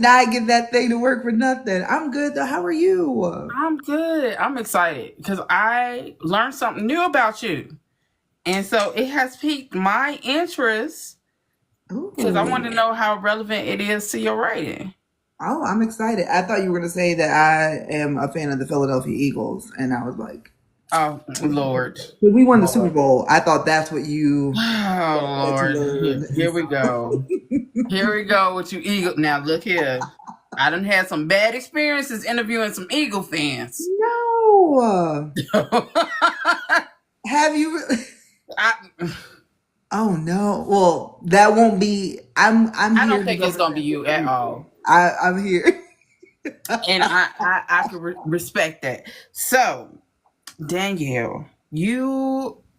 not get that thing to work for nothing. I'm good though. How are you? I'm good. I'm excited because I learned something new about you. And so it has piqued my interest because I want to Ooh. know how relevant it is to your writing. Oh, I'm excited. I thought you were gonna say that I am a fan of the Philadelphia Eagles, and I was like, Oh, Lord. when we won the Super Lord. Bowl, I thought that's what you Oh, wanted to Lord. learn. And Here we go. Here we go with you, Eagle. Now, look here. I done had some bad experiences interviewing some Eagle fans. no, I, have you? Oh no. Well, that won't be. I'm I here don't to think it's going to be represent you Puerto at Rico. all. I'm here. And I can respect that. So, Danielle,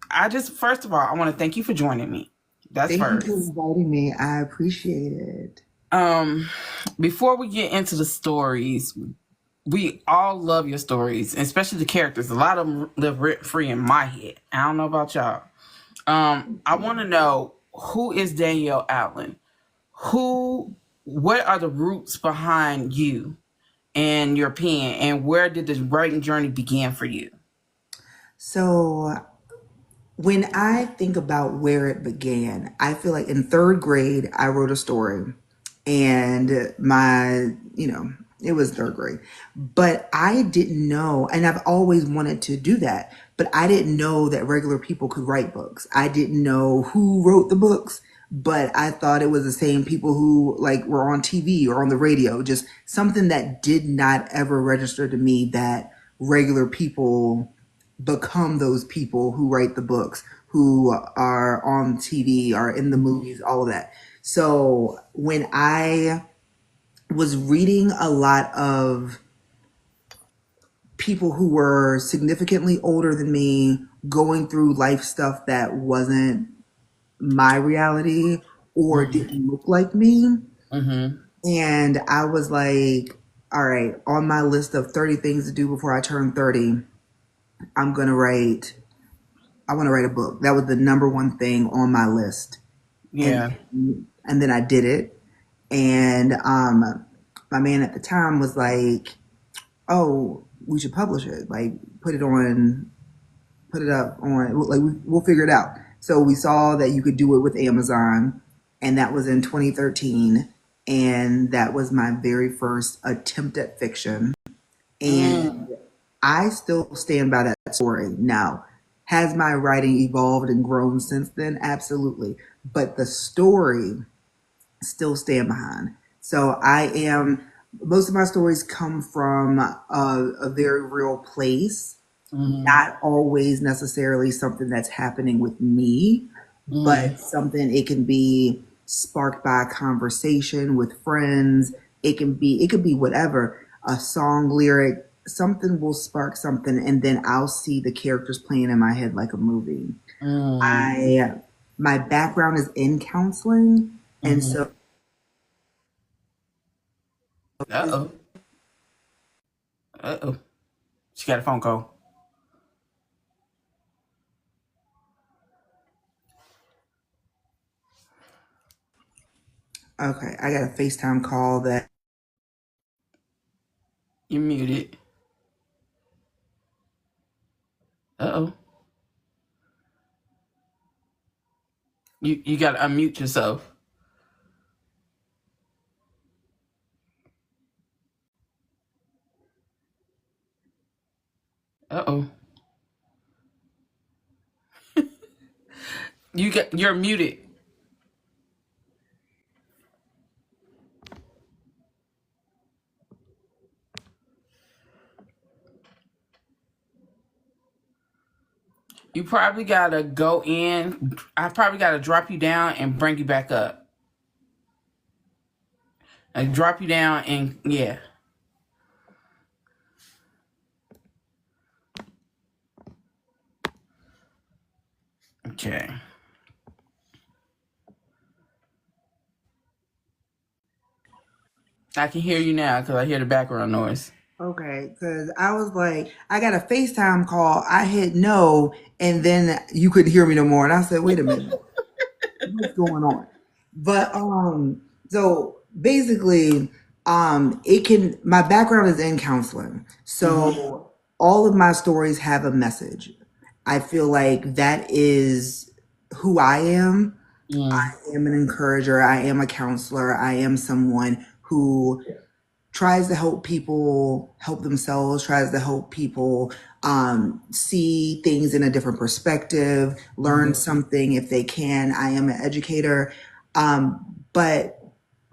I just, first of all, I want to thank you for joining me. That's Thank you for first. inviting me. I appreciate it. Um, Before we get into the stories, we all love your stories, especially the characters. A lot of them live rent free in my head. I don't know about y'all. I want to know, who is Danielle Allen? Who, what are the roots behind you and your pen, and where did the writing journey begin for you? So when I think about where it began, I feel like in third grade, I wrote a story and it was third grade, but I didn't know, and I've always wanted to do that, but I didn't know that regular people could write books. I didn't know who wrote the books, but I thought it was the same people who like were on TV or on the radio, just something that did not ever register to me that regular people become those people who write the books, who are on TV, are in the movies, all of that. So when I was reading a lot of people who were significantly older than me, going through life stuff that wasn't my reality or didn't look like me, Mm-hmm. and I was like, all right, on my list of 30 things to do before I turn 30, I'm going to write I want to write a book. That was the number one thing on my list. And Yeah. and then I did it. And my man at the time was like, "Oh, we should publish it. Like put it up on like we'll figure it out." So we saw that you could do it with Amazon, and that was in 2013, and that was my very first attempt at fiction. And Mm. I still stand by that story. Now, has my writing evolved and grown since then? Absolutely. But the story still stand behind. So most of my stories come from a very real place, Mm-hmm. not always necessarily something that's happening with me, Mm. but something it can be sparked by a conversation with friends. It could be whatever, a song lyric, something will spark something and then I'll see the characters playing in my head like a movie. Mm. I My background is in counseling, and Mm-hmm. so Uh-oh. Uh-oh. She got a phone call. okay, I got a FaceTime call that You muted. Uh-oh. You got to unmute yourself. Uh-oh. You're muted. You probably gotta go in. I probably gotta drop you down and bring you back up. Like drop you down and yeah. Okay. I can hear you now because I hear the background noise. okay, because I was like, I got a FaceTime call. I hit no, and then you couldn't hear me no more. And I said, wait a minute, what's going on? But so basically, It can, my background is in counseling. Mm-hmm. So all of my stories have a message. I feel like that is who I am. Mm, I am an encourager. I am a counselor. I am someone who tries to help people help themselves, tries to help people see things in a different perspective, learn mm, something if they can. I am an educator. But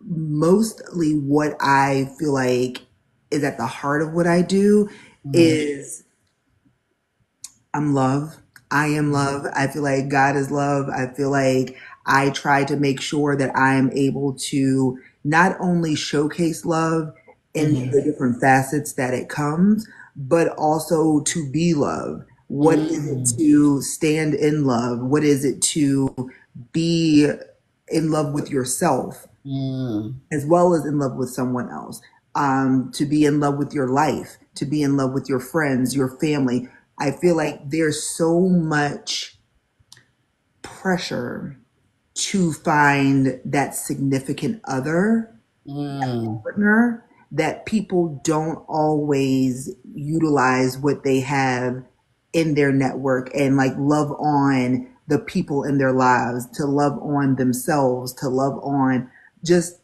mostly what I feel like is at the heart of what I do mm, is I'm love. I am love. I feel like God is love. I feel like I try to make sure that I'm able to not only showcase love in mm, the different facets that it comes, but also to be love. What is it mm, to stand in love? What is it to be in love with yourself mm, as well as in love with someone else? To be in love with your life, to be in love with your friends, your family. I feel like there's so much pressure to find that significant other, mm, partner, that people don't always utilize what they have in their network and like love on the people in their lives, to love on themselves, to love on just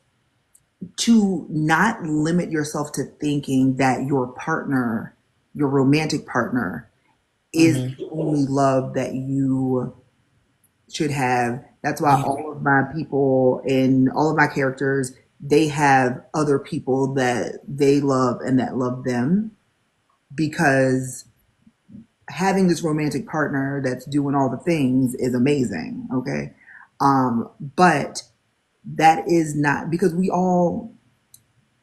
to not limit yourself to thinking that your partner, your romantic partner, is mm. the only love that you should have. That's why Yeah. all of my people and all of my characters, they have other people that they love and that love them, because having this romantic partner that's doing all the things is amazing. Okay. But that is not because we all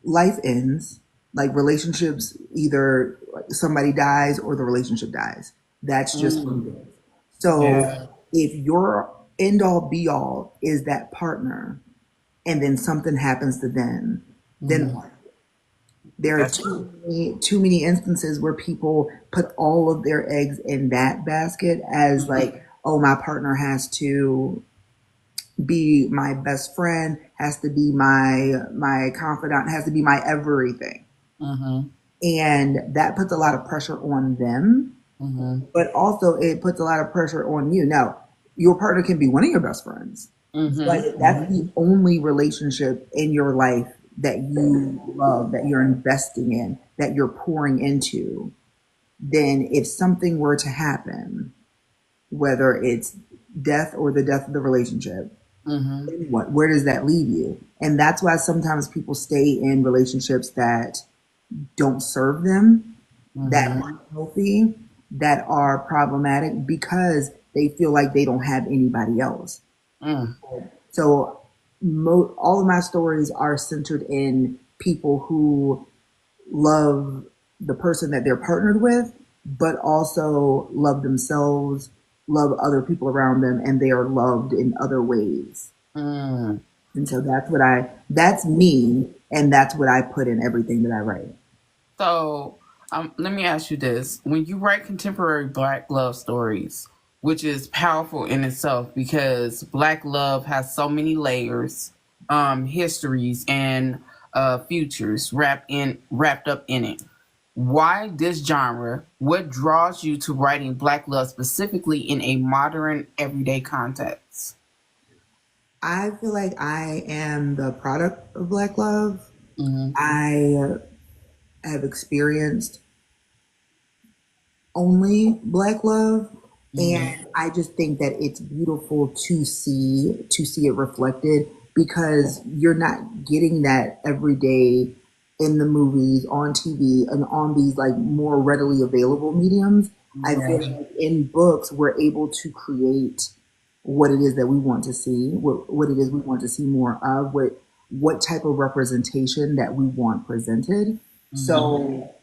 life ends, like relationships, either somebody dies or the relationship dies. That's just what it Mm, is. So yeah. if your end all be all is that partner and then something happens to them, then Mm, there are that's too many instances where people put all of their eggs in that basket as mm, like, oh, my partner has to be my best friend, has to be my confidant, has to be my everything. mm-hmm, And that puts a lot of pressure on them, mm-hmm, but also it puts a lot of pressure on you. Now, your partner can be one of your best friends, but mm-hmm, if that's mm-hmm, the only relationship in your life that you love, that you're investing in, that you're pouring into, then if something were to happen, whether it's death or the death of the relationship, mm-hmm, then what? Where does that leave you? And that's why sometimes people stay in relationships that don't serve them, that mm-hmm, aren't healthy, that are problematic because they feel like they don't have anybody else. mm, So all of my stories are centered in people who love the person that they're partnered with, but also love themselves, love other people around them, and they are loved in other ways. mm. And so that's me, and that's what I put in everything that I write. So, let me ask you this: when you write contemporary Black love stories, which is powerful in itself because Black love has so many layers, histories, and futures wrapped up in it. Why this genre? What draws you to writing Black love specifically in a modern, everyday context? I feel like I am the product of Black love. Mm-hmm. I have experienced only Black love, Mm-hmm. and I just think that it's beautiful to see it reflected, because you're not getting that every day in the movies, on TV, and on these like more readily available mediums. I feel Yeah. like in books we're able to create what it is that we want to see, what it is we want to see more of, what type of representation that we want presented. Mm-hmm. So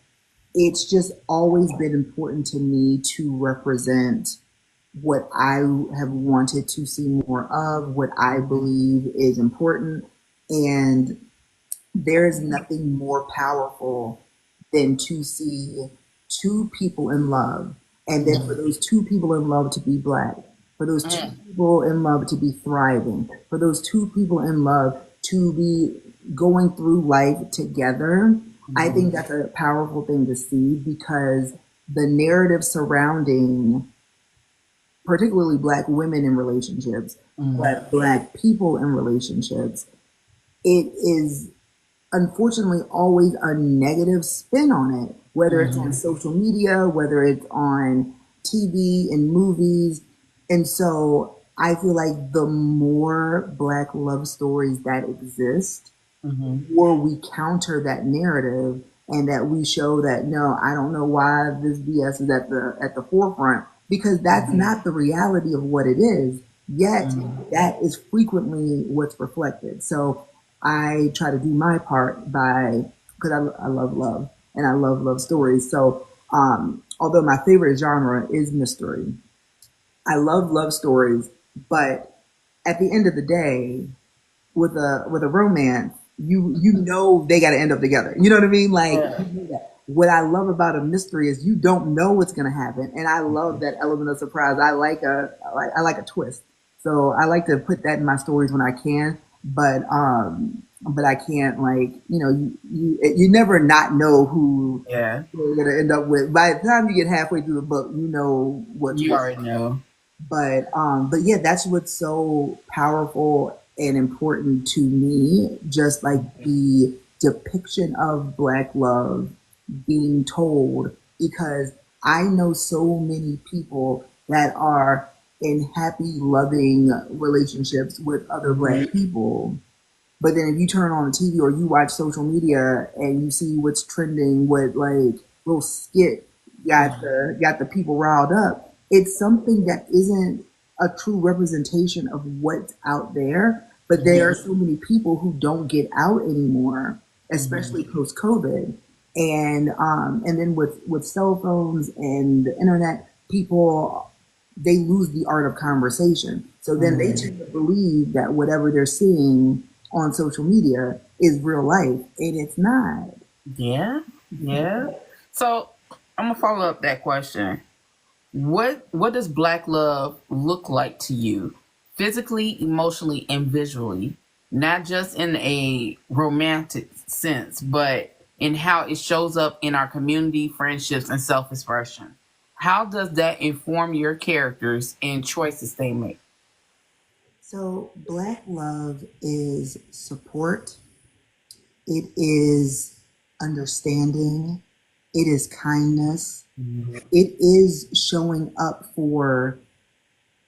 it's just always been important to me to represent what I have wanted to see more of, what I believe is important. And there is nothing more powerful than to see two people in love, and then for those two people in love to be Black, for those two Mm-hmm. people in love to be thriving, for those two people in love to be going through life together. I think Mm-hmm. that's a powerful thing to see because the narrative surrounding particularly black women in relationships, but black people in relationships, it is unfortunately always a negative spin on it, whether it's on Mm-hmm. social media, whether it's on TV and movies. And so I feel like the more black love stories that exist, Mm-hmm. or we counter that narrative and that we show that no, I don't know why this BS is at the forefront because that's not the reality of what it is. Yet that is frequently what's reflected. So I try to do my part by because I love love and I love love stories. So although my favorite genre is mystery, I love love stories, but at the end of the day, with a romance, you know they got to end up together. You know what I mean? Like you Yeah. know that. What I love about a mystery is you don't know what's going to happen, and I love that element of surprise. I like a twist, so I like to put that in my stories when I can. But I can't like you never not know who Yeah. you're going to end up with. By the time you get halfway through the book, you know what's You what. already know. But yeah, that's what's so powerful and important to me. Just like the depiction of black love being told, because I know so many people that are in happy, loving relationships with other black people, but then if you turn on the TV or you watch social media and you see what's trending, what like little skit got the people riled up, it's something that isn't a true representation of what's out there. But there are so many people who don't get out anymore, especially post COVID. And then with cell phones and the internet, people they lose the art of conversation. So then they tend to believe that whatever they're seeing on social media is real life, and it's not. Yeah. Yeah. So I'm gonna follow up that question. What does black love look like to you? Physically, emotionally, and visually. Not just in a romantic sense, but in how it shows up in our community, friendships, and self expression. How does that inform your characters and choices they make? So, black love is support, it is understanding, it is kindness, it is showing up for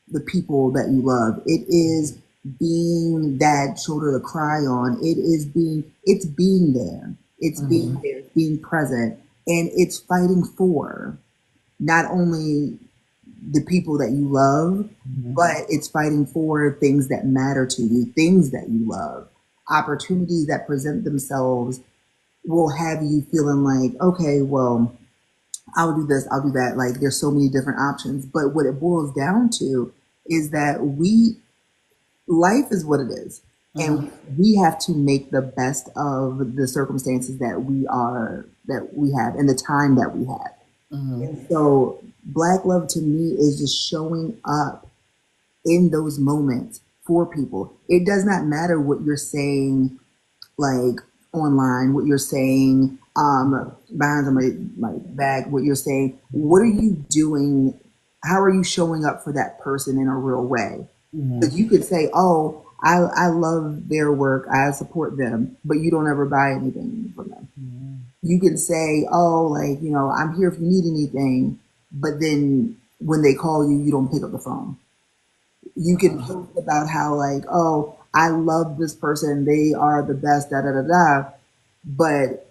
the people that you love. It is being that shoulder to cry on. It's being there. It's being Mm-hmm. there, being present, and it's fighting for not only the people that you love, but it's fighting for things that matter to you, things that you love, opportunities that present themselves will have you feeling like, okay, well, I'll do this, I'll do that. Like there's so many different options. But what it boils down to is that life is what it is. Mm-hmm. And we have to make the best of the circumstances that we have and the time that we have. Mm-hmm. And so black love to me is just showing up in those moments for people. It does not matter what you're saying like online, what you're saying behind somebody's like back, what you're saying. What are you doing? How are you showing up for that person in a real way? Because you could say, "Oh, I love their work, I support them," but you don't ever buy anything from them. You can say, "Oh, like I'm here if you need anything," but then when they call you, you don't pick up the phone. You can post about how like, "Oh, I love this person, they are the best," da da da da, but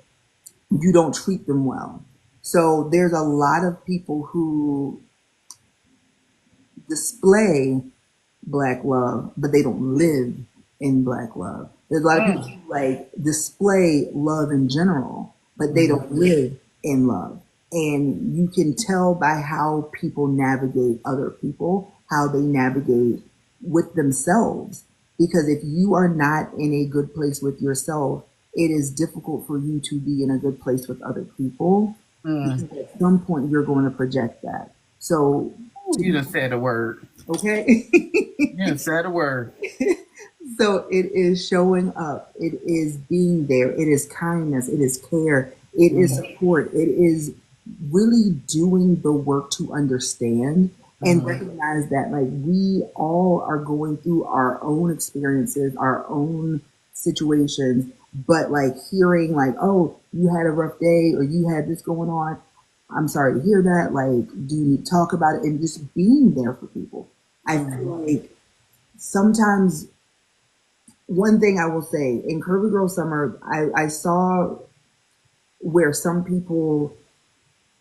you don't treat them well. So there's a lot of people who display black love, but they don't live in black love. There's a lot of people Mm-hmm. who like display love in general, but they don't live in love. And you can tell by how people navigate other people, how they navigate with themselves. Because if you are not in a good place with yourself, it is difficult for you to be in a good place with other people because Mm. at some point you're going to project that. So, You done said a word. okay. You done said a word. So it is showing up. It is being there. It is kindness. It is care. It is support. It is really doing the work to understand and recognize that like we all are going through our own experiences, our own situations, but like hearing like, oh, you had a rough day or you had this going on. I'm sorry to hear that. Like, do you talk about it and just being there for people? I feel like sometimes one thing I will say in Curvy Girl Summer, I saw where some people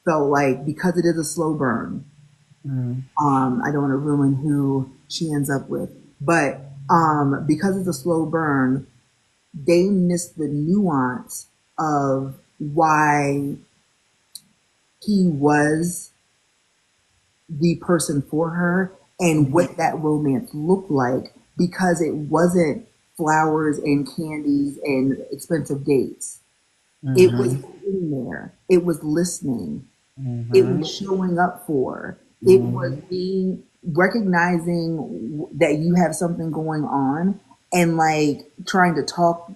felt like because it is a slow burn, I don't want to ruin who she ends up with, but because it's a slow burn, they missed the nuance of why he was the person for her and what that romance looked like because it wasn't flowers and candies and expensive dates. It was in there. It was listening. It was showing up for. It was being recognizing that you have something going on and like trying to talk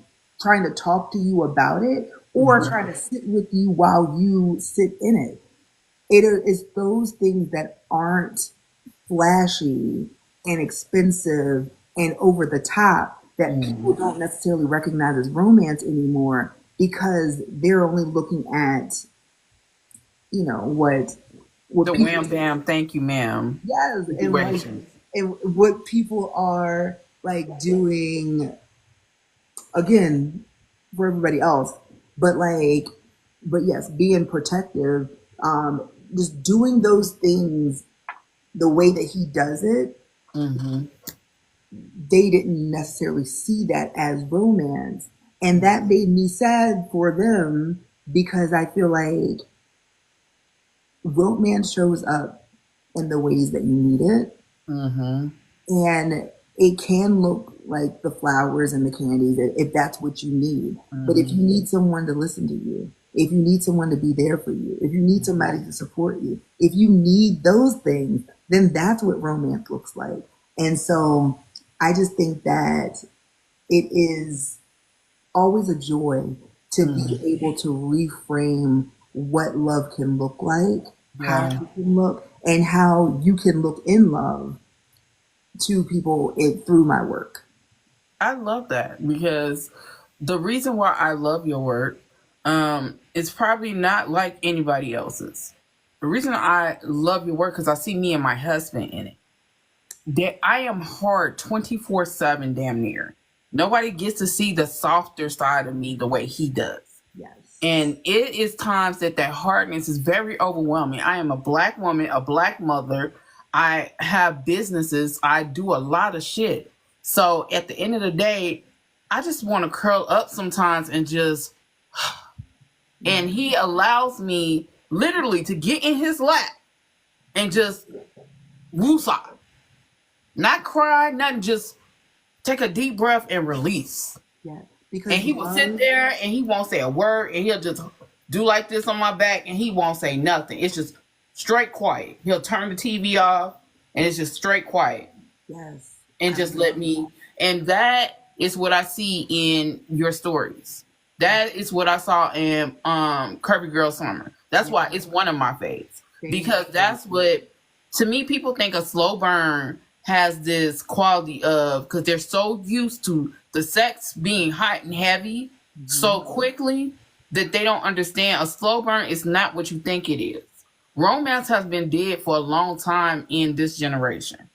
to you about it or trying to sit with you while you sit in it. It is those things that aren't flashy and expensive and over the top that people don't necessarily recognize as romance anymore because they're only looking at what The people, wham bam, thank you, ma'am yes, and like situation. and what people are like doing again for everybody else, but like but yes, being protective, just doing those things the way that he does it, they didn't necessarily see that as romance. And that made me sad for them because I feel like romance shows up in the ways that you need it. And it can look like the flowers and the candies if that's what you need. But if you need someone to listen to you, if you need someone to be there for you, if you need somebody to support you, if you need those things, then that's what romance looks like. And so I just think that it is always a joy to be able to reframe what love can look like, how Yeah. it can look, and how you can look in love to people through my work. I love that because the reason why I love your work is probably not like anybody else's. The reason I love your work because I see me and my husband in it. That I am hard 24/7 damn near. Nobody gets to see the softer side of me the way he does. Yes. And it is times that hardness is very overwhelming. I am a black woman, a black mother. I have businesses. I do a lot of shit. So at the end of the day, I just want to curl up sometimes and just, and he allows me literally to get in his lap and just woosah. Not cry, nothing, just take a deep breath and release. Yeah. And Because he will sit love, there and he won't say a word and he'll just do like this on my back and he won't say nothing. It's just straight quiet. He'll turn the TV off and it's just straight quiet yes. and just let me. And that is what I see in your stories. That is what I saw in Kirby Girl Summer. That's why it's one of my faves because that's what to me people think a slow burn has this quality of because they're so used to the sex being hot and heavy so quickly that they don't understand a slow burn is not what you think it is. Romance has been dead for a long time in this generation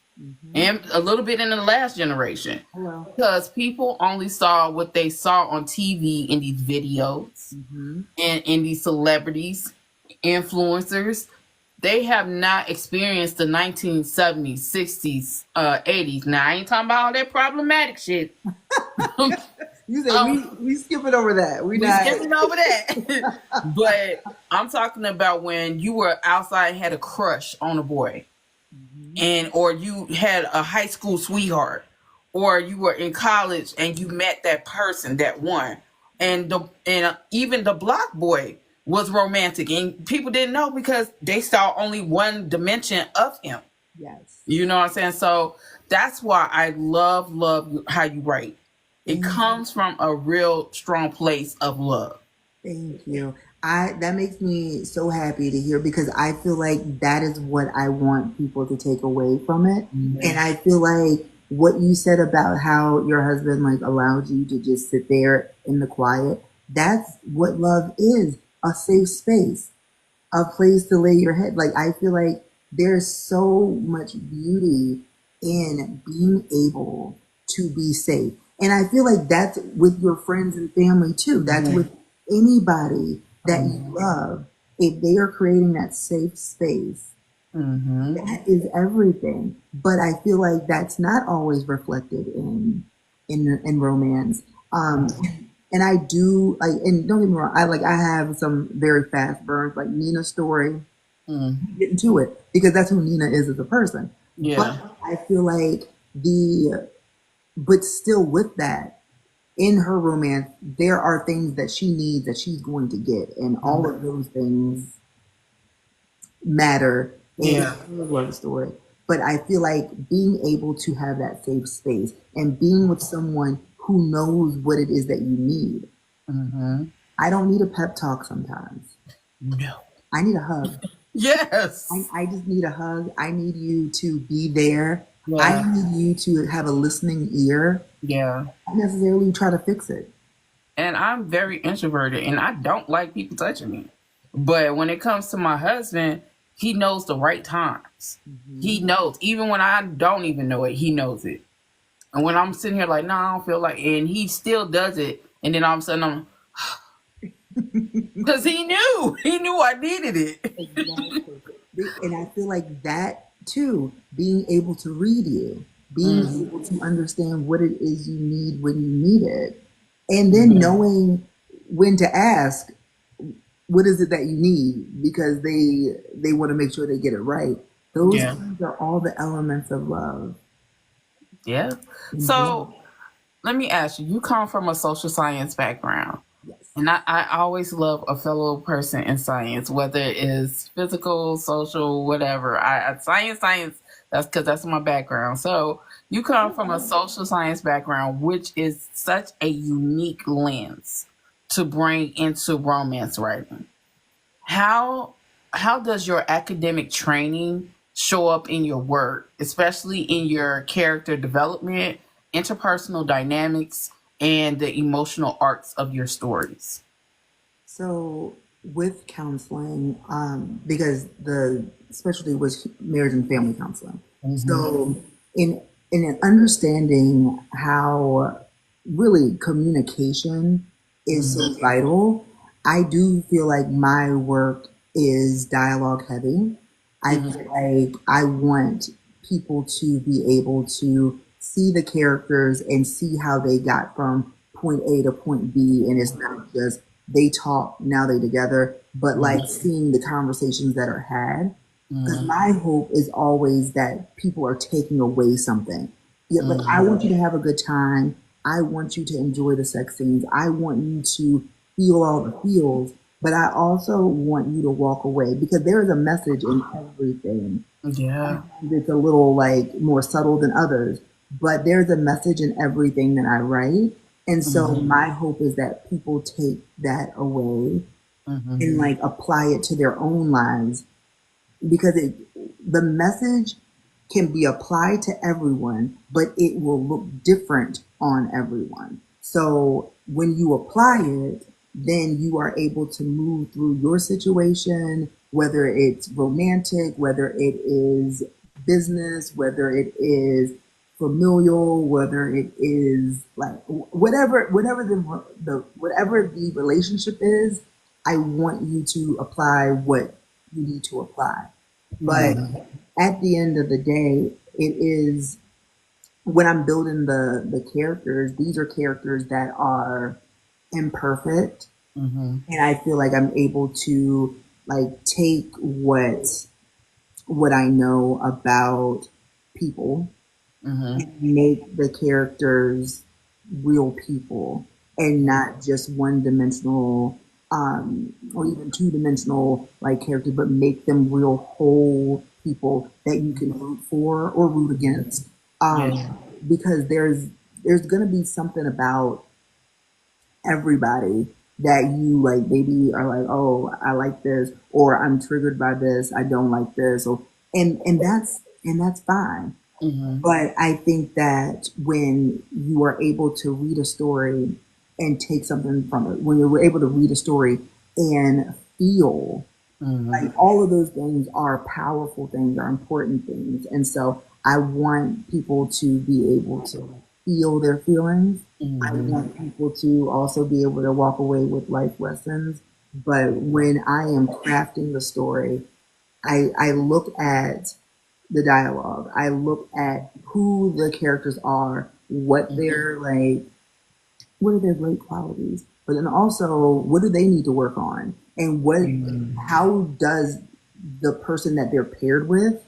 and a little bit in the last generation Hello. because people only saw what they saw on TV in these videos and in these celebrities, influencers. They have not experienced the 1970s, 60s, 80s. Now, I ain't talking about all that problematic shit. You say we skipping over that. We We not. skipping over that. But I'm talking about when you were outside and had a crush on a boy and or you had a high school sweetheart or you were in college and you met that person that one and even the block boy was romantic and people didn't know because they saw only one dimension of him. Yes. You know what I'm saying? So that's why I love how you write It Thank comes from a real strong place of love. Thank you. I That makes me so happy to hear because I feel like that is what I want people to take away from it. And I feel like what you said about how your husband like allowed you to just sit there in the quiet, that's what love is, a safe space, a place to lay your head. Like I feel like there's so much beauty in being able to be safe. And I feel like that's with your friends and family too. That's with anybody that you love. If they are creating that safe space, that is everything. But I feel like that's not always reflected in romance. Um, and I do like, and don't get me wrong, I have some very fast burns, like Nina's story, get into it because that's who Nina is as a person. But Yeah. I feel like but still with that, in her romance, there are things that she needs that she's going to get, and all of those things matter in Yeah. her love story. But I feel like being able to have that safe space and being with someone who knows what it is that you need. I don't need a pep talk sometimes. No. I need a hug. Yes. I just need a hug. I need you to be there. I Yeah. need you to have a listening ear. Yeah. Not necessarily try to fix it. And I'm very introverted and I don't like people touching me. But when it comes to my husband, he knows the right times. He knows, even when I don't even know it, he knows it. And when I'm sitting here like, no, I don't feel like, and he still does it. And then all of a sudden I'm, because he knew I needed it. Exactly. And I feel like that too, being able to read you, being able to understand what it is you need when you need it, and then knowing when to ask, what is it that you need? Because they want to make sure they get it right. Those Yeah. things are all the elements of love. Yeah. Mhm. So let me ask you, you come from a social science background. Yes. And I always love a fellow person in science, whether it is physical, social, whatever. Science, that's because that's my background. So you come from a social science background, which is such a unique lens to bring into romance writing. How how does your academic training show up in your work, especially in your character development, interpersonal dynamics, and the emotional arcs of your stories? So with counseling, because the specialty was marriage and family counseling. So in an understanding how really communication is so vital, I do feel like my work is dialogue heavy. I feel like I want people to be able to see the characters and see how they got from point A to point B, and it's not just they talk now they together, but like seeing the conversations that are had. Because my hope is always that people are taking away something. Yeah, like I want you to have a good time. I want you to enjoy the sex scenes. I want you to feel all the feels, but I also want you to walk away because there is a message in everything. Yeah. It's a little like more subtle than others, but there's a message in everything that I write. And so my hope is that people take that away and like apply it to their own lives because the message can be applied to everyone, but it will look different on everyone. So when you apply it, then you are able to move through your situation, whether it's romantic, whether it is business, whether it is familial, whether it is like whatever whatever the relationship is, I want you to apply what you need to apply. But at the end of the day, it is when I'm building the characters, these are characters that are imperfect. And I feel like I'm able to like take what I know about people and make the characters real people and not just one dimensional or even two dimensional like characters, but make them real whole people that you can root for or root against. Yeah. Because there's going to be something about everybody that you like maybe are like, oh, I like this, or I'm triggered by this, I don't like this, or and that's fine. Mm-hmm. But I think that when you are able to read a story and take something from it, when you're able to read a story and feel, Mm-hmm. like all of those things are powerful things, are important things. And so I want people to be able to feel their feelings. I Mm-hmm. want people to also be able to walk away with life lessons. But when I am crafting the story, I look at the dialogue. I look at who the characters are, what they're like, what are their great qualities, but then also what do they need to work on, and how does the person that they're paired with,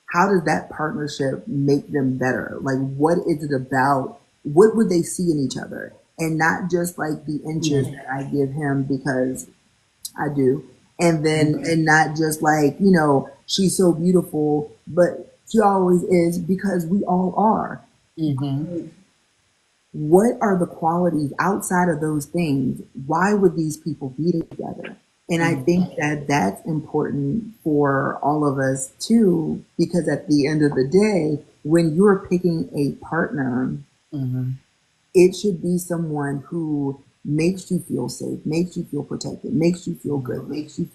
how does that partnership make them better? Like, what is it about? What would they see in each other? And not just like the inches Mm-hmm. that I give him because I do. And not just like, she's so beautiful, but she always is because we all are. Mm-hmm. What are the qualities outside of those things? Why would these people be together? And I Mm-hmm. think that that's important for all of us too, because at the end of the day, when you're picking a partner, Mm-hmm. it should be someone who makes you feel safe, makes you feel protected, makes you feel good, makes you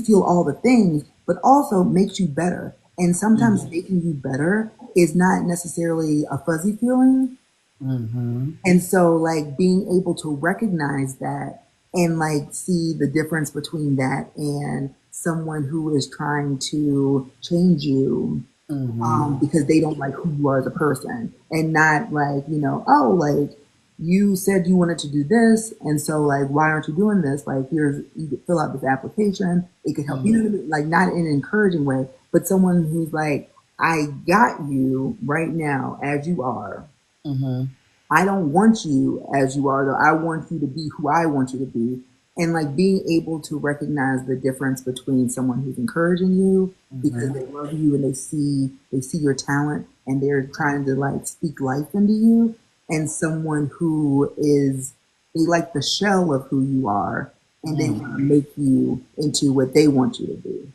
feel all the things, but also makes you better. And sometimes Mm-hmm. making you better is not necessarily a fuzzy feeling. Mm-hmm. And so, like, being able to recognize that and, like, see the difference between that and someone who is trying to change you, Mm-hmm. because they don't like who you are as a person, and not like, oh, like, you said you wanted to do this, and so, like, why aren't you doing this? Like, here's, you could fill out this application, it could help, like, not in an encouraging way, but someone who's like, I got you right now as you are. Mm-hmm. I don't want you as you are, though. I want you to be who I want you to be. And like being able to recognize the difference between someone who's encouraging you because Mm-hmm. they love you and they see your talent and they're trying to like speak life into you, and someone who is, they like the shell of who you are and they want to Mm-hmm. make you into what they want you to be.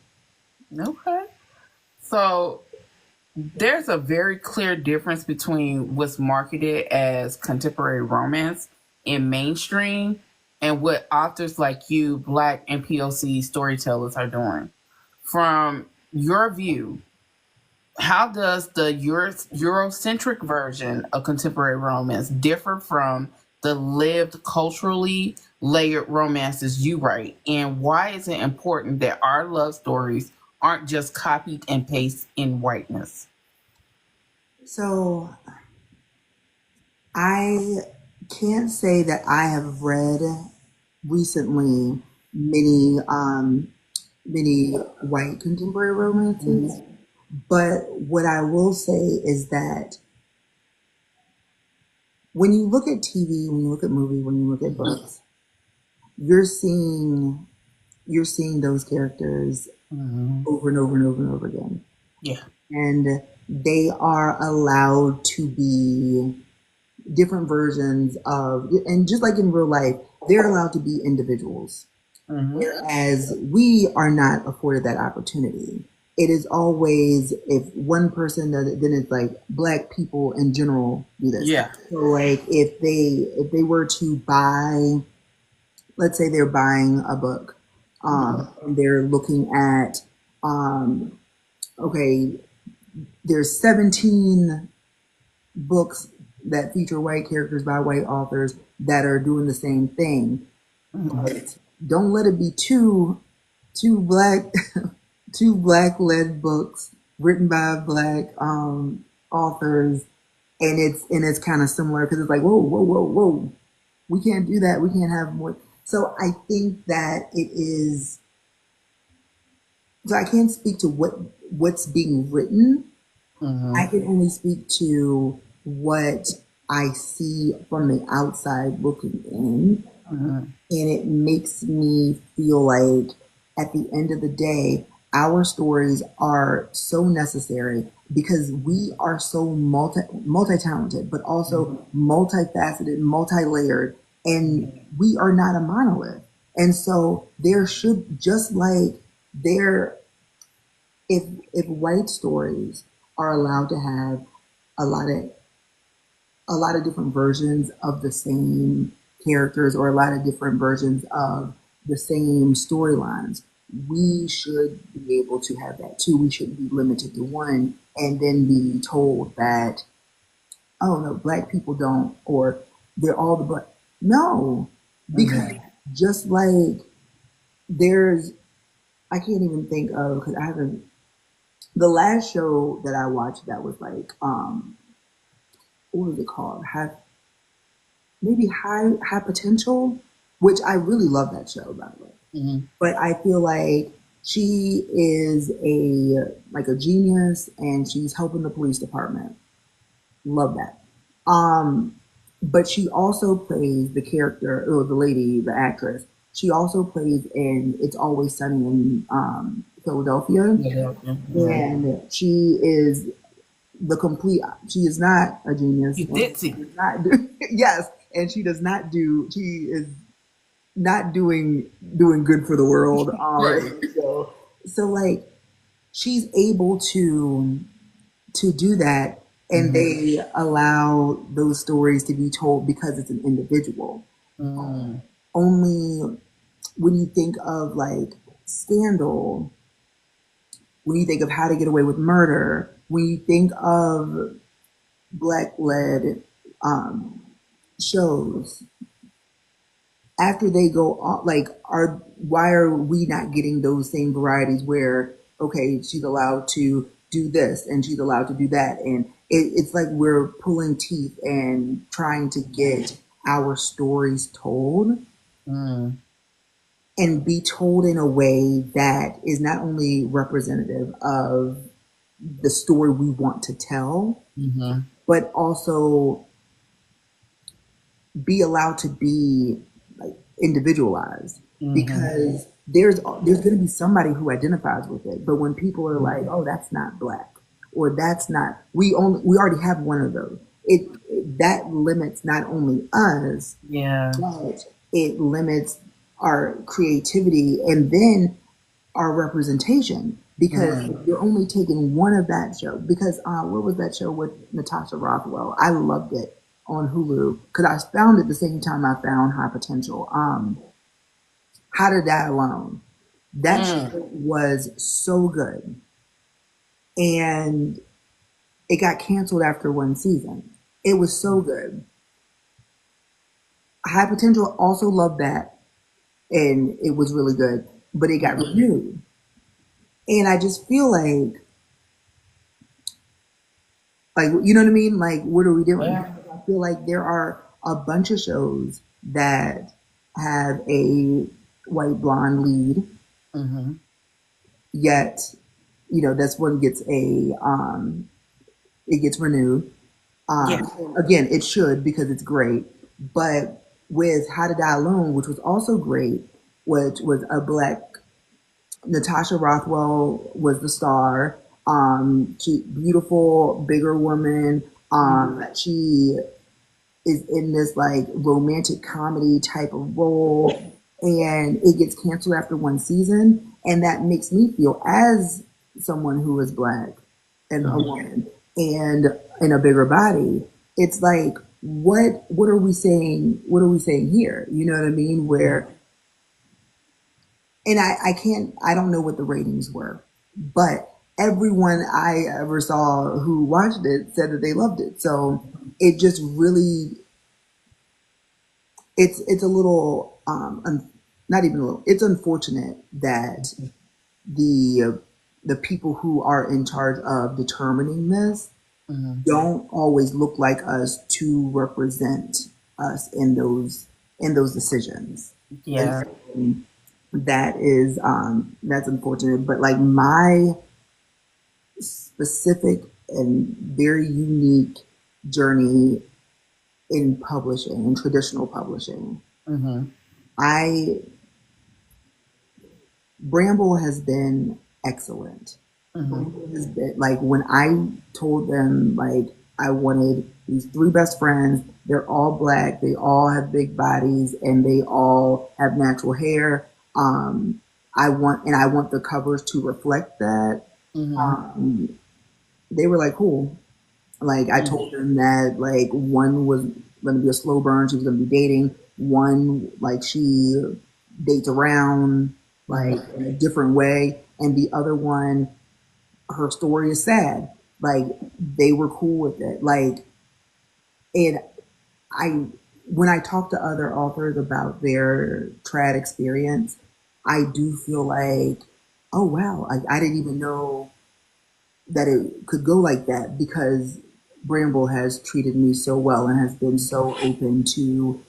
Okay. So there's a very clear difference between what's marketed as contemporary romance in mainstream and what authors like you, Black and POC storytellers are doing. From your view, how does the Eurocentric version of contemporary romance differ from the lived, culturally layered romances you write? And why is it important that our love stories aren't just copied and pasted in whiteness? So I can't say that I have read recently many white contemporary romances, but what I will say is that when you look at TV, when you look at movies, when you look at books, you're seeing you're seeing those characters Mm-hmm. over and over and over and over again, Yeah. and they are allowed to be different versions of, and just like in real life, they're allowed to be individuals. Mm-hmm. Whereas we are not afforded that opportunity. It is always, if one person does it, then it's like black people in general do this. Yeah. So like if they were to buy, let's say they're buying a book, and they're looking at, um, okay, there's 17 books that feature white characters by white authors that are doing the same thing. Mm-hmm. But don't let it be two black two black led books written by black authors, and it's kind of similar because it's like, whoa, whoa, whoa, whoa, we can't do that, we can't have more. So I think that it is, so I can't speak to what's being written. I Mm-hmm. can only speak to what I see from the outside looking in, Mm-hmm. and it makes me feel like at the end of the day, our stories are so necessary because we are so multi talented, but also multifaceted, multi layered, and we are not a monolith. And so there should, just like there, if white stories are allowed to have a lot of different versions of the same characters or a lot of different versions of the same storylines, we should be able to have that too. We shouldn't be limited to one and then be told that, oh no, black people don't, or they're all the black. No, because Mm-hmm. just like there's, I can't even think of, because I haven't, the last show that I watched that was like, what was it called? Maybe high potential, which I really love that show, by the way. Mm-hmm. But I feel like she is a genius and she's helping the police department. Love that. Um, but she also plays the character, or the lady, the actress. She also plays in It's Always Sunny in Philadelphia, Yeah. and she is the complete. She is not a genius. You And she ditzy. does not do, yes, and she does not do. She is not doing good for the world. Right. So like she's able to do that, and Mm-hmm. they allow those stories to be told because it's an individual. Mm-hmm. Only when you think of like Scandal, when you think of How to Get Away with Murder, when you think of black led um, shows, after they go on, like, are why are we not getting those same varieties where, okay, she's allowed to do this and she's allowed to do that, and it's like we're pulling teeth and trying to get our stories told Mm-hmm. and be told in a way that is not only representative of the story we want to tell, Mm-hmm. but also be allowed to be like individualized, Mm-hmm. because there's going to be somebody who identifies with it, but when people are like, oh, that's not black, or that's not, we already have one of those, that limits not only us, Yeah. but it limits our creativity and then our representation, because Mm-hmm. you're only taking one of that show. Because what was that show with Natasha Rothwell? I loved it on Hulu because I found it the same time I found High Potential. How to Die Alone. That show Mm. was so good, and it got canceled after one season. It was so good. High Potential, also loved that, and it was really good, but it got Mm-hmm. renewed. And I just feel like, you know what I mean? Like, what are we doing? Yeah. Because I feel like there are a bunch of shows that have a white blonde lead, Mm-hmm. yet, this one gets it gets renewed. Yeah. Again, it should, because it's great. But with How to Die Alone, which was also great, which was a black, Natasha Rothwell was the star. She beautiful, bigger woman. She is in this like romantic comedy type of role, and it gets canceled after one season, and that makes me feel, as someone who is black and a Mm-hmm. woman and in a bigger body, it's like, what are we saying, what are we saying here, you know what I mean, where, and I can't, I don't know what the ratings were, but everyone I ever saw who watched it said that they loved it. So it just really, it's a little not even a little, it's unfortunate that the people who are in charge of determining this Mm-hmm. don't always look like us to represent us in those decisions. And Yeah. so that is that's unfortunate, but like my specific and very unique journey in publishing, in traditional publishing, Mm-hmm. I Bramble has been excellent. Mm-hmm. Bramble has been like when I told them like I wanted these three best friends. They're all black. They all have big bodies, and they all have natural hair. Um, I want the covers to reflect that. Mm-hmm. Um, they were like, cool. Like I told them that like one was going to be a slow burn. She was going to be dating. One like she dates around like Mm-hmm. in a different way, and the other one, her story is sad. Like they were cool with it. Like and I when I talk to other authors about their trad experience, I do feel like, oh wow, like I didn't even know that it could go like that because Bramble has treated me so well and has been so open to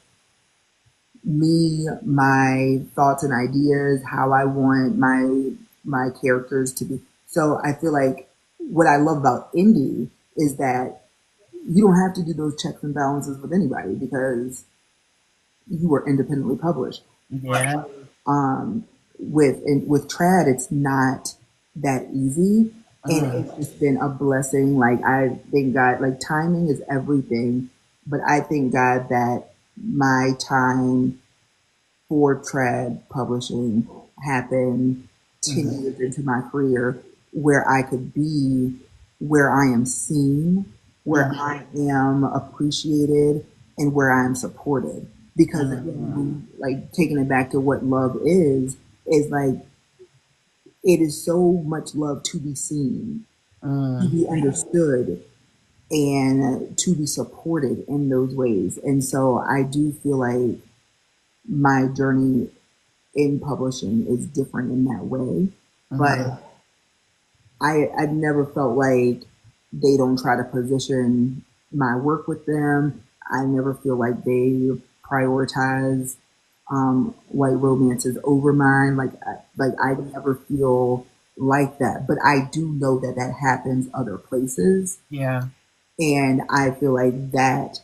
me, my thoughts and ideas, how I want my characters to be. So I feel like what I love about indie is that you don't have to do those checks and balances with anybody because you were independently published. Yeah. um, with trad, it's not that easy, and Mm. it's just been a blessing. Like I thank God, like timing is everything, but I thank God that my time for trad publishing happened 10 years into my career, where I could be where I am seen, where Mm-hmm. I am appreciated, and where I am supported. Because again, Mm-hmm. like taking it back to what love is like it is so much love to be seen, to be understood, and to be supported in those ways. And so I do feel like my journey in publishing is different in that way. Mm-hmm. But I've never felt like they don't try to position my work with them. I never feel like they prioritize white romances over mine. Like I never feel like that. But I do know that that happens other places, Yeah. and I feel like that's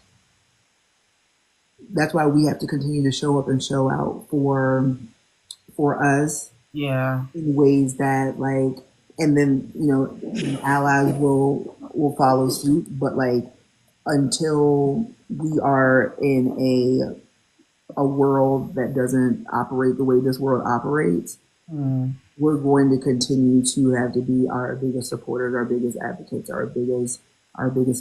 why we have to continue to show up and show out for us Yeah. in ways that like, and then allies will follow suit, but like until we are in a world that doesn't operate the way this world operates, Mm. we're going to continue to have to be our biggest supporters, our biggest advocates, our biggest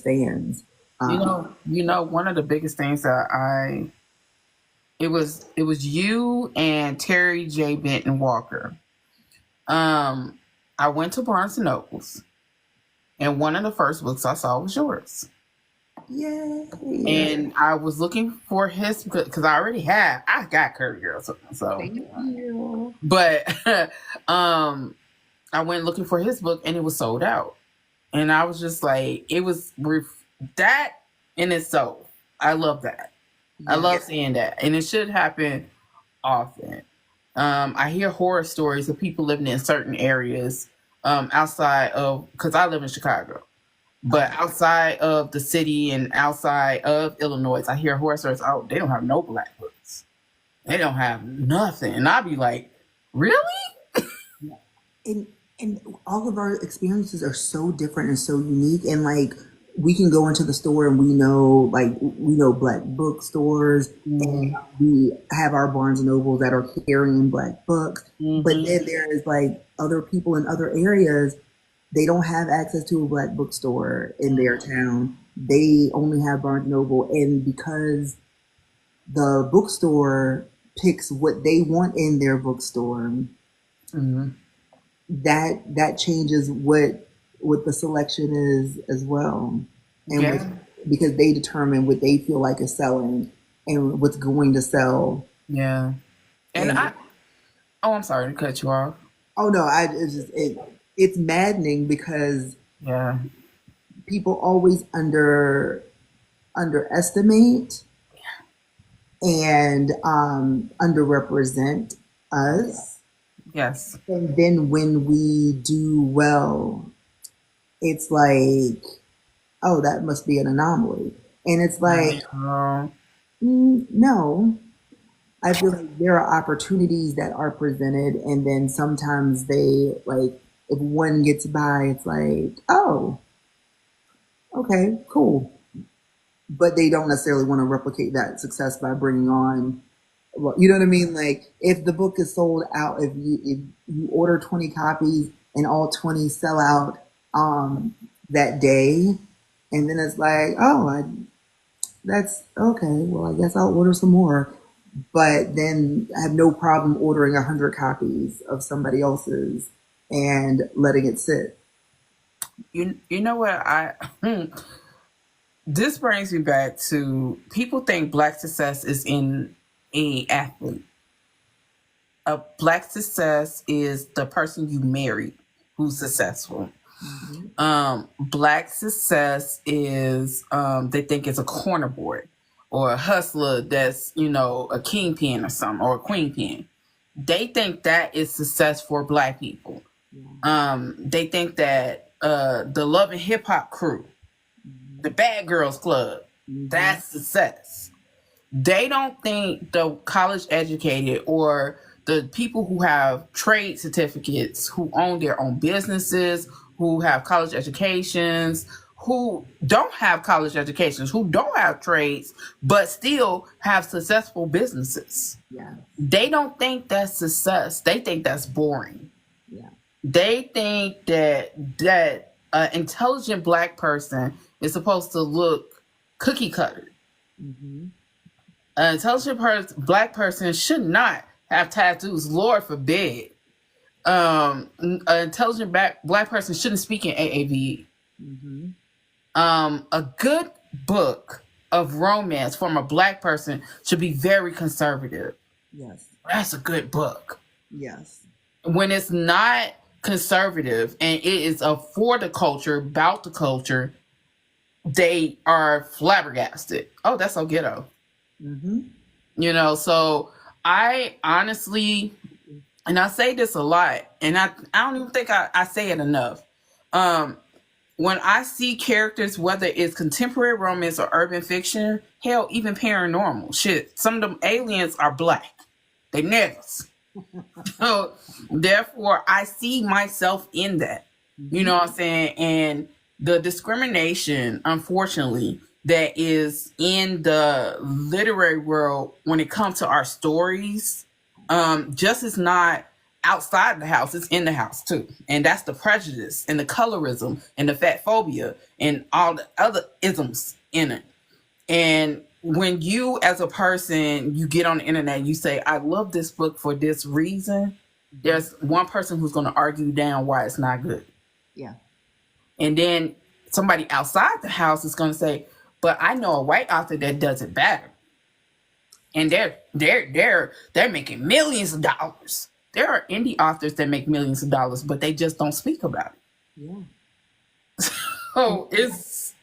fans. One of the biggest things that it was you and Terry J. Benton Walker. Um, I went to Barnes and Nobles, and one of the first books I saw was yours. Yay! And I was looking for his because I got Curry Girl, so Thank you. but um, I went looking for his book and it was sold out, and I was just like, that in itself. I love that. I Yeah. love seeing that, and it should happen often. I hear horror stories of people living in certain areas outside of because I live in Chicago, but outside of the city and outside of Illinois, I hear horror stories. Oh, they don't have no black books. They don't have nothing, and I'll be like, really? and and all of our experiences are so different and so unique, and like we can go into the store and we know black bookstores, and Mm-hmm. we have our Barnes and Nobles that are carrying black books, but Mm-hmm. then there is like other people in other areas, they don't have access to a black bookstore in their town. They only have Barnes and Noble, and because the bookstore picks what they want in their bookstore, Mm-hmm. that changes what the selection is as well, and what, Yeah, because they determine what they feel like is selling and what's going to sell. yeah. And And I'm sorry to cut you off. oh no, I it's maddening because Yeah. people always underestimate and underrepresent us, Yes. and then when we do well, it's like, oh, that must be an anomaly. And it's like, Um, no. I feel like there are opportunities that are presented, and then sometimes they like if one gets by, it's like, oh, okay, cool. But they don't necessarily want to replicate that success by bringing on, well, you know what I mean? Like if the book is sold out, if you order 20 copies and all 20 sell out that day, and then it's like, oh, that's okay. Well, I guess I'll order some more. But then I have no problem ordering 100 copies of somebody else's and letting it sit. You know what I this brings me back to people think black success is in a athlete. A black success is the person you marry who's successful. Mm-hmm. Black success is they think it's a corner boy or a hustler that's, you know, a kingpin or something or a queen pin. They think that is success for black people. Yeah. They think that the Love and Hip Hop crew, the Bad Girls Club, Mm-hmm. that's success. They don't think the college educated or the people who have trade certificates, who own their own businesses, who have college educations, who don't have college educations, who don't have trades, but still have successful businesses. Yeah. They don't think that's success. They think that's boring. Yeah. They think that an intelligent black person is supposed to look cookie cutter. Mm-hmm. An intelligent black person should not have tattoos. Lord forbid. An intelligent black person shouldn't speak in AAVE. Mm-hmm. A good book of romance from a black person should be very conservative. Yes. That's a good book. Yes. When it's not conservative and it is for the culture, about the culture, they are flabbergasted. Oh, that's so ghetto. Mm-hmm. You know, so I honestly, and I say this a lot, and I don't even think I say it enough. When I see characters, whether it's contemporary romance or urban fiction, hell, even paranormal shit, some of them aliens are black. They niggas. So therefore, I see myself in that. You Mm-hmm. know what I'm saying? And the discrimination, unfortunately, that is in the literary world when it comes to our stories, just is not outside the house, it's in the house too. And that's the prejudice and the colorism and the fat phobia and all the other isms in it. And when you, as a person, you get on the internet and you say, I love this book for this reason, there's one person who's going to argue down why it's not good. Yeah. And then somebody outside the house is going to say, but I know a white author that does it better. And they're making millions of dollars. There are indie authors that make millions of dollars, but they just don't speak about it. Yeah. So it's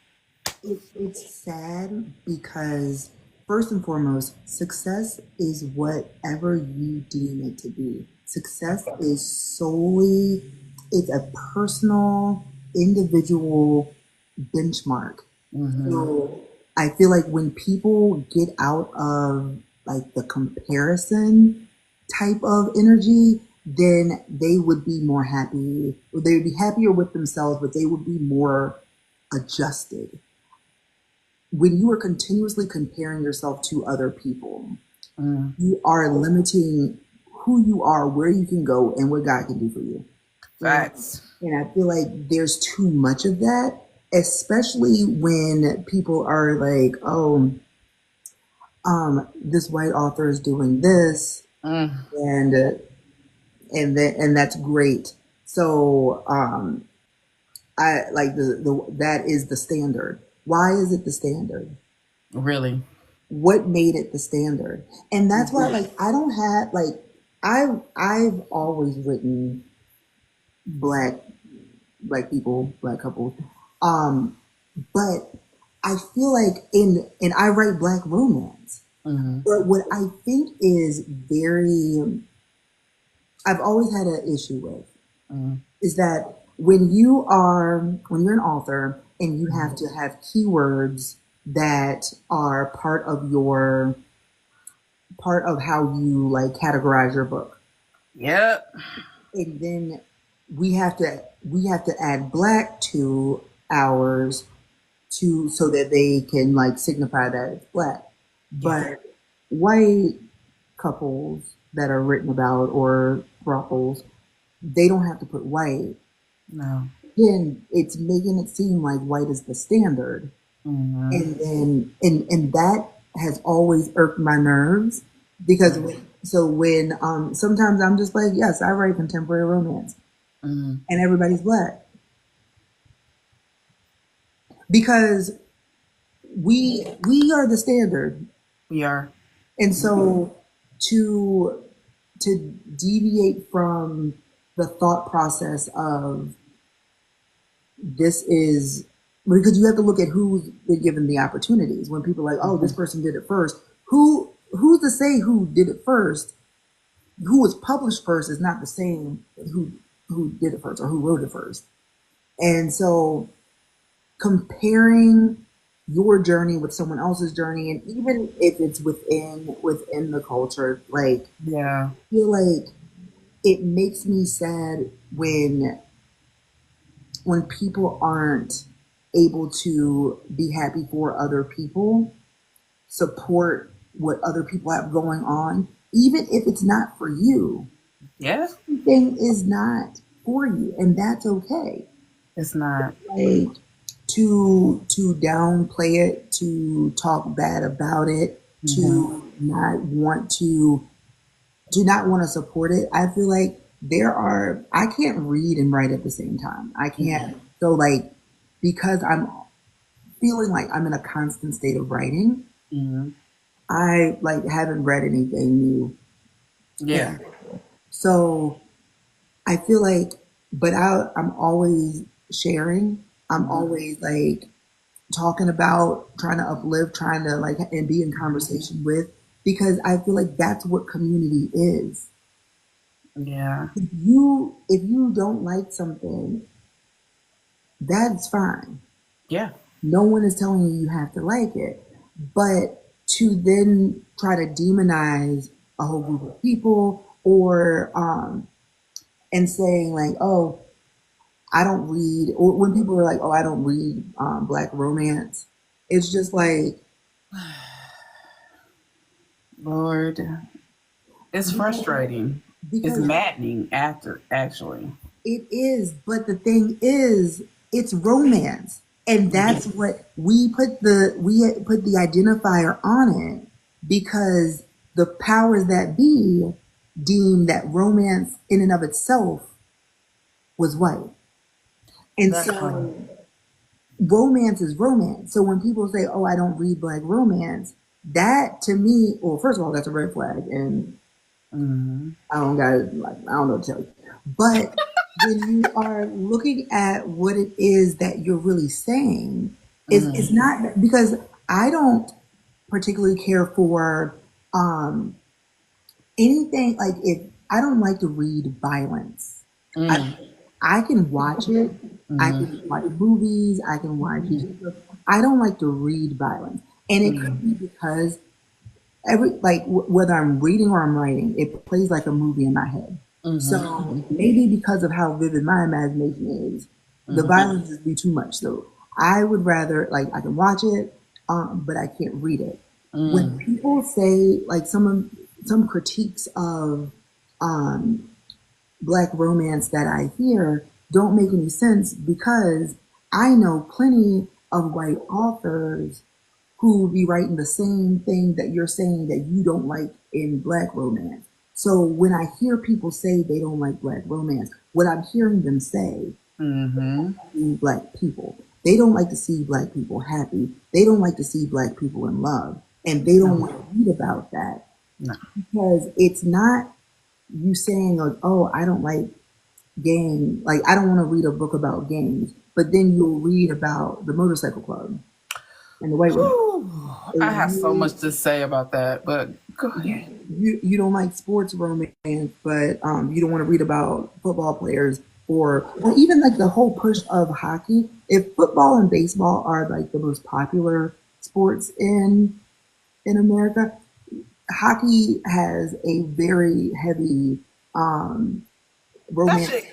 It's sad because first and foremost, success is whatever you deem it to be. Success is solely, it's a personal, individual benchmark. So I feel like when people get out of like the comparison type of energy, then they would be more happy, or they would be happier with themselves, but they would be more adjusted. When you are continuously comparing yourself to other people, you are limiting who you are, where you can go, and what God can do for you. facts. And I feel like there's too much of that, especially when people are like, oh, this white author is doing this, and and that's great. So I like the that is the standard. Why is it the standard? Really. What made it the standard? And that's why, like, I don't have like I've always written black people, black couples, but I feel like and I write black romance. But what I think is very I've always had an issue with is that when you're an author and you have to have keywords that are part of how you like categorize your book. Yep. And then we have to add black to ours to so that they can like signify that it's black. Yeah. But white couples that are written about or couples, they don't have to put white. No. Then it's making it seem like white is the standard. Mm-hmm. And then and that has always irked my nerves because Right. when sometimes I'm just like, yes, I write contemporary romance Mm-hmm. and everybody's black because we are the standard. We are. And so to deviate from the thought process of this is because you have to look at who's been given the opportunities. When people are like, oh, this Mm-hmm. person did it first. Who's to say who did it first? Who was published first is not the same as who did it first or who wrote it first. And so comparing your journey with someone else's journey, and even if it's within the culture, like Yeah. I feel like it makes me sad when people aren't able to be happy for other people, support what other people have going on, even if it's not for you. Yeah. Everything is not for you, and that's okay. It's not. Like to downplay it, to talk bad about it, Mm-hmm. to not want to support it. I feel like I can't read and write at the same time. I Mm-hmm. can't. So like because I'm feeling like I'm in a constant state of writing, Mm-hmm. I like haven't read anything new. Yeah. And so I feel like, but I'm always sharing. I'm Mm-hmm. always like talking about, trying to uplift, trying to like and be in Mm-hmm. conversation with, because I feel like that's what community is. Yeah. If you don't like something, that's fine. Yeah. No one is telling you you have to like it. But to then try to demonize a whole group of people or and saying like, oh, I don't read, or when people are like, oh, I don't read black romance, it's just like Lord. It's frustrating. It's because maddening after actually. it is, but the thing is, it's romance, and that's Mm-hmm. what we put the identifier on it because the powers that be deemed that romance in and of itself was white, and That part. so romance is romance. So when people say, "Oh, I don't read black romance," that to me, well, first of all, that's a red flag, and Mm-hmm. I don't know what to tell you. But when you are looking at what it is that you're really saying, it's Mm-hmm. not because I don't particularly care for um, anything like if I don't like to read violence. I Mm-hmm. I can watch it. I can watch movies. I can watch Mm-hmm. YouTube. I don't like to read violence, and it could be because whether I'm reading or I'm writing, it plays like a movie in my head. So Mm-hmm. maybe because of how vivid my imagination is, the Mm-hmm. violence just be too much. So I would rather like I can watch it, but I can't read it. When Mm-hmm. people say like some critiques of um, black romance that I hear don't make any sense because I know plenty of white authors who will be writing the same thing that you're saying that you don't like in black romance. So when I hear people say they don't like black romance, what I'm hearing them say Mm-hmm. is black people. They don't like to see black people happy. They don't like to see black people in love. And they don't No. want to read about that No. because it's not you saying like, oh, I don't like gang. Like I don't want to read a book about gangs, but then you'll read about the motorcycle club and the white women. Whew. I have so You much to say about that, but go ahead. you don't like sports romance, but you don't want to read about football players or even like the whole push of hockey. If football and baseball are like the most popular sports in America, hockey has a very heavy That romance shit.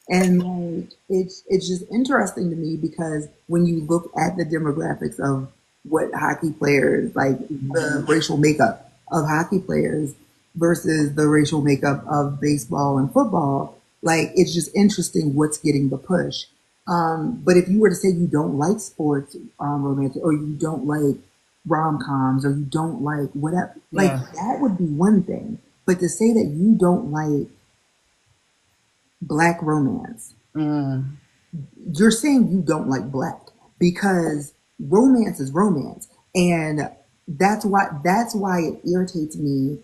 And like it's just interesting to me because when you look at the demographics of what hockey players like the racial makeup of hockey players versus the racial makeup of baseball and football, like it's just interesting what's getting the push. But if you were to say you don't like sports romantic or you don't like rom coms or you don't like whatever, like Yeah. that would be one thing. But to say that you don't like black romance, Mm, you're saying you don't like black because romance is romance, and that's why it irritates me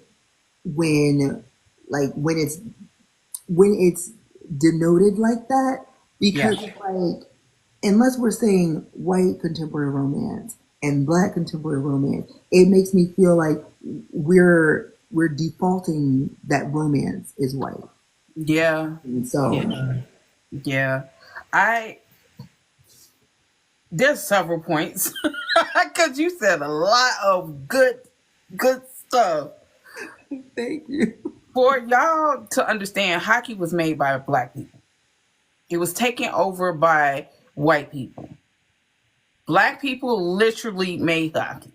when when it's denoted like that yeah. because like unless we're saying white contemporary romance and black contemporary romance, it makes me feel like we're defaulting that romance is white. Yeah. And so Yeah. Yeah. I There's several points because you said a lot of good stuff. thank you. For y'all to understand, hockey was made by black people. It was taken over by white people. Black people literally made hockey.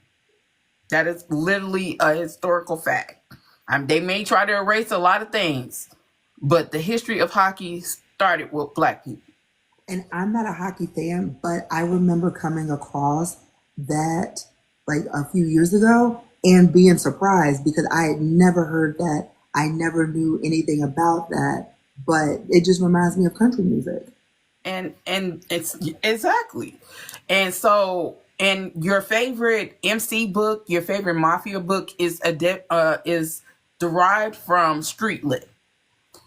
That is literally a historical fact. They may try to erase a lot of things, but the history of hockey started with black people. And I'm not a hockey fan, but I remember coming across that like a few years ago and being surprised because I had never heard that. I never knew anything about that, but it just reminds me of country music. And it's exactly. And so, and your favorite MC book, your favorite mafia book is derived from street lit.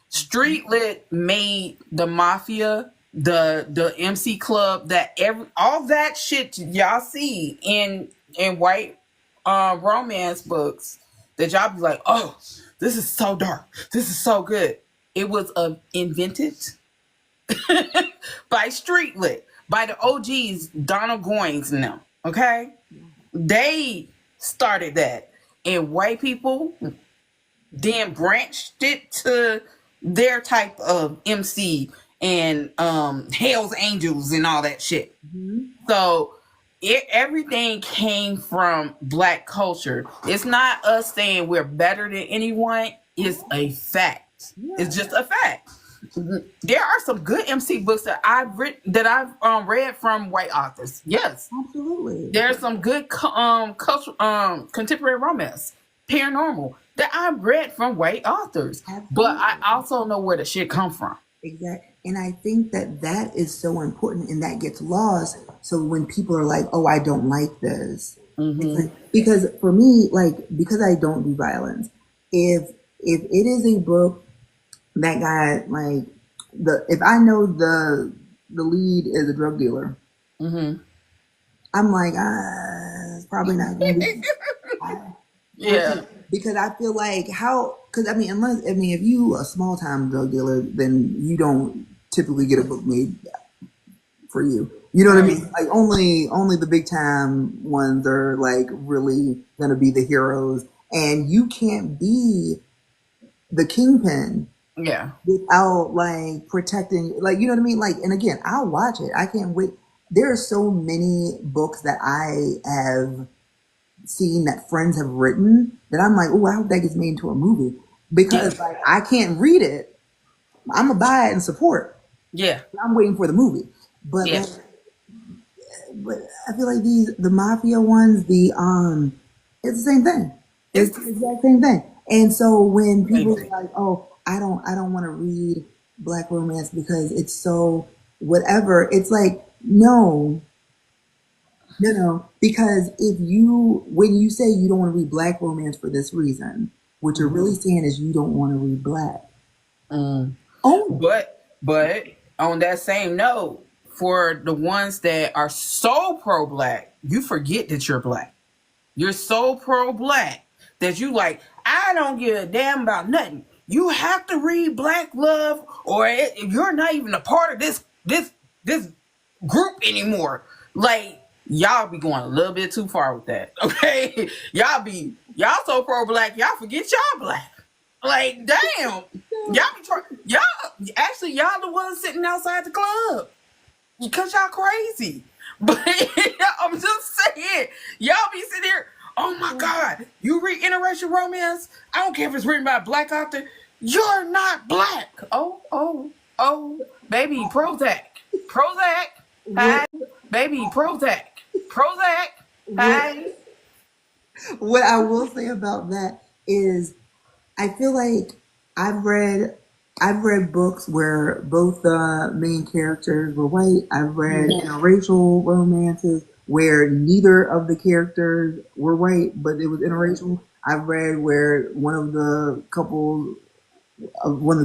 Street lit made the mafia, the MC club, that every all that shit y'all see in white romance books that y'all be like, oh, this is so dark, this is so good. It was invented by Streetlit, by the OGs, Donald Goines and them. Okay, they started that, and white people then branched it to their type of MC and Hell's Angels and all that shit. Mhm. So everything came from black culture. It's not us saying we're better than anyone. It's a fact. It's Yeah, just a fact. There are some good MC books that I've read from white authors. Yes, absolutely. there's some good culture, contemporary romance, paranormal that I've read from white authors. But I Absolutely. also know where the shit come from. Exactly. And I think that that is so important and that gets lost. So when people are like, oh, I don't like this, it's Hmm. like, because for me, like, because I don't do violence, if it is a book that got like if I know the lead is a drug dealer, Hmm. I'm like, it's probably not going to be for Yeah. me because I feel like how because I mean if you a small time drug dealer then you don't typically get a book made for you. You know what I Right. mean? Like only the big time ones are like really gonna be the heroes, and you can't be the kingpin Yeah. without like protecting, like you know what I mean. Like, and again, I'll watch it. I can't wait. There are so many books that I have seen that friends have written that I'm like, oh, I hope that gets made into a movie Yeah. because like I can't read it. I'm gonna buy it and support. Yeah. I'm waiting for the movie. But Yeah. like, but I feel like the mafia ones, it's the same thing. It's It's the the exact same thing. And so when same people thing. are like, oh, I don't want to read black romance because it's so whatever, it's like, no, no, because if you when you say you don't want to read black romance for this reason, what you're really saying is you don't want to read black. Mm. Oh, But on that same note, for the ones that are so pro black, you forget that you're black. You're so pro black that you like, I don't give a damn about nothing. You have to read Black Love, or you're not even a part of this group anymore. Like, y'all be going a little bit too far with that. Okay, y'all so pro black, y'all forget y'all black. Like, damn, y'all be trying, y'all actually y'all the ones sitting outside the club because y'all crazy. But I'm just saying, y'all be sitting here. Oh my God, you read interracial romance? I don't care if it's written by a black author. You're not black. Oh, baby, Prozac, Prozac. What Hey, baby, Prozac, Prozac. what Hey. what I will say about that is I feel like I've read I've read books where both the main characters were white. I've read interracial romances where neither of the characters were white, but it was interracial. I've read where one of the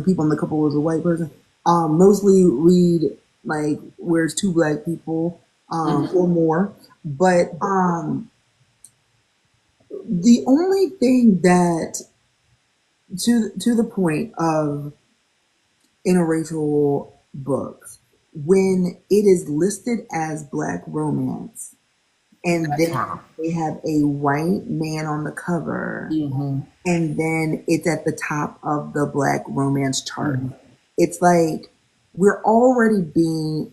people in the couple was a white person. Mostly read like where it's two black people or more. But the only thing that to the point of interracial books, when it is listed as black romance and That's then wrong. they have a white man on the cover Mm-hmm. and then it's at the top of the black romance chart, Mm-hmm. it's like we're already being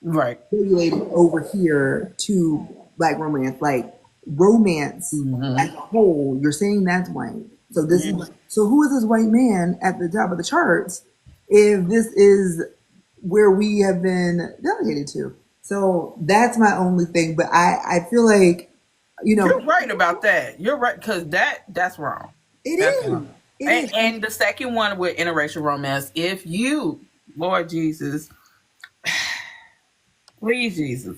Right. regulated over here to black romance, like romance as Mm-hmm. a whole. You're saying that's white. So this Yeah. is so who is this white man at the top of the charts if this is where we have been delegated to? So that's my only thing. But I feel like you You're know right about that. You're right because that's wrong. it That's is. wrong. It And, is. and the second one with interracial romance, if you, Lord Jesus, please Jesus,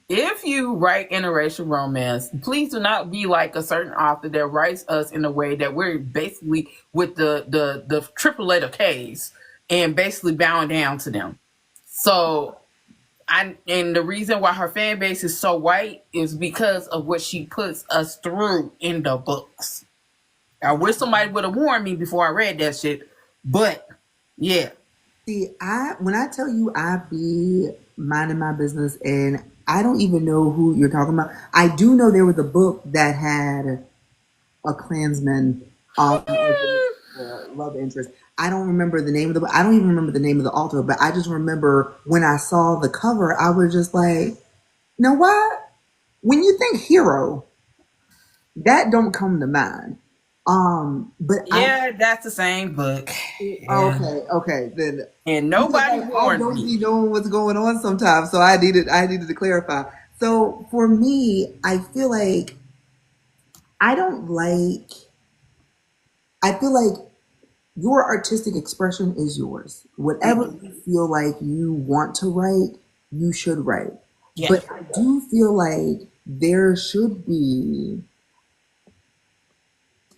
if you write interracial romance, please do not be like a certain author that writes us in a way that we're basically with the triple letter K's and basically bowing down to them. So and the reason why her fan base is so white is because of what she puts us through in the books. I wish somebody would have warned me before I read that shit. But yeah. See, I when I tell you I be minding my business and I don't even know who you're talking about. I do know there was a book that had a Klansman as the love interest. I don't remember the name of the book. I don't even remember the name of the author, but I just remember when I saw the cover, I was just like, you know what? When you think hero, that don't come to mind. But I Yeah, that's the same book. Yeah. okay, then And because nobody I warned don't me. be knowing what's going on sometimes, so I needed to clarify. So for me, I feel like I don't like I feel like your artistic expression is yours. Whatever Mhm. you feel like you want to write, you should write. Yeah. But I do feel like there should be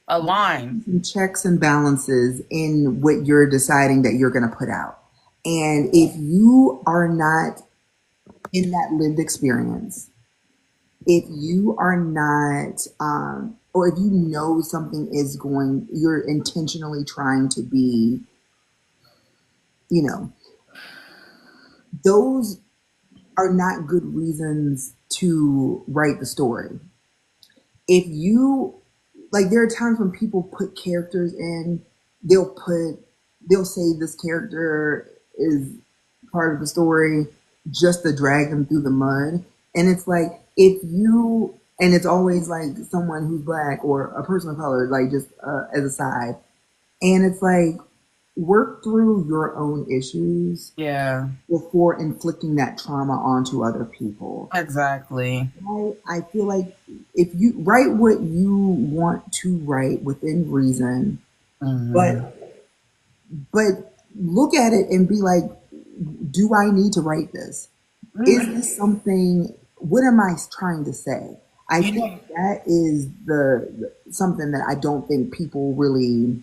A line. some checks and balances in what you're deciding that you're going to put out. And if you are not in that lived experience, if you are not, or if you know something is going, you're intentionally trying to be, you know, those are not good reasons to write the story. If you like, there are times when people put characters in, they'll put, they'll say this character is part of the story just to drag them through the mud. And it's like, if you, and it's always like someone who's black or a person of color, like just as a side. And it's like, work through your own issues Yeah. before inflicting that trauma onto other people. Exactly. I feel like if you write what you want to write within reason, Mm-hmm. but look at it and be like, do I need to write this? Is this something? What am I trying to say? I You think know, that is the something that I don't think people really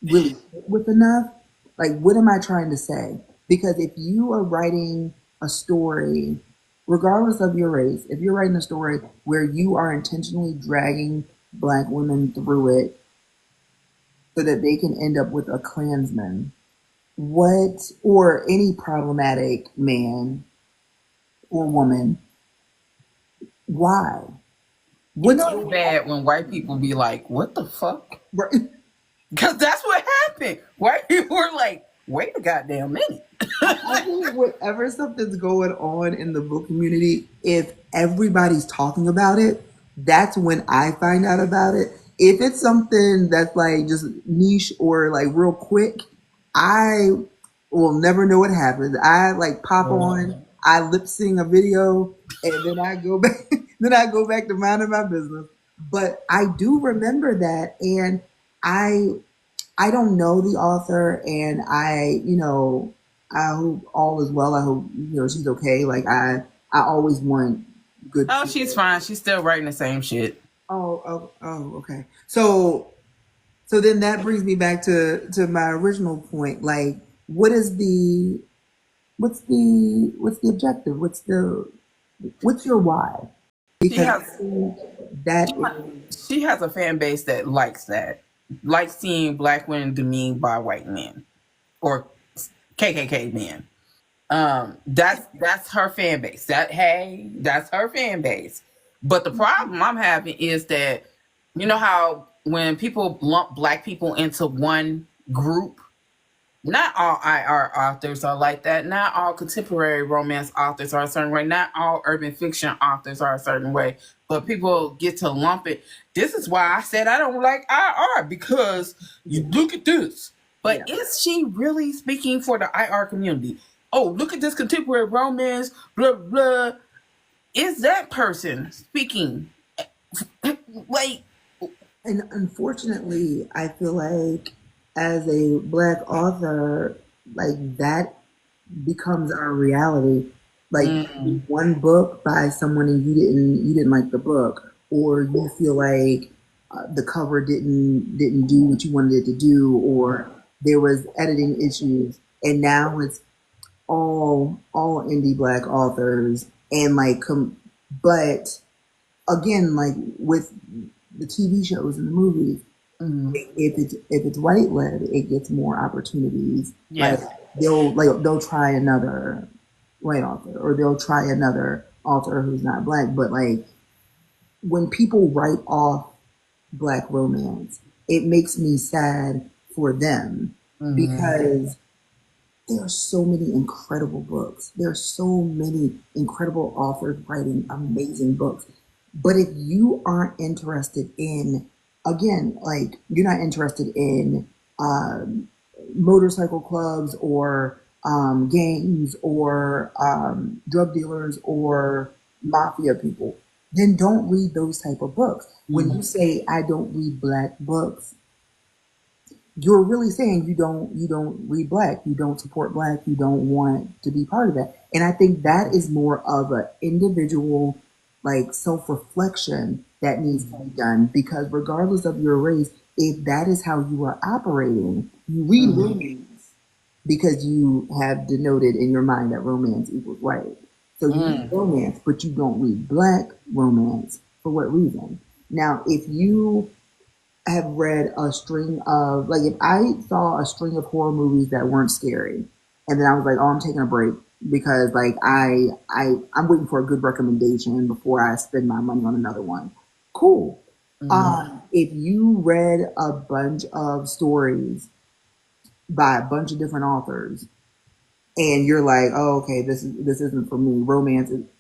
sit with enough. Like, what am I trying to say? Because if you are writing a story, regardless of your race, if you're writing a story where you are intentionally dragging black women through it so that they can end up with a Klansman, what, or any problematic man or woman, why? you What's know it's going bad when white people be like, "What the fuck?" on? Because that's what happened. White people were like, wait a goddamn minute. I feel like whatever something's going on in the book community, if everybody's talking about it, that's when I find out about it. If it's something that's like just niche or like real quick, I will never know what happened. I like pop on, I lip sing a video, and then I go back. Then I go back to minding my business. But I do remember that, and I I don't know the author, and I hope all is well. I hope she's okay. Like I always want good. Oh, she's fine. She's still writing the same shit. Okay. So then that brings me back to my original point. Like, what is the what's the objective? What's your why? She Because I has think that is, she has a fan base that likes that, likes seeing black women demeaned by white men or KKK men. That's her fan base. That's her fan base. But the problem I'm having is that you know how when people lump black people into one group, not all IR authors are like that. Not all contemporary romance authors are a certain way. Not all urban fiction authors are a certain way. But people get to lump it. This is why I said I don't like IR because you look at this. But yeah. is she really speaking for the IR community? Oh, look at this contemporary romance, blah, blah. Is that person speaking? Wait. And unfortunately, I feel like as a black author, like that becomes our reality. Like Mm, one book by someone and you didn't like the book, or you feel like the cover didn't do what you wanted it to do, or there was editing issues, and now it's all indie black authors and but again, like with the TV shows and the movies, mm, if it's white led, it gets more opportunities. Like yes. they'll try another white author, or they'll try another author who's not black. But like when people write off black romance, it makes me sad for them Mm, because there are so many incredible books. There are so many incredible authors writing amazing books. But if you aren't interested in, again, like you're not interested in motorcycle clubs or gangs or drug dealers or mafia people, then don't read those type of books. When you mm, say I don't read black books, you're really saying you don't read black, you don't support black, you don't want to be part of that. And I think that is more of an individual like self-reflection that needs to be mm, done, because regardless of your race, if that is how you are operating, you read mm, romance because you have denoted in your mind that romance equals white. So you read mm, romance, but you don't read black romance. For what reason? Now, if you have read a string of, like, if I saw a string of horror movies that weren't scary, and then I was like, oh, I'm taking a break because like I'm waiting for a good recommendation before I spend my money on another one. Cool. mm, If you read a bunch of stories by a bunch of different authors and you're like, oh, okay, this isn't for me.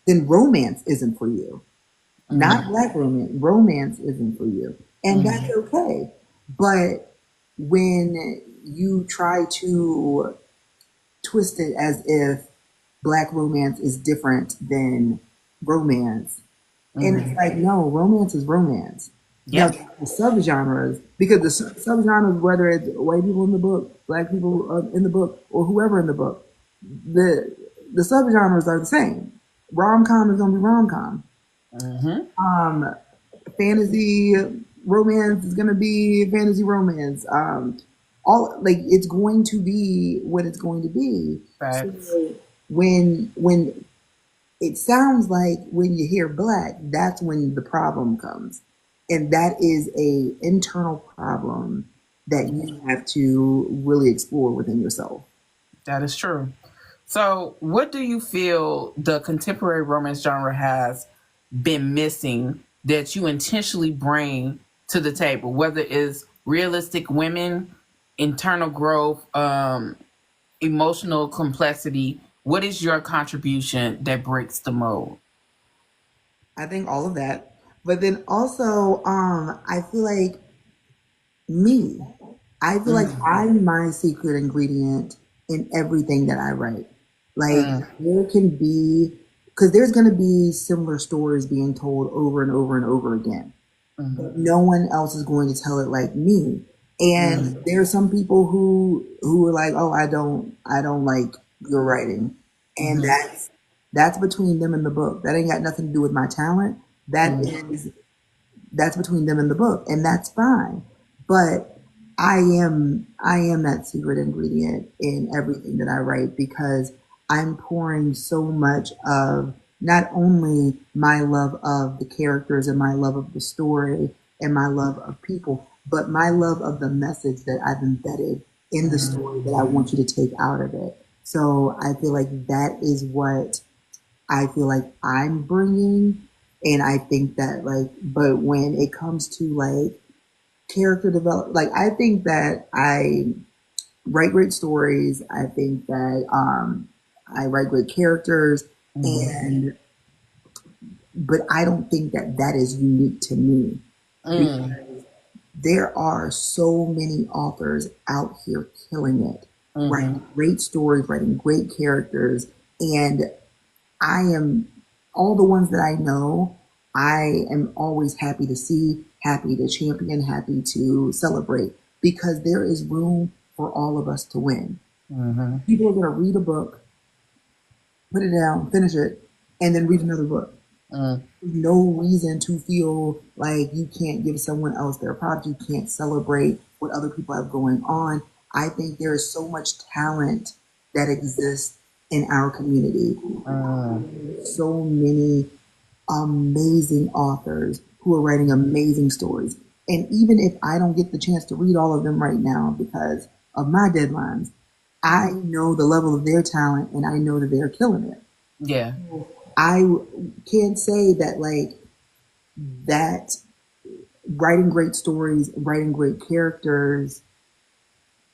Then romance isn't for you. Not mm, black romance. Romance isn't for you. And that's mm. okay. But when you try to twist it as if black romance is different than romance, and it's Mm. like, no, romance is romance. Now, Yep. the subgenres, because the subgenres, whether it's white people in the book, black people in the book, or whoever in the book, the the subgenres are the same. Rom com is going to be rom com. Mm-hmm. Um, Fantasy romance is gonna be fantasy romance. All like it's going to be what it's going to be. So Facts. when it sounds like when you hear black, that's when the problem comes, and that is a internal problem that you have to really explore within yourself. That is true. So, what do you feel the contemporary romance genre has been missing that you intentionally bring to the table? Whether it's realistic women, internal growth, emotional complexity. What is your contribution that breaks the mold? I think all of that. But then also, I feel like me. I feel like I'm my secret ingredient in everything that I write. Like there can be, because there's going to be similar stories being told over and over and over again, but no one else is going to tell it like me. And there are some people who are like, oh, I don't like your writing, and that's between them and the book. That ain't got nothing to do with my talent. That is that's between them and the book, and that's fine. But I am that secret ingredient in everything that I write because I'm pouring so much of not only my love of the characters and my love of the story and my love of people, but my love of the message that I've embedded in the story that I want you to take out of it. So I feel like that is what I feel like I'm bringing. And I think that but when it comes to character development, I think that I write great stories. I think that I write great characters, and but I don't think that that is unique to me because there are so many authors out here killing it, writing great stories, writing great characters, and I am all the ones that I know. I am always happy to see, happy to champion, happy to celebrate because there is room for all of us to win. People are going to read a book, put it down, finish it, and then read another book. No reason to feel like you can't give someone else their props, you can't celebrate what other people have going on. I think there is so much talent that exists in our community. So many amazing authors who are writing amazing stories. And even if I don't get the chance to read all of them right now because of my deadlines, I know the level of their talent and I know that they're killing it. Yeah. I can't say that that writing great stories, writing great characters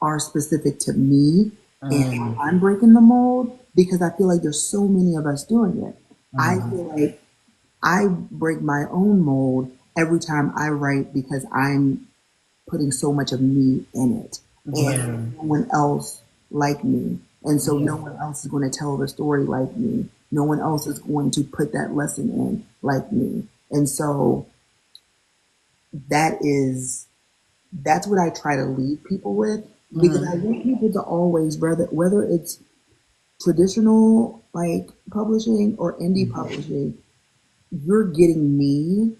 are specific to me and how I'm breaking the mold because I feel like there's so many of us doing it. I feel like I break my own mold every time I write because I'm putting so much of me in it. And no one else like me. And so no one else is going to tell the story like me. No one else is going to put that lesson in like me. And so that is that's what I try to leave people with because I want people to always whether it's traditional publishing or indie publishing, you're getting me.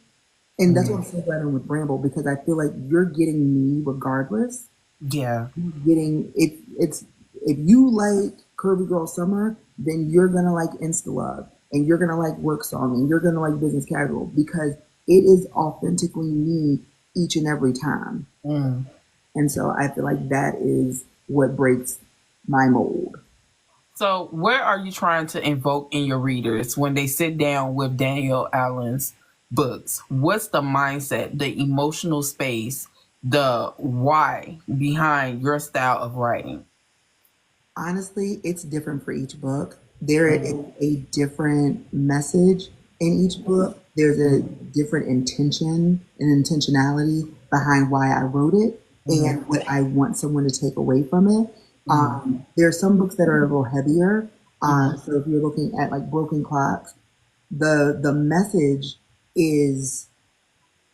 And that's what I'm so glad I'm with Bramble because I feel like you're getting me regardless. Yeah. Getting it's if you like Curvy Girl Summer, then you're gonna like Insta Love and you're gonna like Work Song and you're gonna like Business Casual because it is authentically me each and every time. And so I feel like that is what breaks my mold. So, where are you trying to invoke in your readers when they sit down with Danielle Allen's books? What's the mindset, the emotional space, the why behind your style of writing? Honestly, it's different for each book. There is a different message in each book. There's a different intention and intentionality behind why I wrote it and what I want someone to take away from it. There are some books that are a little heavier. So if you're looking at Broken Clocks, the message is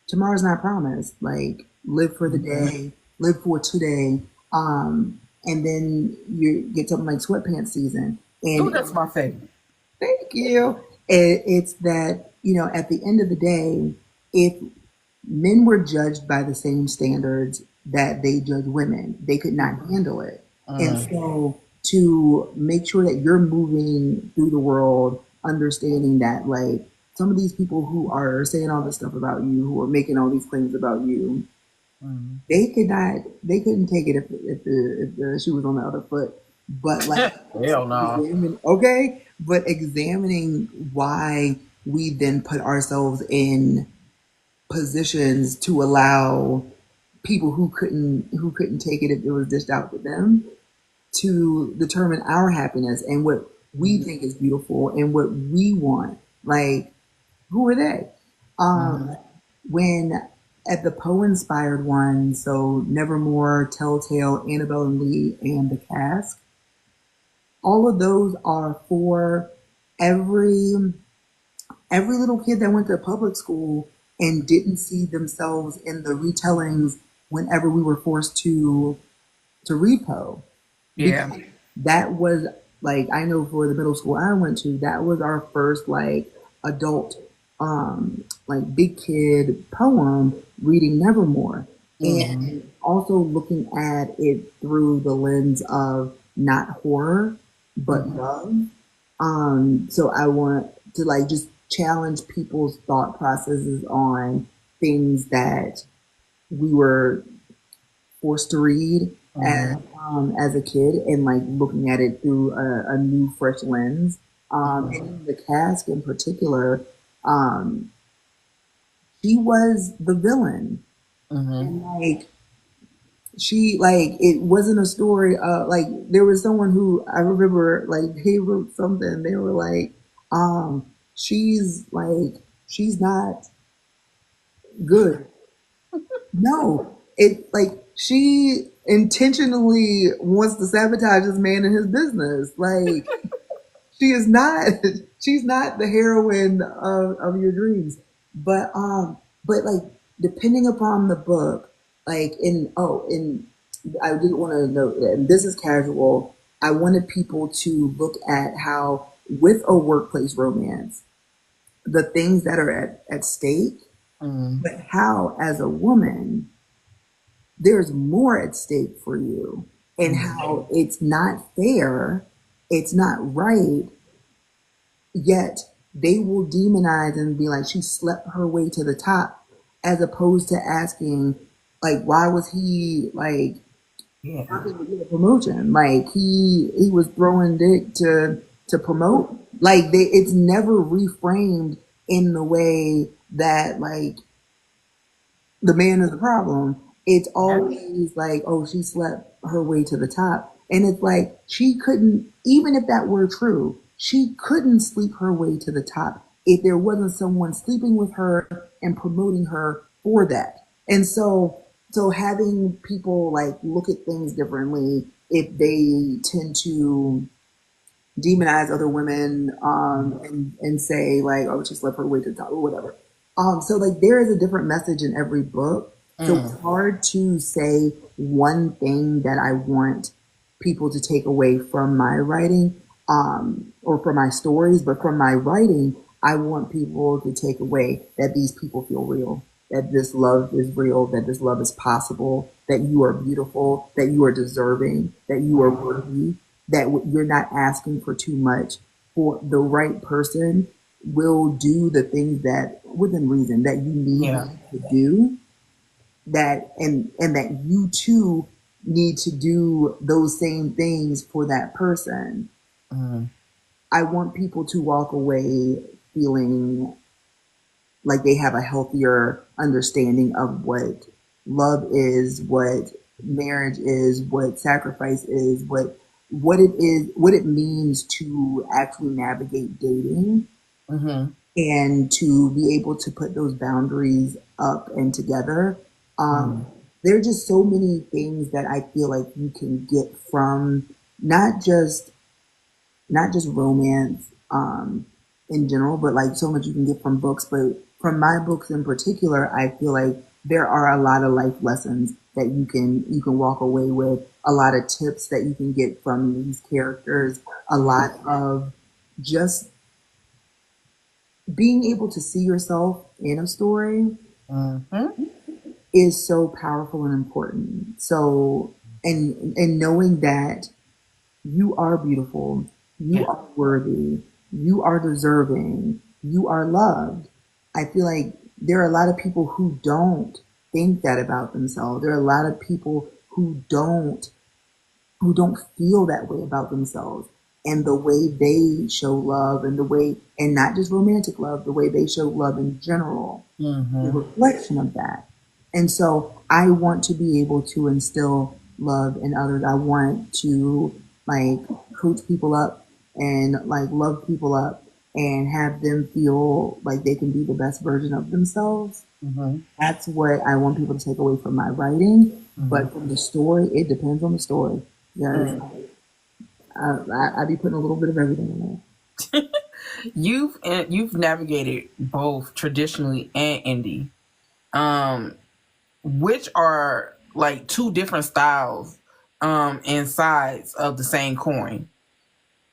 tomorrow's not promised. Live for the day, live for today. And then you get something like Sweatpants Season, Oh, and that's my favorite. thank you. It's that at the end of the day, if men were judged by the same standards that they judge women, they could not handle it. And so to make sure that you're moving through the world, understanding that some of these people who are saying all this stuff about you, who are making all these claims about you, they couldn't take it if the shoe was on the other foot. But Hell no. examining why we then put ourselves in positions to allow people who couldn't take it if it was dished out to them. to determine our happiness and what we think is beautiful and what we want. Like, who are they? Mm-hmm. When at the Poe inspired one, so Nevermore, Telltale, Annabelle and Lee, and The Cask, all of those are for every every little kid that went to public school and didn't see themselves in the retellings whenever we were forced to read Poe. Yeah. Because that was like, I know for the middle school I went to, that was our first like adult like big kid poem, reading Nevermore, Mm-hmm. and also looking at it through the lens of not horror but Mm-hmm. love. So I want to like just challenge people's thought processes on things that we were forced to read Mm-hmm. as a kid, and like looking at it through a new, fresh lens. And in the cast in particular, um, she was the villain, Mm-hmm. and like she like it wasn't a story. Like there was someone who I remember like they wrote something. They were like, she's like she's not good. No, it like she intentionally wants to sabotage this man and his business. Like she is not she's not the heroine of your dreams. But like depending upon the book, like in I didn't want to note that, and this is casual. I wanted people to look at how with a workplace romance, the things that are at stake, Mm-hmm. but how as a woman there's more at stake for you, and how it's not fair, it's not right, yet they will demonize and be like, she slept her way to the top, as opposed to asking, like, why was he like Yeah. working to get a promotion? Like he was throwing dick to promote. Like it's never reframed in the way that like the man is the problem. It's Yeah. always like, oh, she slept her way to the top. And it's like, she couldn't, even if that were true, she couldn't sleep her way to the top if there wasn't someone sleeping with her and promoting her for that. And so having people like look at things differently if they tend to demonize other women and say like, oh, she slept her way to the top or whatever. So like there is a different message in every book. So it's Mm. hard to say one thing that I want people to take away from my writing or from my stories, but from my writing, I want people to take away that these people feel real, that this love is real, that this love is possible, that you are beautiful, that you are deserving, that you are worthy, that you're not asking for too much. For the right person will do the things that within reason that you need Yeah. them to do, that and that you too need to do those same things for that person. Mm. I want people to walk away feeling like they have a healthier understanding of what love is, what marriage is, what sacrifice is, what it is, what it means to actually navigate dating, Mm-hmm. and to be able to put those boundaries up and together. Um, Mm. there are just so many things that I feel like you can get from not just not just romance in general, but like so much you can get from books. But from my books in particular, I feel like there are a lot of life lessons that you can walk away with, a lot of tips that you can get from these characters, a lot of just being able to see yourself in a story Mm-hmm. is so powerful and important. So and knowing that you are beautiful, you Yeah. are worthy, you are deserving, you are loved. I feel like there are a lot of people who don't think that about themselves. There are a lot of people who don't feel that way about themselves. And the way they show love, and the way, and not just romantic love, the way they show love in general, is a Mm-hmm. reflection of that. And so I want to be able to instill love in others. I want to like coach people up and like love people up and have them feel like they can be the best version of themselves. Mm-hmm. That's what I want people to take away from my writing. Mm-hmm. But from the story, it depends on the story. Yes, I be putting a little bit of everything in there. You've navigated both traditionally and indie, um, which are like two different styles, and sides of the same coin.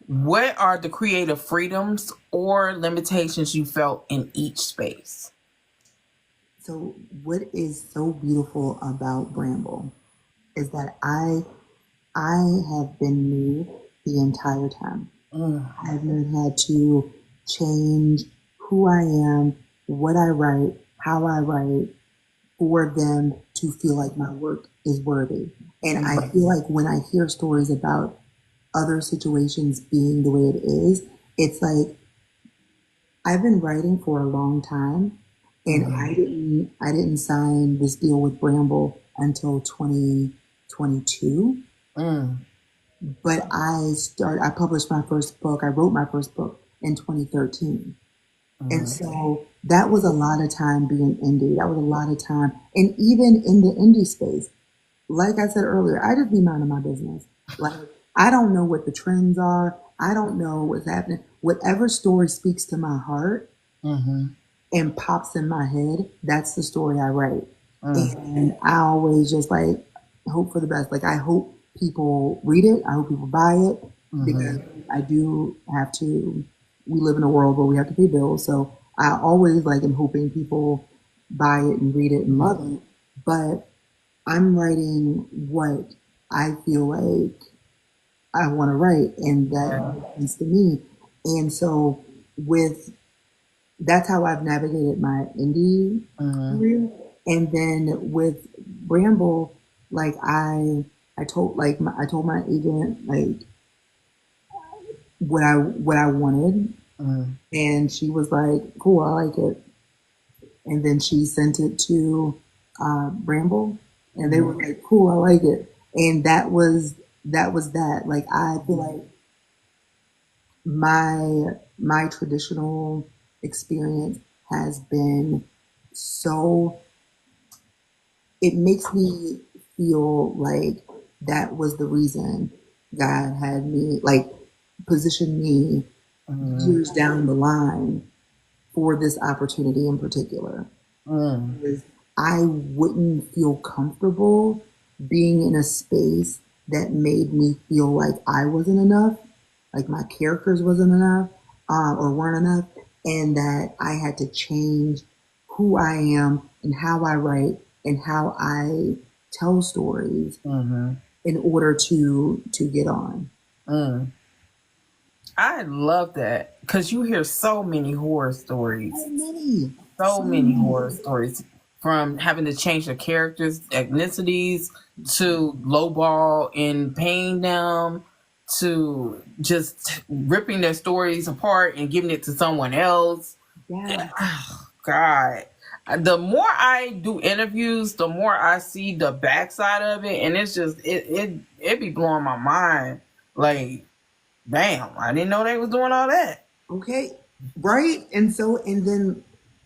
What are the creative freedoms or limitations you felt in each space? So, what is so beautiful about Bramble is that I have been me the entire time. Mm, I've never had to change who I am, what I write, how I write for them to feel like my work is worthy. And I mm, feel like when I hear stories about other situations being the way it is, it's like I've been writing for a long time and mm, I didn't sign this deal with Bramble until 2022. mm, But I published my first book, I wrote my first book in 2013. And mm, so that was a lot of time being indie. That was a lot of time. And even in the indie space, like I said earlier, I just be minding my business. Like, I don't know what the trends are. I don't know what's happening. Whatever story speaks to my heart mm, and pops in my head, that's the story I write. mm, And I always just like hope for the best. Like, I hope people read it. I hope people buy it because mm, I do have to. We live in a world where we have to pay bills, so I always like am hoping people buy it and read it and love it. But I'm writing what I feel like I want to write, and that mm, makes sense to me. And so, with that's how I've navigated my indie mm, career. And then with Bramble, like I told my agent like what I wanted, mm, and she was like, "Cool, I like it." And then she sent it to Bramble, and they were mm, like, "Cool, I like it." And that was that. Like I feel like my traditional experience has been so it makes me feel like that was the reason God had me like position me mm, years down the line for this opportunity in particular. mm, Because I wouldn't feel comfortable being in a space that made me feel like I wasn't enough, like my characters wasn't enough, or weren't enough, and that I had to change who I am and how I write and how I tell stories mm, in order to get on. mm. I love that because you hear so many horror So stories, many, so so many many. horror stories, from having to change their characters' ethnicities to lowball and paying them to just ripping their stories apart and giving it to someone else. Yeah. God. The more I do interviews, the more I see the backside of it, and it's just it be blowing my mind. Like, damn, I didn't know they was doing all that. Okay, right?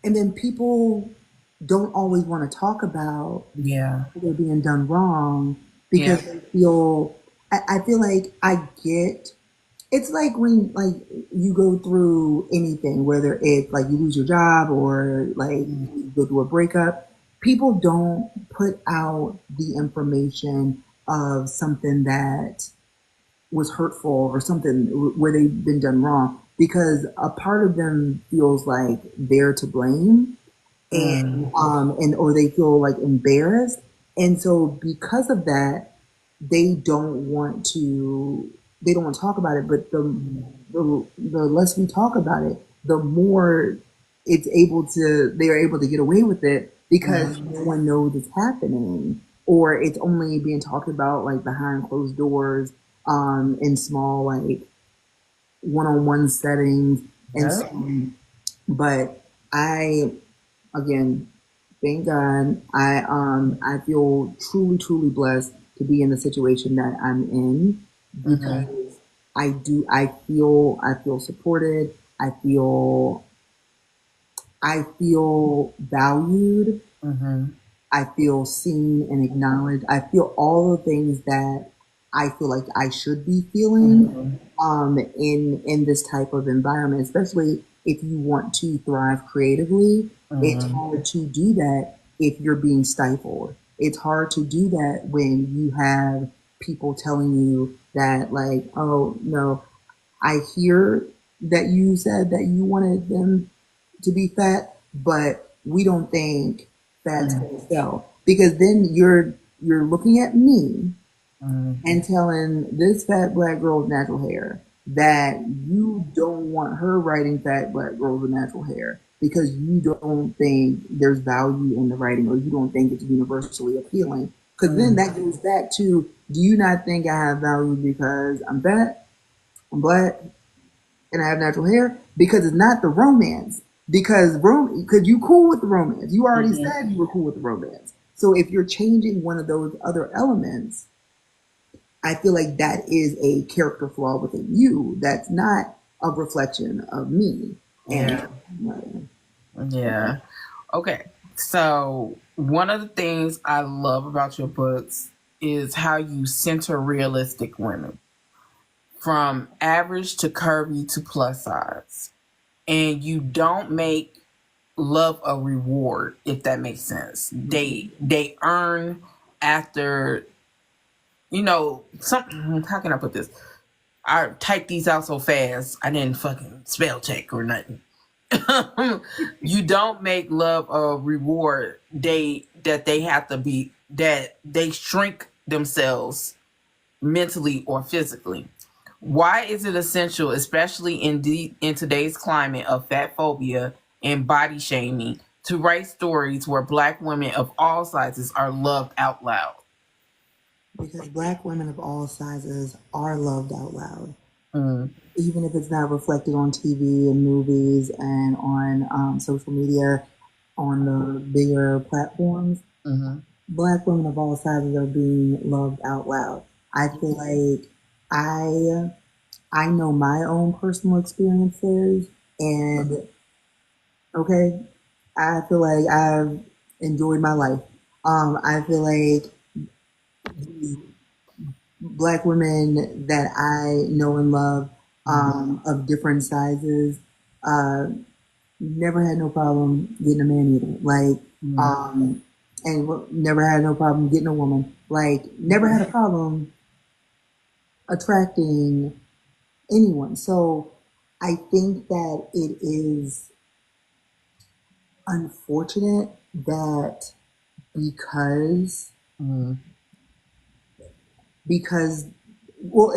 And then people don't always want to talk about Yeah, they're being done wrong yeah, because they feel I feel like I get it's like when like you go through anything, whether it's like you lose your job or like mm, you go through a breakup, people don't put out the information of something that was hurtful or something where they've been done wrong because a part of them feels like they're to blame mm, and or they feel like embarrassed, and so because of that they don't want to talk about it, but the less we talk about it, the more they're able to get away with it because mm, no one knows it's happening or it's only being talked about like behind closed doors in small like one-on-one settings and yeah, so but I again thank God I feel truly blessed to be in the situation that I'm in Mm-hmm. because I feel supported. I feel valued. Mm-hmm. I feel seen and acknowledged. I feel all the things that I feel like I should be feeling Mm-hmm. in this type of environment, especially if you want to thrive creatively. It's Mm-hmm. hard to do that if you're being stifled. It's hard to do that when you have people telling you that, like, oh no, I hear that you said that you wanted them to be fat, but we don't think fat's going to sell because then you're looking at me Mm-hmm. and telling this fat black girl with natural hair that you don't want her writing fat black girls with natural hair because you don't think there's value in the writing or you don't think it's universally appealing. Because then that goes back to, do you not think I have value because I'm fat, I'm black, and I have natural hair? Because it's not the romance. Because you cool with the romance. You already Mm-hmm. said you were cool with the romance. So if you're changing one of those other elements, I feel like that is a character flaw within you. That's not a reflection of me. And Yeah. Yeah. Okay. So one of the things I love about your books is how you center realistic women, from average to curvy to plus size. And you don't make love a reward, if that makes sense. They earn after, some, how can I put this? I typed these out so fast I didn't fucking spell check or nothing. You don't make love a reward. They have to be, that they shrink themselves mentally or physically. Why is it essential, especially in today's climate of fat phobia and body shaming, to write stories where Black women of all sizes are loved out loud? because black women of all sizes are loved out loud. Mm, Even if it's not reflected on TV and movies and on social media, on the bigger platforms, mm-hmm, black women of all sizes are being loved out loud. I feel like I I know my own personal experiences, and okay, I feel like I've enjoyed my life. I feel like black women that I know and love of different sizes uh, never had no problem getting a man either. Like, mm-hmm, and never had no problem getting a woman. Like, never had a problem attracting anyone. So I think that it is unfortunate that because because well,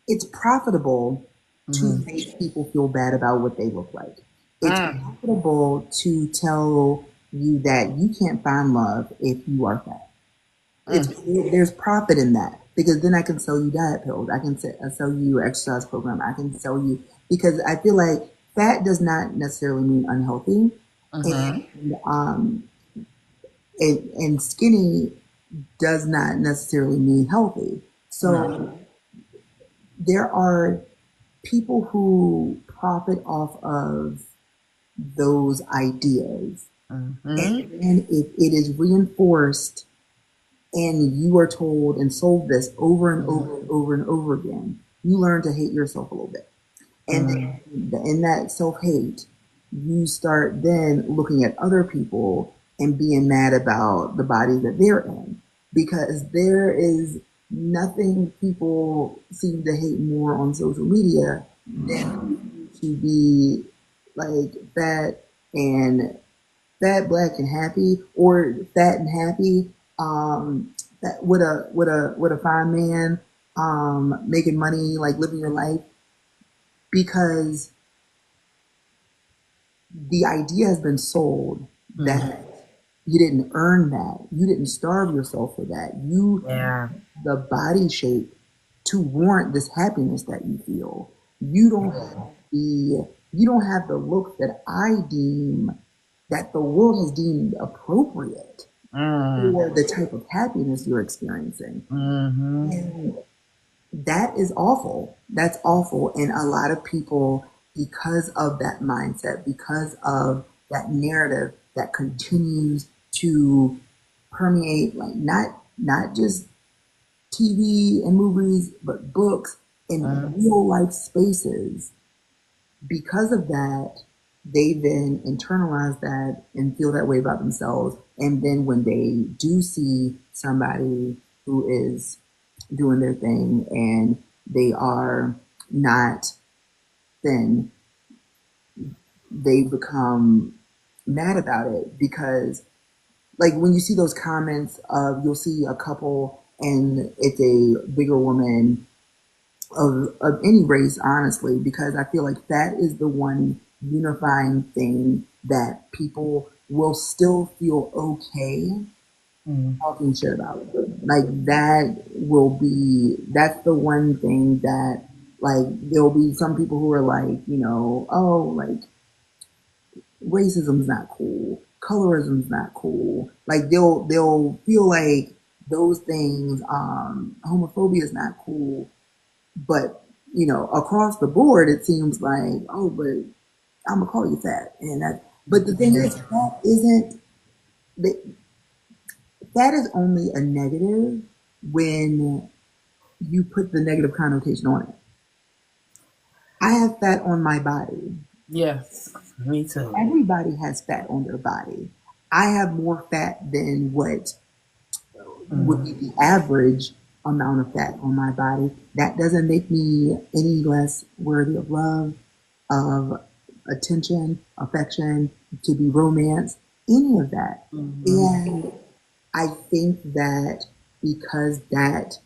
it's profitable to mm-hmm, make people feel bad about what they look like. It's mm, profitable to tell you that you can't find love if you are fat. It's mm, there's profit in that because then I can sell you diet pills. I can sell you your exercise program. I can sell you because I feel like fat does not necessarily mean unhealthy, mm-hmm, and and skinny does not necessarily mean healthy. right, So there are people who profit off of those ideas. mm-hmm, And if it is reinforced and you are told and sold this over and over and over and over again, you learn to hate yourself a little bit. And mm, then in that self hate, you start then looking at other people and being mad about the body that they're in. Because there is nothing people seem to hate more on social media than to be like and fat, black, and happy, or fat and happy, with a fine man, making money, like living your life, because the idea has been sold mm, that you didn't earn that, you didn't starve yourself for that, you yeah, the body shape to warrant this happiness that you feel. You don't have you don't have the look that I deem that the world has deemed appropriate. Mm. for the type of happiness you're experiencing. Mm-hmm. And that is awful. That's awful. And a lot of people, because of that mindset, because of that narrative that continues to permeate, like not just TV and movies, but books and Mm-hmm. real life spaces, because of that, they then internalize that and feel that way about themselves. And then when they do see somebody who is doing their thing and they are not thin, they become mad about it because, like, when you see those comments of, you'll see a couple and it's a bigger woman of any race, honestly, because I feel like that is the one unifying thing that people will still feel okay talking shit about. Like, that's the one thing that, like, there'll be some people who are like, oh, like, racism's not cool, colorism's not cool. Like, they'll feel like those things, homophobia is not cool, but across the board, it seems like, oh, but I'm gonna call you fat, and that. But the thing is, that is only a negative when you put the negative connotation on it. I have fat on my body. Yes, me too. Everybody has fat on their body. I have more fat than what would be Mm-hmm. the average amount of fat on my body. That doesn't make me any less worthy of love, of attention, affection, to be romanced, any of that. Mm-hmm. And I think that because that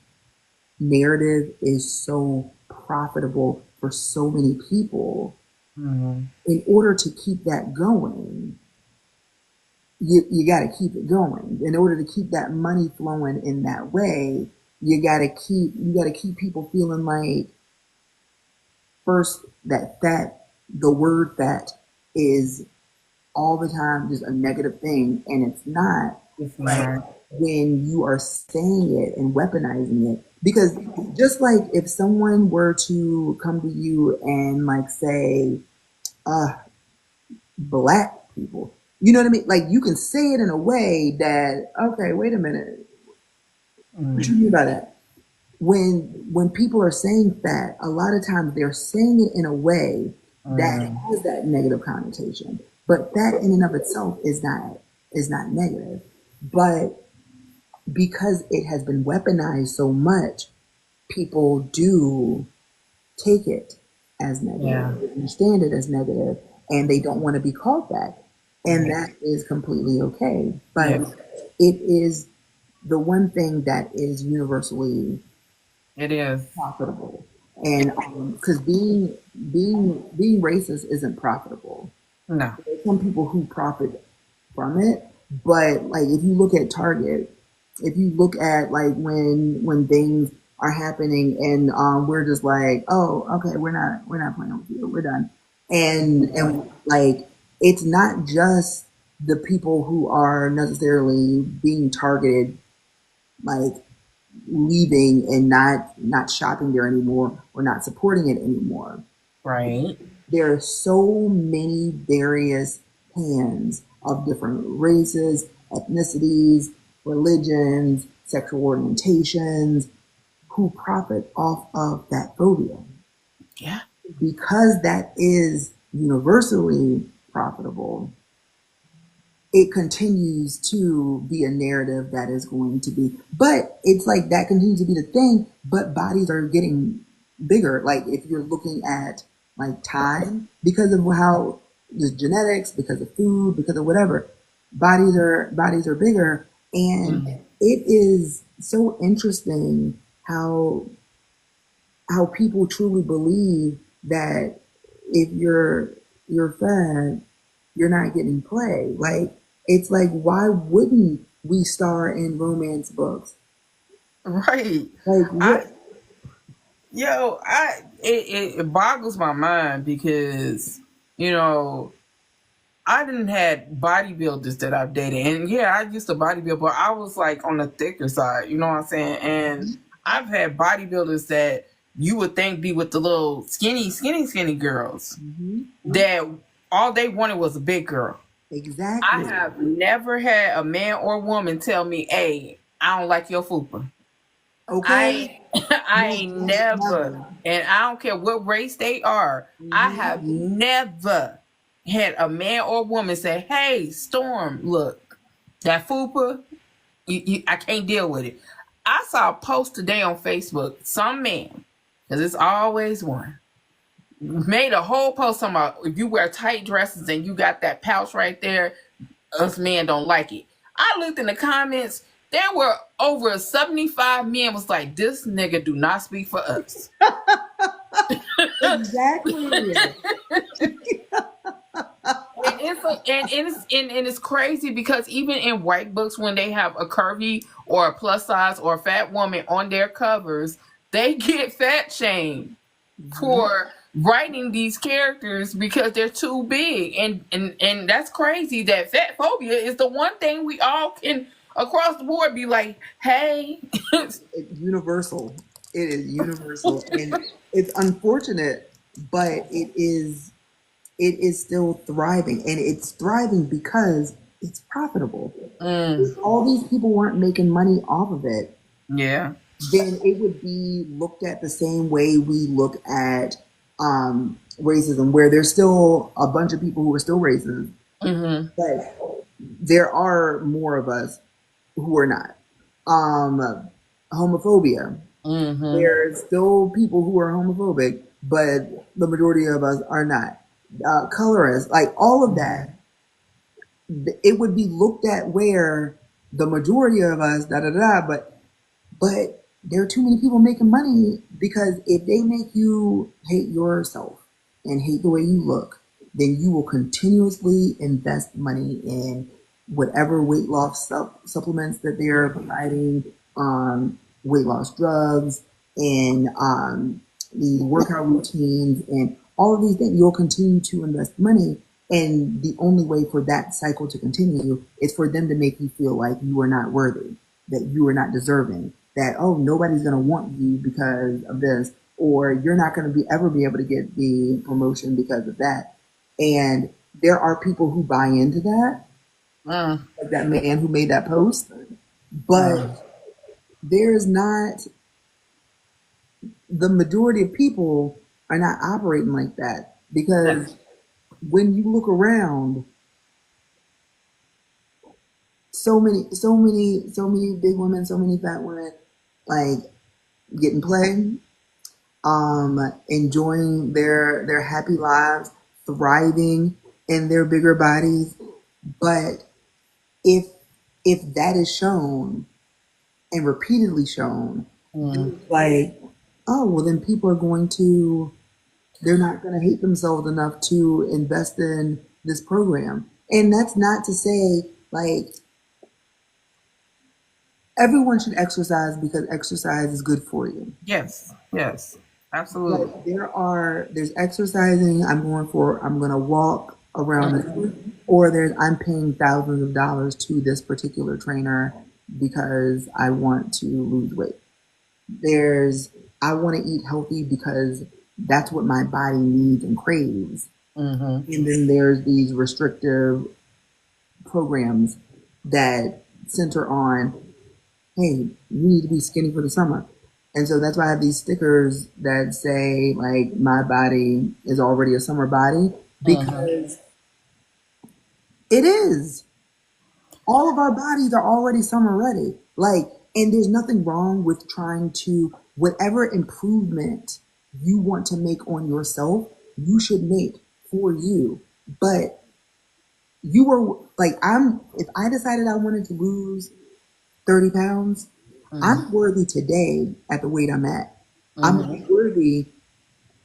narrative is so profitable for so many people, Mm-hmm. in order to keep that going, you got to keep it going. In order to keep that money flowing in that way, you got to keep people feeling like, first, the word fat is all the time just a negative thing, and it's not. It's But not. when you are saying it and weaponizing it, because just like if someone were to come to you and like say, uh black people, you know what I mean, like, you can say it in a way that, okay, wait a minute, what you Mm-hmm. mean by that? When people are saying fat, a lot of times they're saying it in a way that has that negative connotation. But that in and of itself is not negative. But because it has been weaponized so much, people do take it as negative, Yeah. they understand it as negative, and they don't want to be called that. And Right. that is completely okay. But Yes, it is the one thing that is universally it is. profitable. And because being racist isn't profitable. No. There's some people who profit from it, but like, if you look at Target, if you look at, like, when things are happening and we're just like, oh, okay, we're not playing with you, we're done. And like, it's not just the people who are necessarily being targeted, like, leaving and not shopping there anymore or not supporting it anymore. Right. There are so many various hands of different races, ethnicities, religions, sexual orientations, who profit off of that phobia. Yeah. Because that is universally profitable, it continues to be a narrative that is going to be, but it's like that continues to be the thing, but bodies are getting bigger. Like, if you're looking at, like, time, because of how the genetics, because of food, because of whatever, bodies are bigger. And Mm. it is so interesting how people truly believe that if you're fat, you're not getting play. Like, it's like, why wouldn't we star in romance books? Right. Like, I what? yo, it boggles my mind because, you know, I didn't had bodybuilders that I've dated, and yeah, I used to bodybuild, but I was like on the thicker side. You know what I'm saying? And I've had bodybuilders that you would think be with the little skinny girls Mm-hmm. that all they wanted was a big girl. I Exactly. have never had a man or woman tell me, "Hey, I don't like your fupa." Okay. I I No, ain't that's never, never. and I don't care what race they are. I Mm-hmm. have never had a man or woman say, "Hey, Storm, look, that fupa, I can't deal with it." I saw a post today on Facebook. Some man, because it's always one, made a whole post talking about if you wear tight dresses and you got that pouch right there, us men don't like it. I looked in the comments. There were over 75 men was like, this nigga do not speak for us. Exactly. And it's crazy because even in white books, when they have a curvy or a plus size or a fat woman on their covers, they get fat shamed Mm-hmm. for writing these characters because they're too big. And that's crazy that fat phobia is the one thing we all can across the board be like, hey. It's universal. It is universal, and it's unfortunate, but it is still thriving, and it's thriving because it's profitable. Mm, If all these people weren't making money off of it, yeah. then it would be looked at the same way we look at racism, where there's still a bunch of people who are still racist, Mm-hmm. but there are more of us who are not. Homophobia. Mm-hmm. There's still people who are homophobic, but the majority of us are not. Colorists, like all of that, it would be looked at where the majority of us, da da da, but there are too many people making money because if they make you hate yourself and hate the way you look, then you will continuously invest money in whatever weight loss supplements that they're providing, weight loss drugs, and the workout routines, and all of these things. You'll continue to invest money. And the only way for that cycle to continue is for them to make you feel like you are not worthy, that you are not deserving, that oh nobody's going to want you because of this, or you're not going to be ever be able to get the promotion because of that. And there are people who buy into that, Mm, like that man who made that post, but mm. there's not, the majority of people are not operating like that, because when you look around, so many big women, so many fat women, like getting played, enjoying their happy lives, thriving in their bigger bodies. But if if that is shown and repeatedly shown, Mm. then it's like, oh well, then people are going to, they're not going to hate themselves enough to invest in this program. And that's not to say like everyone should exercise because exercise is good for you. Yes, yes, absolutely. But there's exercising. I'm going to walk around the Mm-hmm. city, or there's I'm paying thousands of dollars to this particular trainer because I want to lose weight. There's I want to eat healthy because that's what my body needs and craves. Mm-hmm. And then there's these restrictive programs that center on, hey, you need to be skinny for the summer. And so that's why I have these stickers that say, like, my body is already a summer body, Mm-hmm. because it is. All of our bodies are already summer ready. Like, and there's nothing wrong with trying to, whatever improvement you want to make on yourself, you should make for you. But you were like, if I decided I wanted to lose 30 pounds, I'm Mm-hmm. worthy today at the weight I'm at. I'm gonna Mm-hmm. be worthy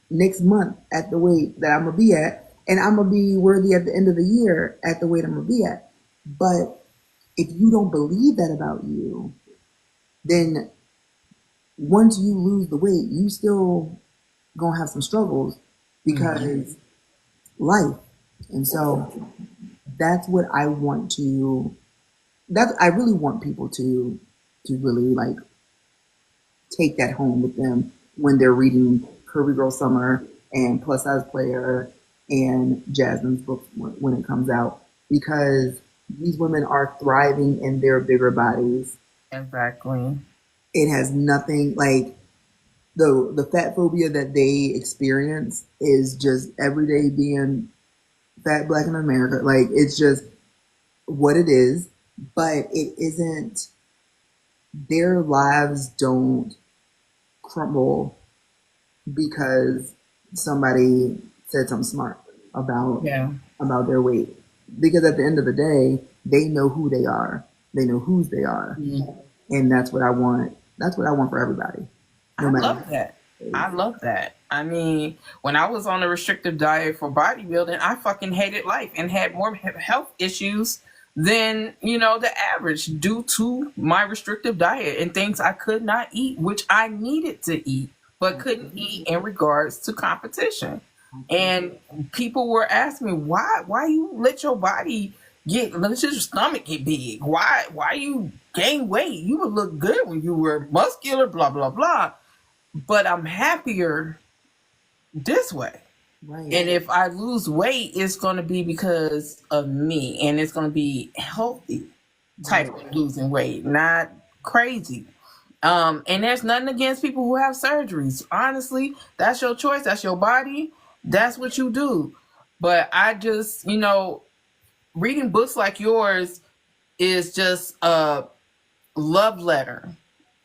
next month at the weight that I'm gonna be at, and I'm gonna be worthy at the end of the year at the weight I'm gonna be at. But if you don't believe that about you, then once you lose the weight, you still gonna have some struggles Mm-hmm. because life. And so that's what I want to. That's I really want people to really like take that home with them when they're reading Curvy Girl Summer and Plus Size Player and Jasmine's book when it comes out, because these women are thriving in their bigger bodies. Exactly. It has nothing like the fat phobia that they experience is just everyday being fat black in America. Like it's just what it is, but it isn't. Their lives don't crumble because somebody said something smart about Yeah. about their weight. Because at the end of the day, they know who they are. They know whose they are. Mhm. And that's what I want. That's what I want for everybody. No I matter love that. I love that. I mean, when I was on a restrictive diet for bodybuilding, I fucking hated life and had more health issues than, the average due to my restrictive diet and things I could not eat, which I needed to eat, but couldn't eat in regards to competition. And people were asking me, why you let your body let your stomach get big? Why you gain weight? You would look good when you were muscular, blah, blah, blah, but I'm happier this way. right. And if I lose weight, it's going to be because of me, and it's going to be healthy type Right. of losing weight, not crazy. And there's nothing against people who have surgeries. Honestly, that's your choice. That's your body. That's what you do. But I just, reading books like yours is just a love letter.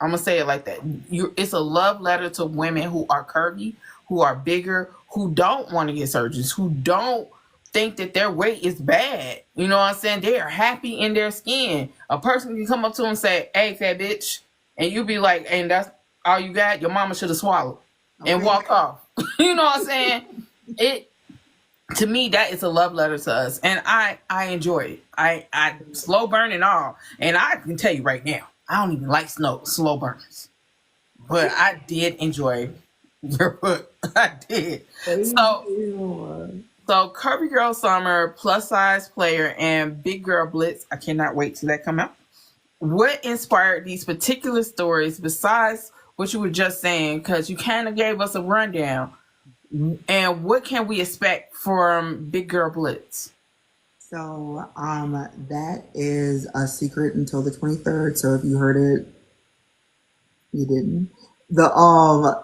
I'm gonna say it like that. It's a love letter to women who are curvy, who are bigger, who don't want to get surgeries, who don't think that their weight is bad. You know what I'm saying? They are happy in their skin. A person can come up to them and say, "Hey, fat bitch," and you be like, "And that's all you got? Your mama should have swallowed," and Okay. walk off. You know what I'm saying? It To me, that is a love letter to us, and I enjoy it. I slow burn and all, and I can tell you right now, I don't even like slow burns, but I did enjoy your book. I did. Thank So you. Curvy Girl Summer, Plus Size Player, and Big Girl Blitz. I cannot wait till that come out. What inspired these particular stories besides what you were just saying? Because you kind of gave us a rundown. And what can we expect from Big Girl Blitz? So that is a secret until the 23rd. So if you heard it, you didn't. The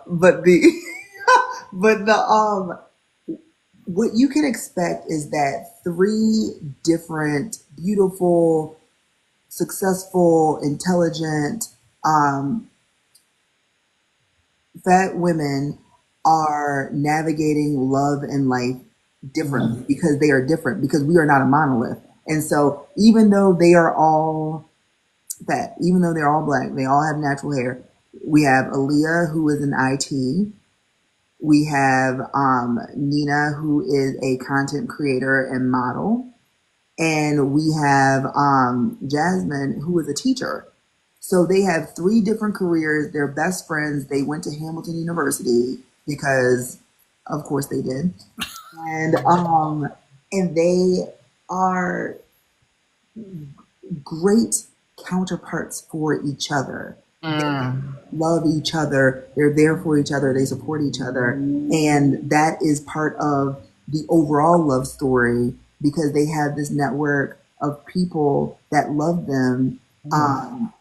but the but the what you can expect is that three different beautiful, successful, intelligent, um, fat women are navigating love and life differently Mhm. because they are different, because we are not a monolith. And so even though they are all fat, even though they're all black, they all have natural hair. We have Aaliyah, who is in IT. We have Nina, who is a content creator and model. And we have Jasmine, who is a teacher. So they have three different careers. They're best friends. They went to Hamilton University because, of course, they did. And they are great counterparts for each other. They Mm. love each other. They're there for each other. They support each other. And that is part of the overall love story, because they have this network of people that love them. Mhm.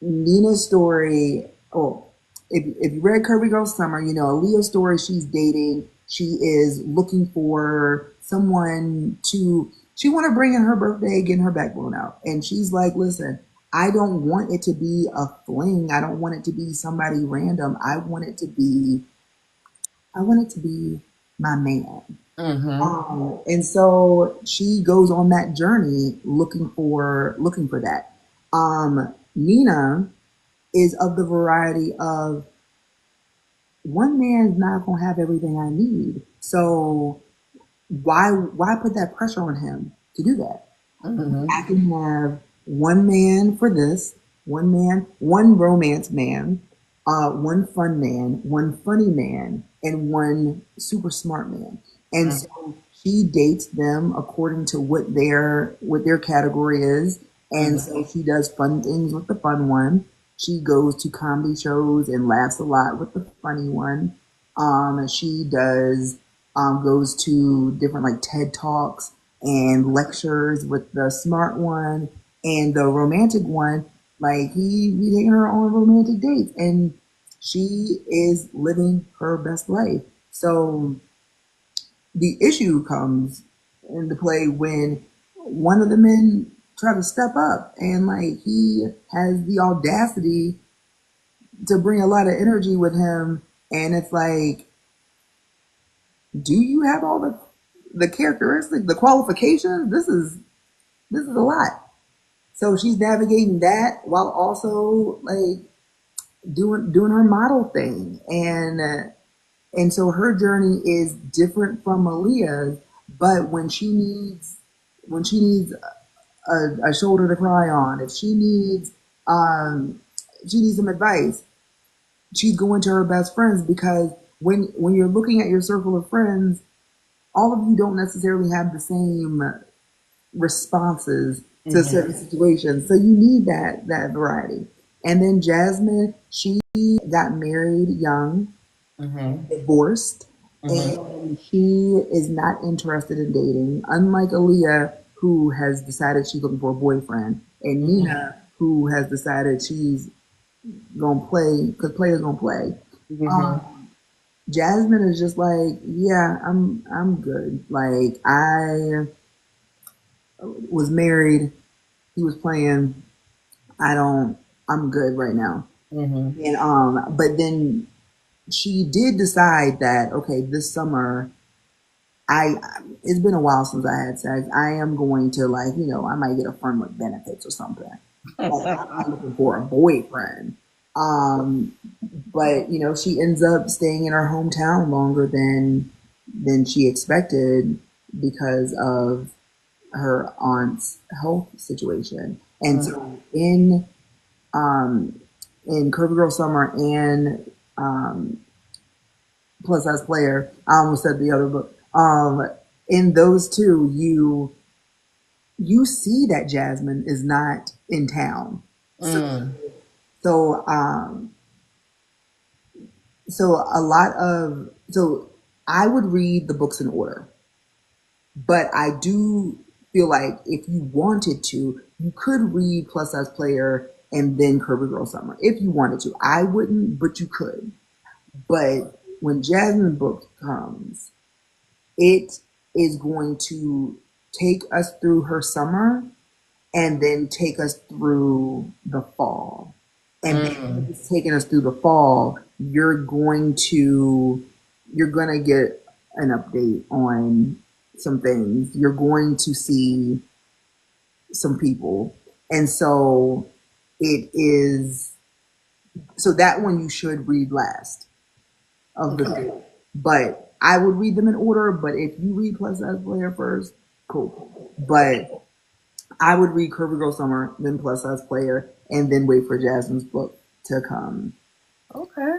Nina's story, oh, if you read Curvy Girl Summer, you know, Aaliyah's story, she's dating. She is looking for someone she want to bring in her birthday, getting her backbone out. And she's like, listen, I don't want it to be a fling. I don't want it to be somebody random. I want it to be my man. Mhm. And so she goes on that journey looking for that. Nina is of the variety of, one man's not gonna have everything I need. So why put that pressure on him to do that? I Mhm. can have one man for this, one man, one romance man, one fun man, one funny man, and one super smart man. And Mhm. so she dates them according to what their category is, and Mm-hmm. so she does fun things with the fun one. She goes to comedy shows and laughs a lot with the funny one. She does goes to different like TED talks and lectures with the smart one, and the romantic one. Like he taking her on romantic dates, and she is living her best life. So the issue comes into play when one of the men try to step up, and like he has the audacity to bring a lot of energy with him, and it's like, do you have all the characteristics, the qualifications? This is a lot. So she's navigating that while also like doing her model thing, and so her journey is different from Malia's. But when she needs a shoulder to cry on, if she needs some advice, she's going to her best friends, because when you're looking at your circle of friends, all of you don't necessarily have the same responses to certain Mm-hmm. situations. So you need that variety. And then Jasmine, she got married young, Mm-hmm. divorced, Mm-hmm. and she is not interested in dating. Unlike Aaliyah, who has decided she's looking for a boyfriend, and Mm-hmm. Nina, who has decided she's gonna play because players gonna play. Mm-hmm. Um, Jasmine is just like, yeah, I'm good. Like I was married, he was playing. I don't. I'm good right now. Mm-hmm. And but then she did decide that okay, this summer I it's been a while since I had sex. I am going to like, I might get a friend with benefits or something. Like I'm not looking for a boyfriend. Um, but she ends up staying in her hometown longer than she expected because of her aunt's health situation. And so in Curvy Girl Summer and Plus Size Player, I almost said the other book. In those two, you see that Jasmine is not in town. So Mm-hmm. so um so a lot of so I would read the books in order, but I do feel like if you wanted to, you could read Plus Size Player and then Curvy Girl Summer if you wanted to. I wouldn't, but you could. But when Jasmine book comes, it is going to take us through her summer and then take us through the fall. And then Mm-hmm. it's taking us through the fall, you're going to get an update on some things. You're going to see some people. And so it is so that one you should read last of the Okay. three. But I would read them in order, but if you read Plus Size Player first, cool. But I would read Curvy Girl Summer, then Plus Size Player, and then wait for Jasmine's book to come. Okay.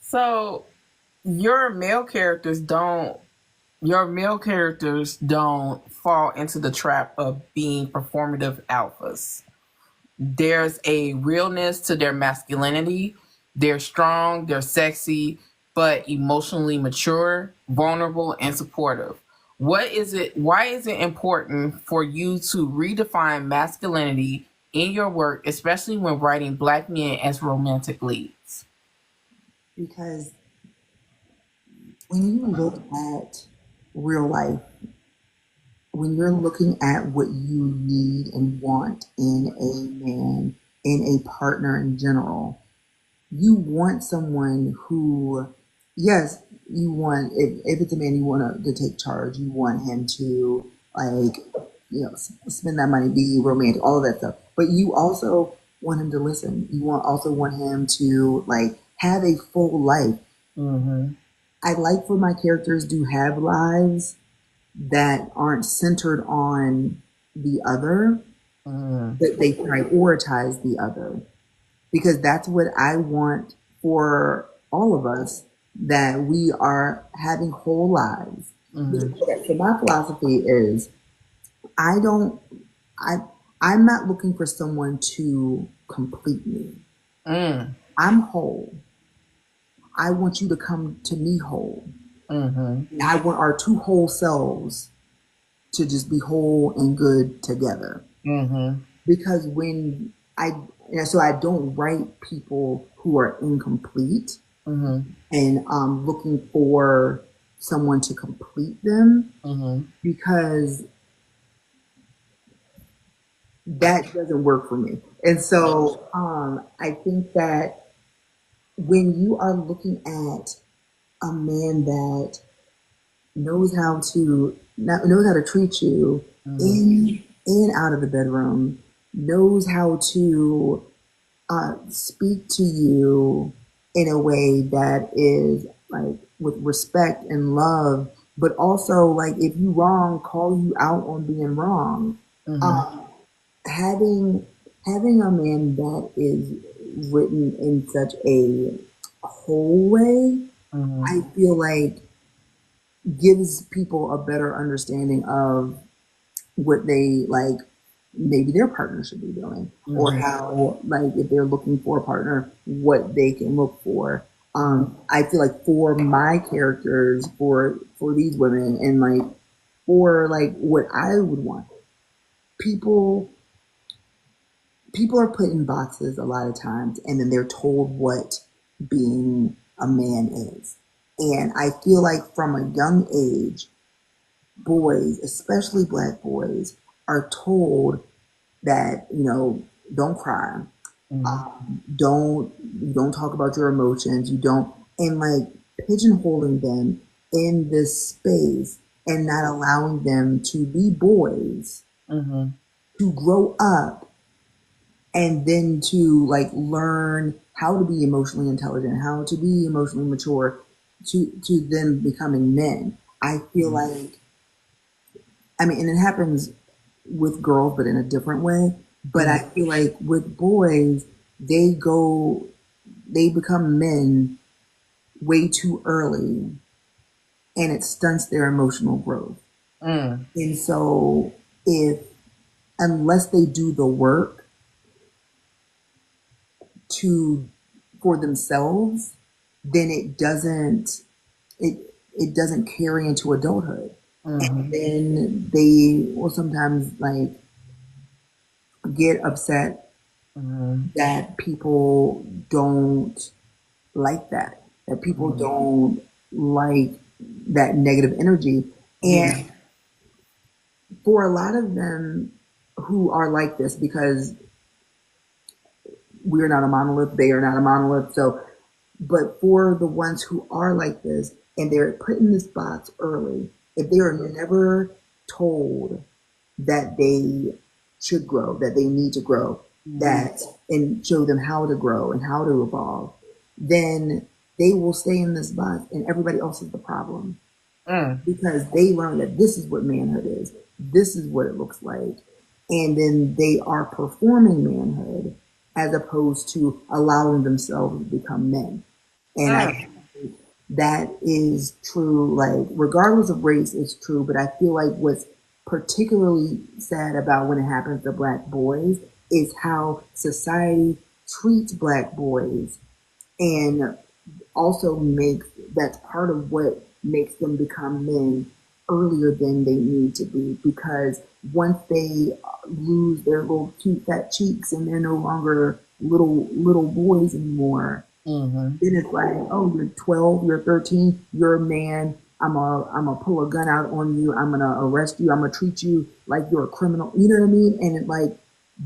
So your male characters don't your male characters don't fall into the trap of being performative alphas. There's a realness to their masculinity. They're strong, they're sexy, but emotionally mature, vulnerable, and supportive. Why is it important for you to redefine masculinity in your work, especially when writing black men as romantic leads? Because when you look at real life, when you're looking at what you need and want in a man, in a partner in general, you want someone who, yes, you want, if it's a man, you want to take charge. You want him to, like, spend that money, be romantic, all of that stuff. But you also want him to listen. Also want him to, like, have a full life. Mm-hmm. I like for my characters to have lives that aren't centered on the other, Mm-hmm. that they prioritize the other, because that's what I want for all of us, that we are having whole lives. Okay, so my philosophy is I don't I I'm not looking for someone to complete me. Mm. I'm whole. I want you to come to me whole. Mm-hmm. And I want our two whole selves to just be whole and good together. Mm-hmm. Because when I and so I don't write people who are incomplete Mm-hmm. and looking for someone to complete them Mm-hmm. because that doesn't work for me. And so I think that when you are looking at a man that knows how to treat you Mm-hmm. in and out of the bedroom, knows how to speak to you in a way that is like with respect and love, but also like if you wrong, call you out on being wrong. Mm-hmm. Um, having a man that is written in such a whole way, Mm-hmm. I feel like gives people a better understanding of what they like maybe their partner should be doing or Mm-hmm. how like if they're looking for a partner what they can look for. I feel like for my characters for these women and like for like what I would want, people people are put in boxes a lot of times and then they're told what being a man is. And I feel like from a young age, boys, especially black boys, are told that don't cry, Mm-hmm. don't talk about your emotions, you don't, and like pigeonholing them in this space and not allowing them to be boys, Mm-hmm. to grow up and then to like learn how to be emotionally intelligent, how to be emotionally mature, to them becoming men. I feel like I mean, and it happens with girls, but in a different way. But I Mm-hmm. feel like with boys, they go, they become men way too early, and it stunts their emotional growth. Mm. And so, if unless they do the work to for themselves, then it doesn't carry into adulthood. And Mm-hmm. then they will sometimes like get upset Mm-hmm. that people don't like that people Mm-hmm. don't like that negative energy. Yeah. And for a lot of them who are like this, because we're not a monolith, they are not a monolith. So, but for the ones who are like this and they're put in this box early, if they are never told that they should grow, that they need to grow, Mm-hmm. that and show them how to grow and how to evolve, then they will stay in this box and everybody else is the problem Mm. because they learn that this is what manhood is, this is what it looks like, and then they are performing manhood as opposed to allowing themselves to become men. And I Mm. think that is true, like regardless of race, it's true. But I feel like what's particularly sad about when it happens to black boys is how society treats black boys and also makes that's part of what makes them become men earlier than they need to be because once they lose their little cute fat cheeks and they're no longer little boys anymore, Mm-hmm. then it's like, oh, you're 12, you're 13, you're a man. I'm a pull a gun out on you. I'm gonna arrest you. I'm gonna treat you like you're a criminal. You know what I mean? And it like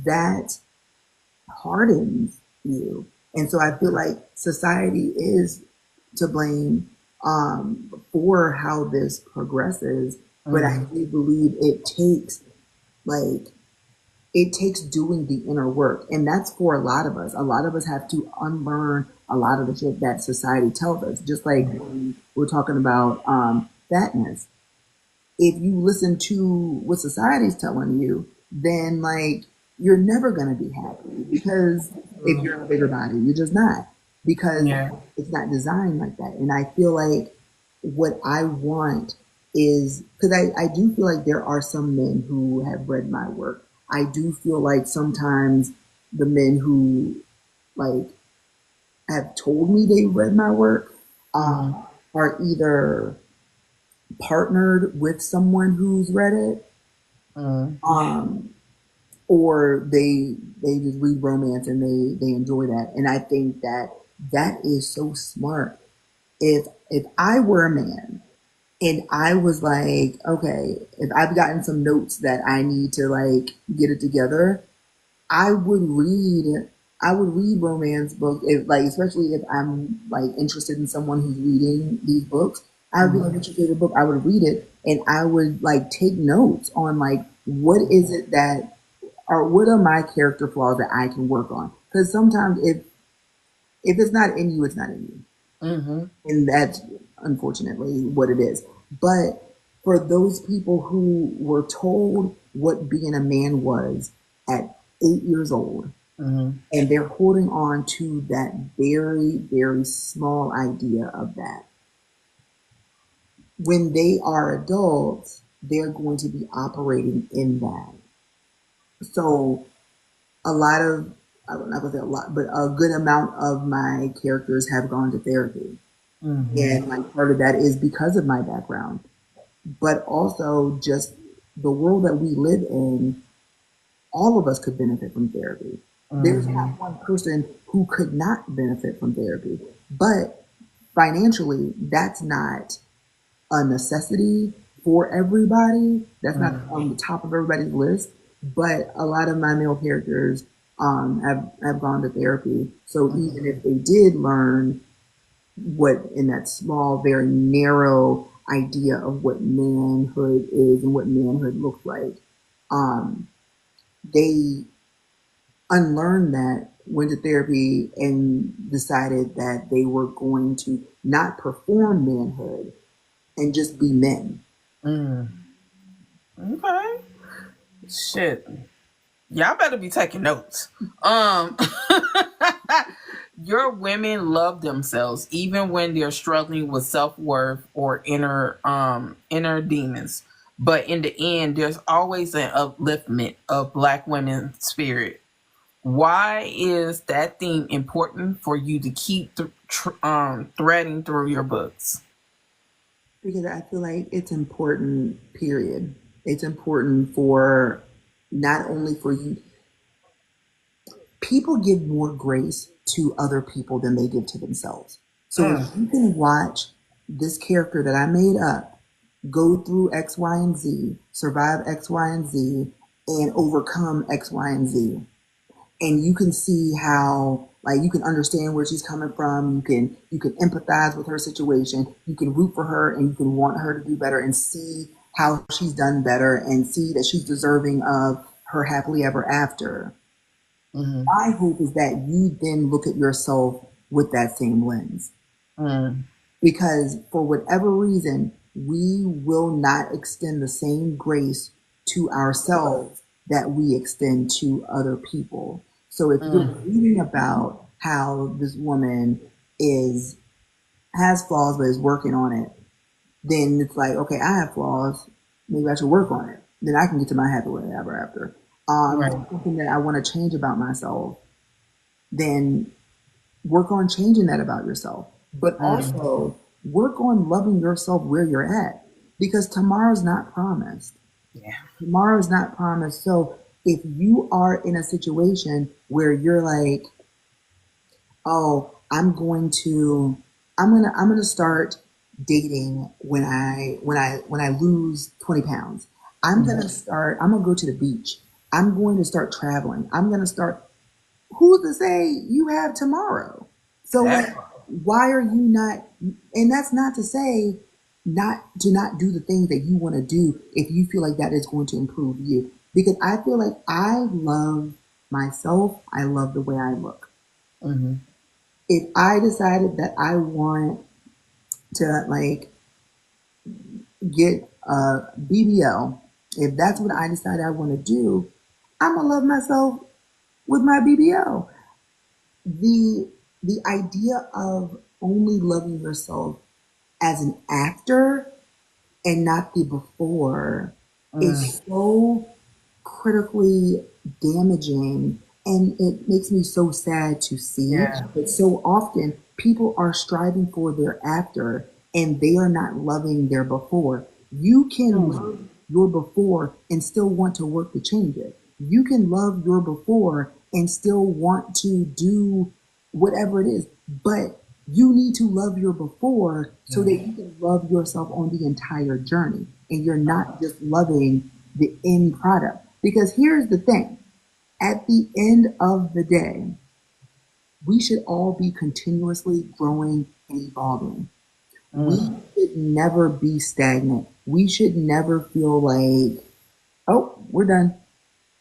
that hardens you. And so I feel like society is to blame for how this progresses. But I Mm-hmm. do believe like it takes doing the inner work. And that's for a lot of us. A lot of us have to unlearn a lot of the shit that society tells us. Just like when we're talking about fatness. If you listen to what society's telling you, then like you're never gonna be happy because if you're in a bigger body, you're just not. Because Yeah. it's not designed like that. And I feel like what I want is because I do feel like there are some men who have read my work. I do feel like sometimes the men who like have told me they read my work Mm-hmm. are either partnered with someone who's read it, Mm-hmm. um, or they just read romance and they enjoy that. And I think that that is so smart. If I were a man and I was like, okay, if I've gotten some notes that I need to like get it together, I would read I would read romance books if like especially if I'm like interested in someone who's reading these books. I would be like, Mm-hmm. what's your favorite book? I would read it and I would like take notes on like what is it that or what are my character flaws that I can work on? Because sometimes if it's not in you, it's not in you, Mm-hmm. and that's unfortunately what it is. But for those people who were told what being a man was at 8 years old, Mm-hmm. and they're holding on to that very, very small idea of that, when they are adults, they're going to be operating in that. So a lot of, I don't know if a lot, but a good amount of my characters have gone to therapy. Mm-hmm. And like part of that is because of my background, but also just the world that we live in, all of us could benefit from therapy. There's Mm-hmm. not one person who could not benefit from therapy. But financially, that's not a necessity for everybody. That's not on the top of everybody's list. But a lot of my male characters have gone to therapy. So even Mm-hmm. if they did learn what in that small, very narrow idea of what manhood is and what manhood looks like, um, they unlearned that, went to therapy, and decided that they were going to not perform manhood and just be men. Mm-hmm. Okay. Shit. Y'all better be taking notes. Um your women love themselves even when they're struggling with self-worth or inner demons. But in the end, there's always an upliftment of black women's spirit. Why is that theme important for you to keep threading through your books? Because I feel like it's important, period. It's important for not only for you, people give more grace to other people than they give to themselves. So if Mm, you can watch this character that I made up go through X, Y, and Z, survive X, Y, and Z, and overcome X, Y, and Z, and you can see how like you can understand where she's coming from, you can empathize with her situation, you can root for her and you can want her to do better and see how she's done better and see that she's deserving of her happily ever after. mm, My hope is that you then look at yourself with that same lens, mm, because for whatever reason we will not extend the same grace to ourselves that we extend to other people. So if you're mm. reading about how this woman is has flaws but is working on it, then it's like, okay, I have flaws, maybe I should work on it, then I can get to my happily ever after. Right. Something that I want to change about myself, then work on changing that about yourself, but Mm, also work on loving yourself where you're at, because tomorrow's not promised. yeah. Tomorrow's not promised. So if you are in a situation where you're like, oh, I'm going to start dating when I lose 20 pounds. Mm, I'm going to go to the beach. I'm going to start traveling. I'm going to start, who's to say you have tomorrow? So like, that part. why are you not? And that's not to say not do the things that you want to do if you feel like that is going to improve you. Because I feel like I love myself. I love the way I look. Mm, If I decided that I want to like get a BBL, if that's what I decide I want to do, I'm gonna love myself with my BBL. The idea of only loving yourself as an actor and not the before Mm, is so critically damaging, and it makes me so sad to see yeah. that so often people are striving for their after and they are not loving their before. You can Mm, love your before and still want to work to change it. You can love your before and still want to do whatever it is, but you need to love your before so that you mm, can love yourself on the entire journey and you're not just loving the end product. Because here's the thing, at the end of the day, we should all be continuously growing and evolving. We mm. should never be stagnant. We should never feel like, oh, we're done.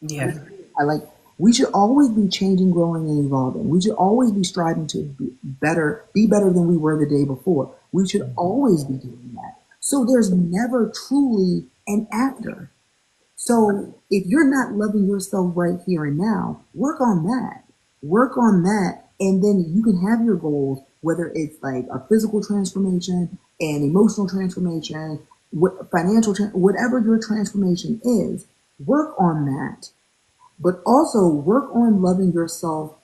Yeah. I like we should always be changing, growing, and evolving. We should always be striving to be better than we were the day before. We should always be doing that. So there's never truly an after. So if you're not loving yourself right here and now, work on that. Work on that. And then you can have your goals, whether it's like a physical transformation, an emotional transformation, financial, whatever your transformation is, work on that. But also work on loving yourself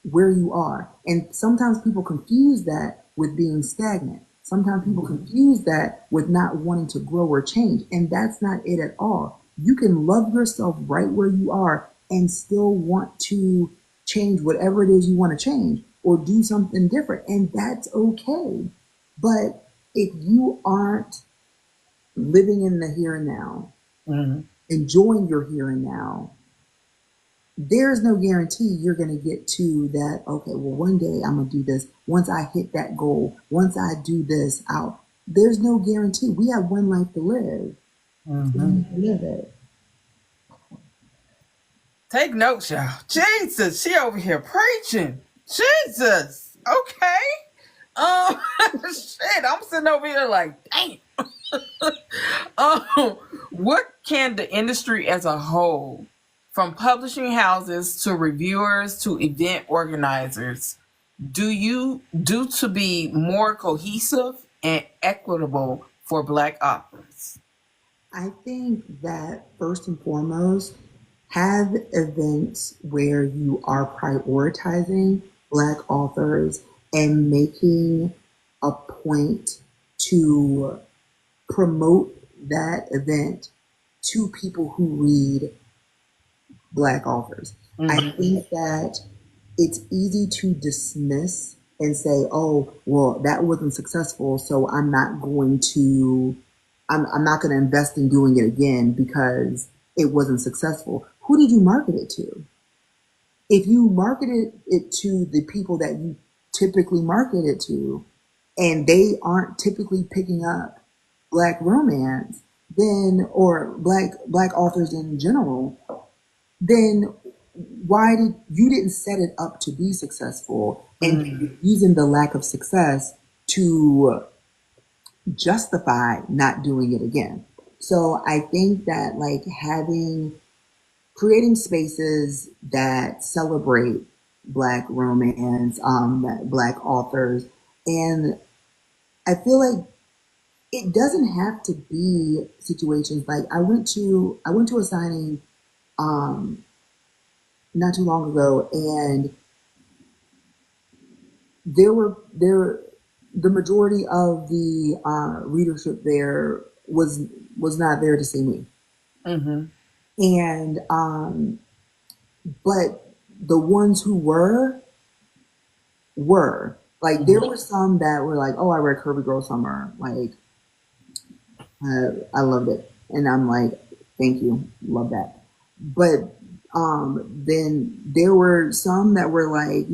where you are. And sometimes people confuse that with being stagnant. Sometimes people confuse that with not wanting to grow or change. And that's not it at all. You can love yourself right where you are and still want to change whatever it is you want to change or do something different. And that's okay. But if you aren't living in the here and now, Mm. enjoying your here and now, there's no guarantee you're going to get to that. Okay, well, one day I'm going to do this. Once I hit that goal, once I do this out, there's no guarantee. We have one life to live. So we Hmm. need to live it. Take notes, y'all. Jesus, she over here preaching. Jesus. Okay. Um, shit, I'm sitting over here like, damn. Um, what can the industry as a whole, from publishing houses to reviewers to event organizers, do you do to be more cohesive and equitable for Black authors? I think that first and foremost, have events where you are prioritizing Black authors and making a point to promote that event to people who read Black authors. I Mm-hmm. think that it's easy to dismiss and say, oh, well, that wasn't successful, so I'm not going to invest in doing it again because it wasn't successful. Who did you market it to? If you marketed it to the people that you typically market it to, and they aren't typically picking up Black romance, then or black authors in general, then why did you didn't set it up to be successful and Mm-hmm. you're using the lack of success to justify not doing it again. So I think that like having creating spaces that celebrate Black romance, Black authors, and I feel like it doesn't have to be situations like I went to a signing um, not too long ago, and there the majority of the readership there was not there to see me, Mm-hmm. and but the ones who were like there Mm-hmm. were some that were like, oh, I read Kirby Girl Summer, like I loved it, and I'm like, thank you, love that. But then there were some that were like,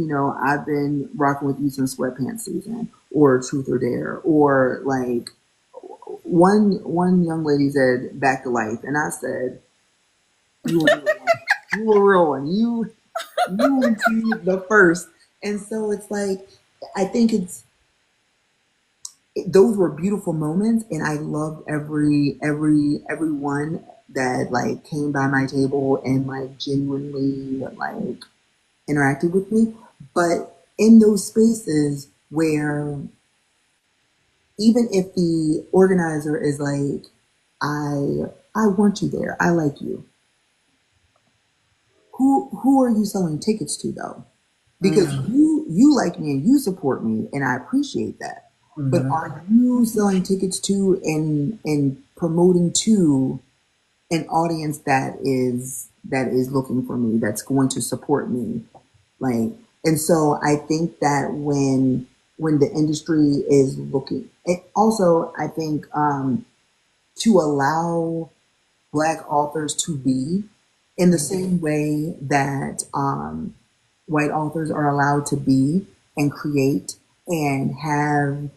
I've been rocking with you since Sweatpants season, or Truth or Dare, or like one young lady said Back to Life, and I said, you were a real one. You were a real one. You received the first, and so it's like I think those were beautiful moments, and I loved everyone that like came by my table and like genuinely like interacted with me. But in those spaces where even if the organizer is like, I want you there, I like you, who are you selling tickets to though? Because you like me and you support me and I appreciate that. But Mm-hmm. are you selling tickets to and promoting to an audience that is looking for me, that's going to support me? Like, and so I think that when the industry is looking, it also I think to allow Black authors to be in the same way that white authors are allowed to be and create and have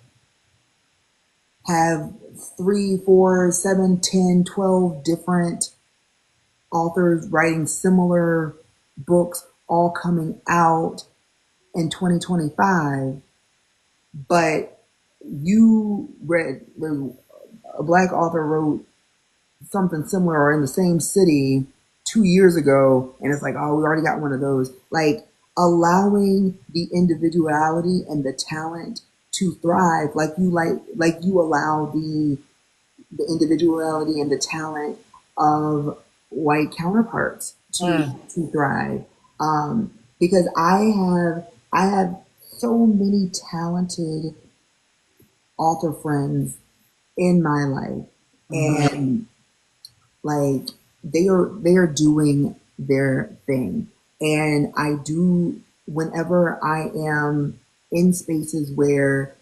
3, 4, 7, 10, 12 different authors writing similar books all coming out in 2025, but you read a Black author wrote something similar or in the same city 2 years ago, and it's like, oh, we already got one of those. Like, allowing the individuality and the talent to thrive, like you allow the individuality and the talent of white counterparts to thrive. Because I have so many talented author friends in my life, Mm-hmm. and like they are doing their thing, and I do, whenever I am in spaces where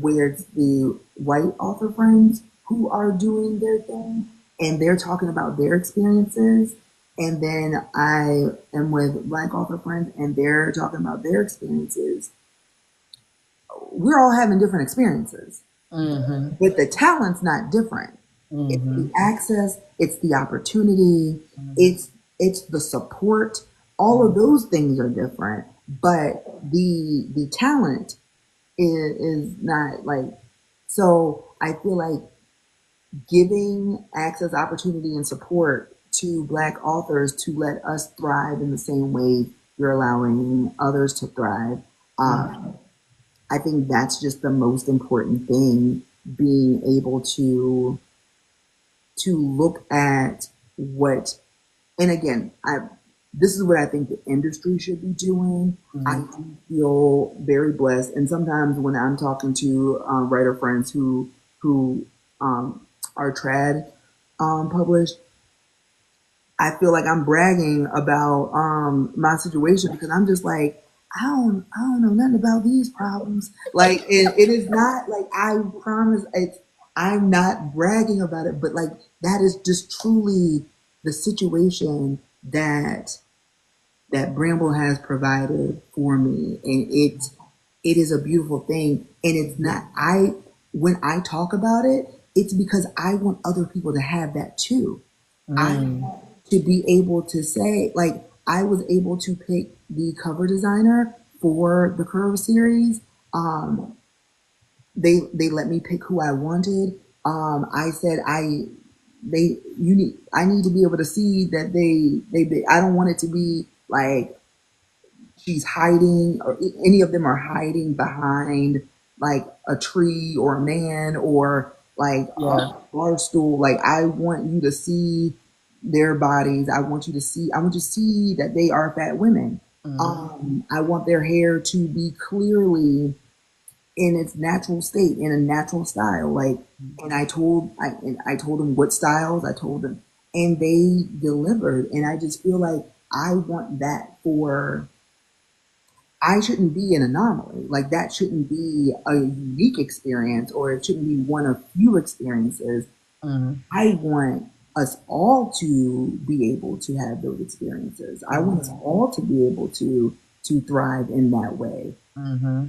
it's the white author friends who are doing their thing and they're talking about their experiences, and then I am with Black author friends and they're talking about their experiences. We're all having different experiences, Mm-hmm. but the talent's not different. It's Mm-hmm. the access, it's the opportunity, Mm-hmm. it's the support. All of those things are different, but the talent is not like. So I feel like giving access, opportunity, and support to Black authors to let us thrive in the same way you're allowing others to thrive. Mm-hmm. Uh, I think that's just the most important thing. Being able to look at what, and again, I this is what I think the industry should be doing. I Mm-hmm. do feel very blessed, and sometimes when I'm talking to writer friends who are trad published, I feel like I'm bragging about my situation because I'm just like, I don't know nothing about these problems. Like it is not like, I promise it's, I'm not bragging about it, but like that is just truly the situation that Bramble has provided for me, and it is a beautiful thing. And it's not, I when I talk about it, it's because I want other people to have that too. I Mm-hmm. want to be able to say, like, I was able to pick the cover designer for the Curve series. Um, they let me pick who I wanted. I said I need to be able to see that I don't want it to be like she's hiding, or any of them are hiding behind like a tree or a man or like a Yeah. bar stool. Like, I want you to see their bodies. I want you to see that they are fat women. Mm-hmm. I want their hair to be clearly in its natural state, in a natural style. Like, and I told them what styles I told them, and they delivered. And I just feel like I want that for. I shouldn't be an anomaly. Like, that shouldn't be a unique experience, or it shouldn't be one of few experiences. Mm-hmm. I want us all to be able to have those experiences. I want us all to be able to thrive in that way. Mm-hmm.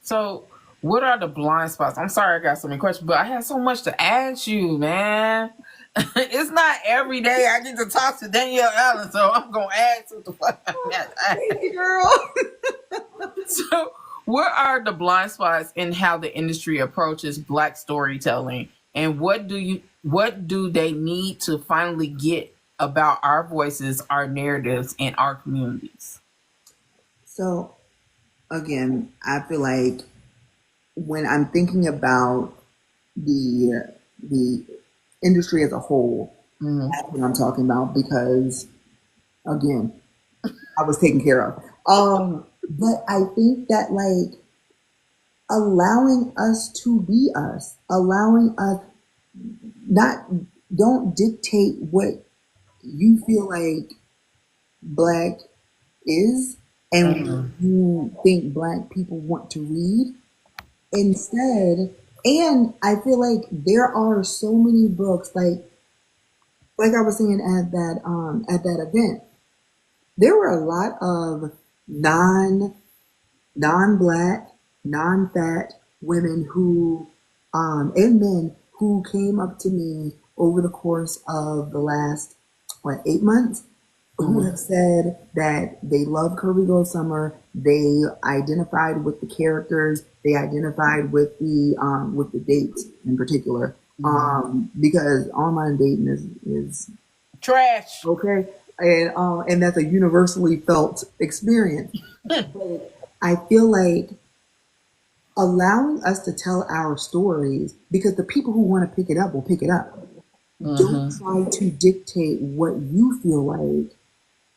So, what are the blind spots? I'm sorry, I got so many questions, but I have so much to ask you, man. It's not every day I get to talk to Danielle Allen, so I'm gonna ask what the fuck I got to Thank ask. you, girl. So, what are the blind spots in how the industry approaches Black storytelling, and what do they need to finally get about our voices, our narratives, and our communities? So again, I feel like when I'm thinking about the industry as a whole, Mm-hmm. that's what I'm talking about because again, I was taken care of. But I think that like allowing us to be us, allowing us not don't dictate what you feel like black is and what Mm-hmm. you think black people want to read instead. And I feel like there are so many books like I was saying at that event, there were a lot of non non-black, non-fat women who and men who came up to me over the course of the last 8 months who Mm-hmm. have said that they love Curvy Girl Summer. They identified with the characters. They identified with the dates in particular. Mm-hmm. Because online dating is Trash. okay, and that's a universally felt experience. But I feel like allowing us to tell our stories because the people who want to pick it up will pick it up. Don't Mm-hmm. try to dictate what you feel like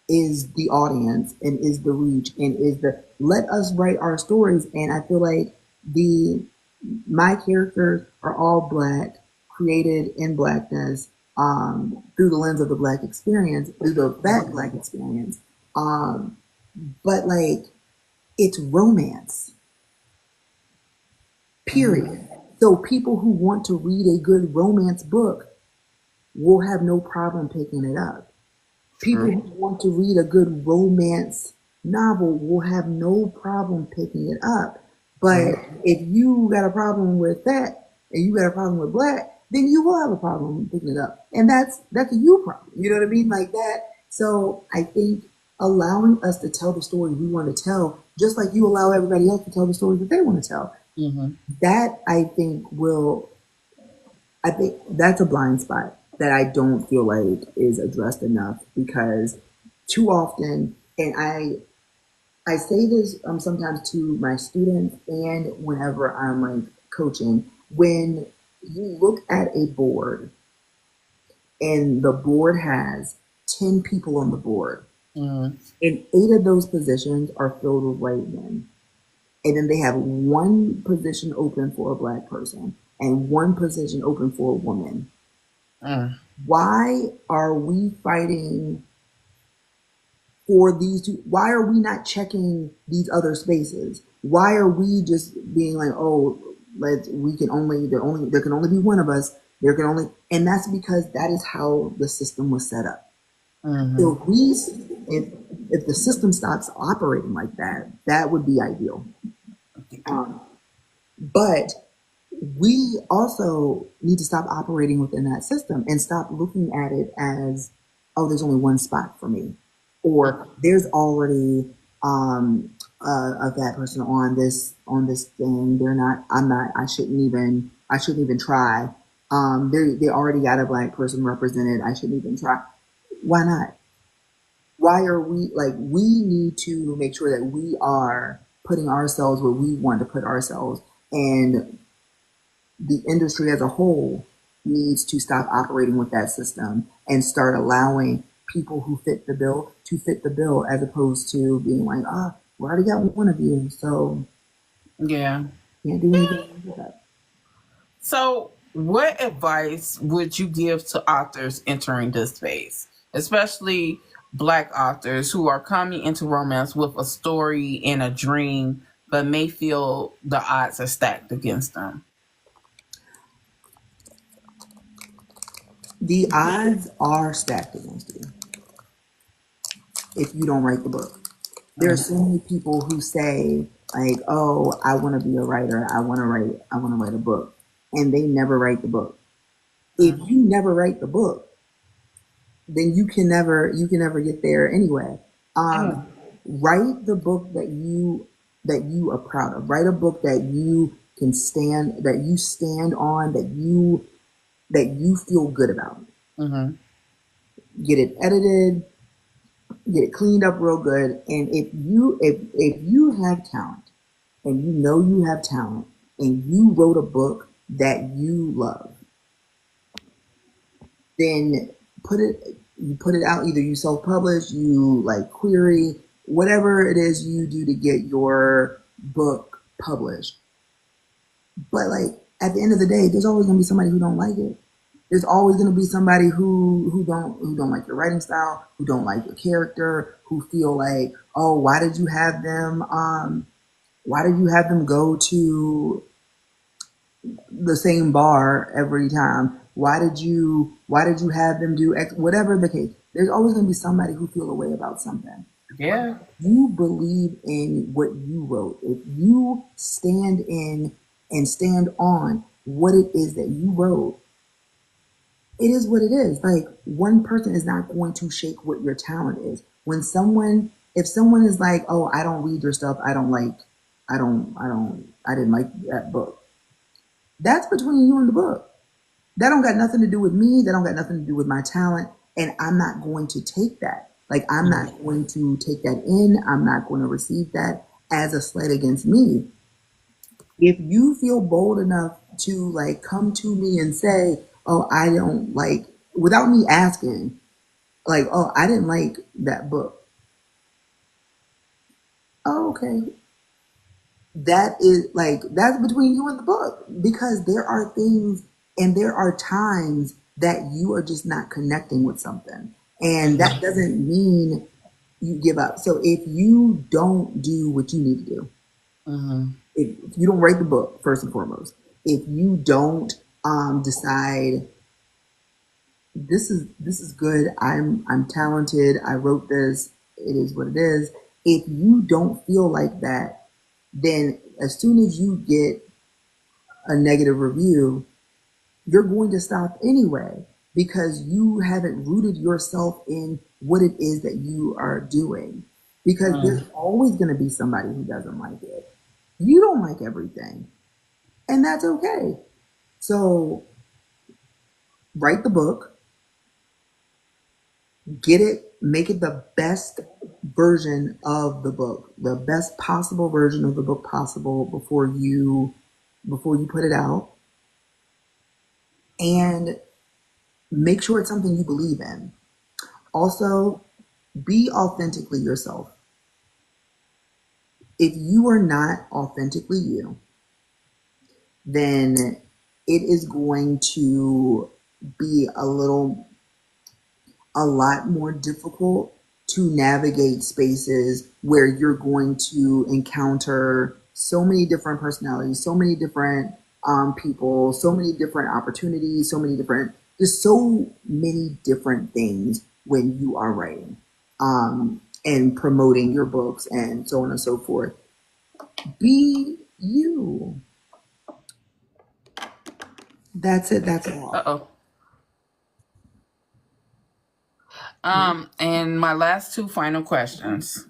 is the audience and is the reach and is the let us write our stories. And I feel like the my characters are all black, created in blackness, through the lens of the black experience, through the fat black experience. Um, but like it's romance, Mm-hmm. period. So people who want to read a good romance book will have no problem picking it up. People True. who want to read a good romance novel will have no problem picking it up. But Mm-hmm. if you got a problem with that and you got a problem with black, then you will have a problem picking it up. And that's a you problem. You know what I mean? Like that. So I think allowing us to tell the story we want to tell, just like you allow everybody else to tell the story that they want to tell, Mm-hmm. that I think that's a blind spot that I don't feel like is addressed enough because too often, and I say this sometimes to my students and whenever I'm like coaching, when you look at a board and the board has 10 people on the board Mm-hmm. and 8 of those positions are filled with white men, and then they have one position open for a black person and one position open for a woman. Mm-hmm. Why are we fighting for these two? Why are we not checking these other spaces? Why are we just being like, oh, we can only there can only be one of us. There can only and that's because that is how the system was set up. So Mm-hmm. if the system stops operating like that, that would be ideal. Um, but we also need to stop operating within that system and stop looking at it as, oh, there's only one spot for me, or there's already a fat person on this thing. They're not. I'm not. I shouldn't even try. They already got a black person represented. I shouldn't even try. Why not? Why are we like? We need to make sure that we are putting ourselves where we want to put ourselves, and the industry as a whole needs to stop operating with that system and start allowing people who fit the bill to fit the bill as opposed to being like, ah, oh, we already got one of you, so Yeah. can't do anything with that. So, what advice would you give to authors entering this space, especially Black authors who are coming into romance with a story and a dream, but may feel the odds are stacked against them? The odds are stacked against you if you don't write the book. There are Mm, so many people who say like, "Oh, I want to be a writer. I want to write a book," and they never write the book. If mm, you never write the book, then you can never get there anyway. Um, mm, write the book that you are proud of. Write a book that you can stand that you stand on that you feel good about. mm, Get it edited, get it cleaned up real good, and if you have talent and you know you have talent, and you wrote a book that you love, then you put it out. Either you self-publish, you like query, whatever it is you do to get your book published. But like at the end of the day, there's always gonna be somebody who don't like it. There's always gonna be somebody who don't like your writing style, who don't like your character, who feel like, oh, why did you have them go to the same bar every time? Why did you have them do X? Whatever the case, there's always going to be somebody who feel a way about something. Yeah. You believe in what you wrote. If you stand in and stand on what it is that you wrote, it is what it is. Like one person is not going to shake what your talent is. If someone is like, oh, I don't read your stuff, I didn't like that book. That's between you and the book. That don't got nothing to do with me. That don't got nothing to do with my talent. And I'm not going to take that. Like, I'm Mm-hmm. not going to take that in. I'm not going to receive that as a slight against me. If you feel bold enough to like come to me and say, oh, I don't like, without me asking, like, oh, I didn't like that book. Oh, okay. That is like, that's between you and the book, because there are things and there are times that you are just not connecting with something, and that Mm-hmm. doesn't mean you give up. So if you don't do what you need to do, Mm-hmm. if you don't write the book, first and foremost, if you don't decide this is good, I'm talented, I wrote this, it is what it is. If you don't feel like that, then as soon as you get a negative review, you're going to stop anyway, because you haven't rooted yourself in what it is that you are doing. Because there's Mm-hmm. always going to be somebody who doesn't like it. You don't like everything, and that's okay. So write the book, get it, make it the best version of the book, the best possible version of the book possible before you put it out, and make sure it's something you believe in. Also, be authentically yourself. If you are not authentically you, then it is going to be a lot more difficult to navigate spaces where you're going to encounter so many different personalities, so many different people, so many different opportunities, just so many different things when you are writing and promoting your books and so on and so forth. Be you. That's it. That's all. Uh-oh. And my last two final questions.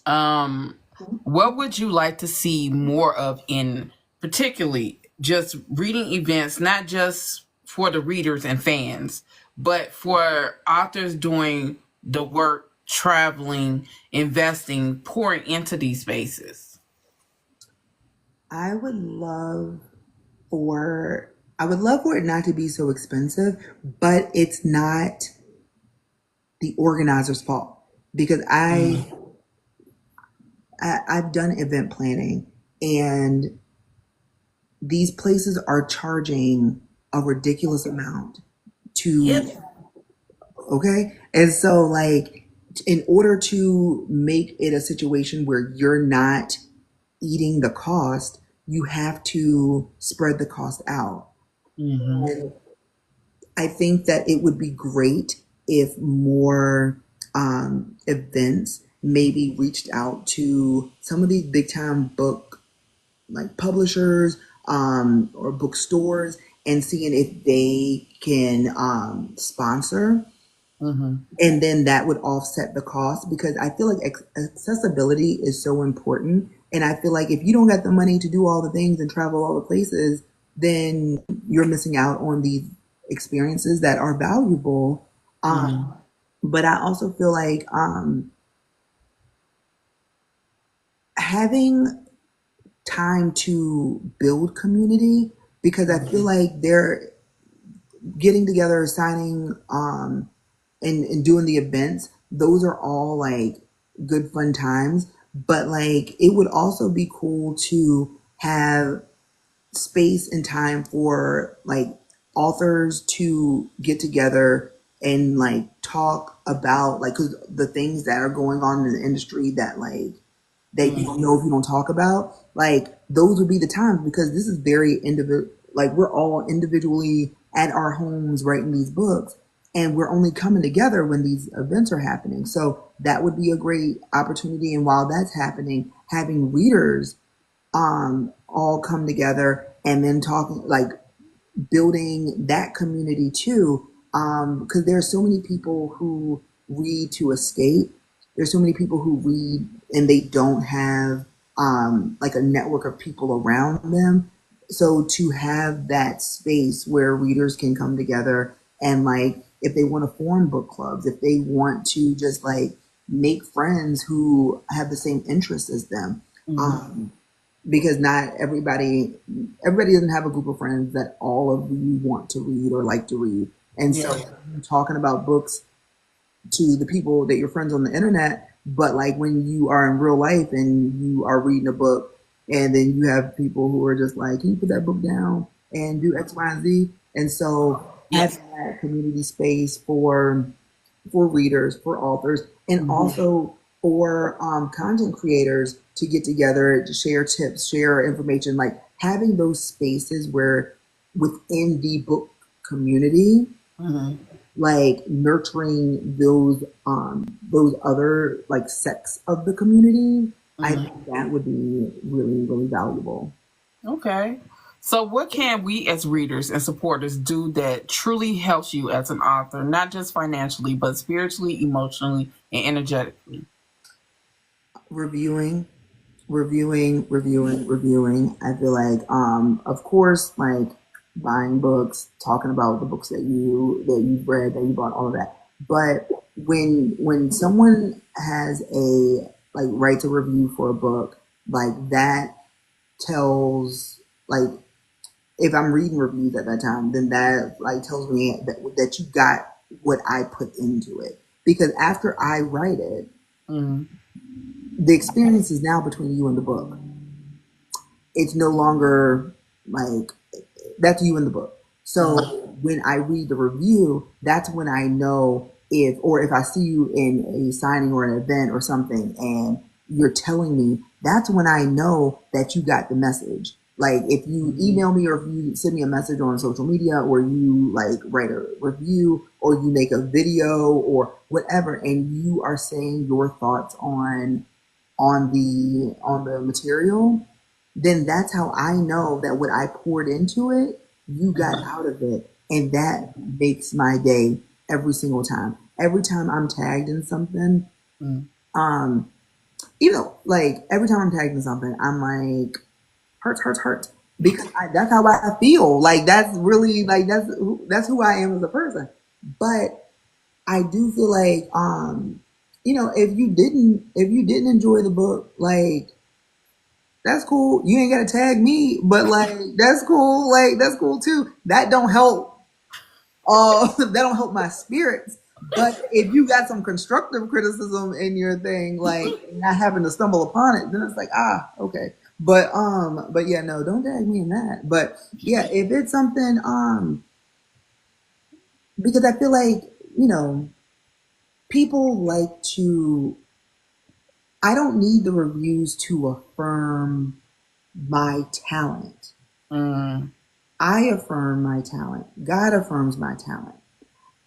Um, what would you like to see more of in particularly just reading events, not just for the readers and fans, but for authors doing the work, traveling, investing, pouring into these spaces? I would love for I would love for it not to be so expensive, but it's not the organizer's fault, because Mm-hmm. I've done event planning, and these places are charging a ridiculous amount Yep. to, okay, and so like in order to make it a situation where you're not eating the cost, you have to spread the cost out. Mm-hmm. And I think that it would be great if more events maybe reached out to some of these big time book like publishers or bookstores, and seeing if they can sponsor, Mm-hmm. and then that would offset the cost, because I feel like accessibility is so important, and I feel like if you don't got the money to do all the things and travel all the places, then you're missing out on these experiences that are valuable. Mm-hmm. But I also feel like having time to build community, because I feel like they're getting together, signing, and doing the events. Those are all like good fun times. But like it would also be cool to have space and time for like authors to get together and like talk about like, cause the things that are going on in the industry that like that you don't know if you don't talk about, like those would be the times, because this is very individual. Like we're all individually at our homes writing these books, and we're only coming together when these events are happening. So that would be a great opportunity. And while that's happening, having readers all come together and then talking like building that community too, because there are so many people who read to escape. There's so many people who read and they don't have like a network of people around them. So to have that space where readers can come together and like if they want to form book clubs, if they want to just like make friends who have the same interests as them, um, because not everybody doesn't have a group of friends that all of you want to read or like to read. And Yeah. so talking about books to the people that you're friends on the internet, but like when you are in real life and you are reading a book and then you have people who are just like, can you put that book down and do X, Y, and Z? And so Yes. having that community space for readers, for authors, and also for content creators to get together, to share tips, share information, like having those spaces where within the book community, like nurturing those other like sects of the community, I think that would be really, really valuable. Okay. So, what can we as readers and supporters do that truly helps you as an author, not just financially, but spiritually, emotionally, and energetically? Reviewing, reviewing. I feel like, of course, like buying books, talking about the books that you've read, that you bought, all of that. But when someone has a like writes a review for a book, like that tells like if I'm reading reviews at that time, then that like tells me that you got what I put into it. Because after I write it, the experience is now between you and the book. It's no longer like that's you in the book. So when I read the review, that's when I know if I see you in a signing or an event or something and you're telling me, that's when I know that you got the message. Like if you email me or if you send me a message on social media or you like write a review or you make a video or whatever and you are saying your thoughts on the material, then that's how I know that what I poured into it, you got out of it. And that makes my day every single time. Every time I'm tagged in something, um, you know, like every time I'm tagged in something, I'm like, hurts, hurts, hurts. Because that's how I feel. Like that's really like that's who I am as a person. But I do feel like you know, if you didn't enjoy the book, like that's cool. You ain't gotta tag me, but like that's cool. Like that's cool too. That don't help. That don't help my spirits. But if you got some constructive criticism in your thing, like not having to stumble upon it, then it's like okay. But yeah, no, don't tag me in that. But yeah, if it's something because I feel like you know people like to. I don't need the reviews to affirm my talent. I affirm my talent. God affirms my talent.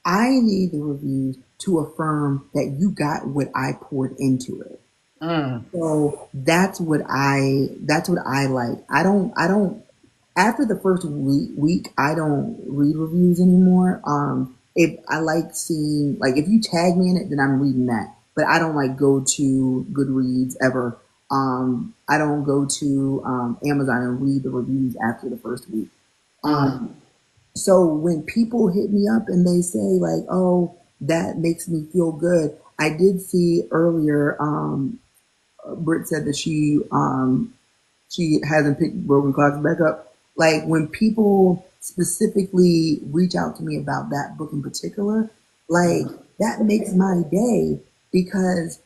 I need the reviews to affirm that you got what I poured into it. So that's what I like. I don't after the first week I don't read reviews anymore. If I like seeing like if you tag me in it, then I'm reading that. But I don't like go to Goodreads ever. I don't go to Amazon and read the reviews after the first week. So when people hit me up and they say like, "Oh, that makes me feel good," I did see earlier. Britt said that she hasn't picked broken clocks back up. Like when people specifically reach out to me about that book in particular, like that makes my day because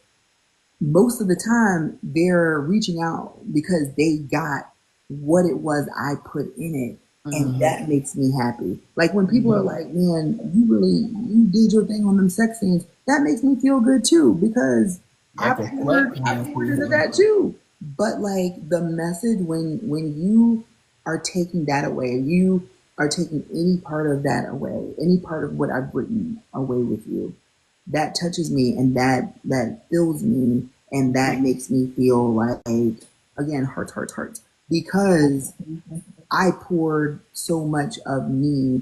most of the time they're reaching out because they got what it was I put in it. And Mm-hmm. that makes me happy. Like when people are Mm-hmm. like, man, you did your thing on them sex scenes. That makes me feel good too because Like a I sweatpants poured into season. that too. But like the message when you are taking that away, you are taking any part of that away, any part of what I've written away with you, that touches me and that fills me and that makes me feel like again hearts because I poured so much of me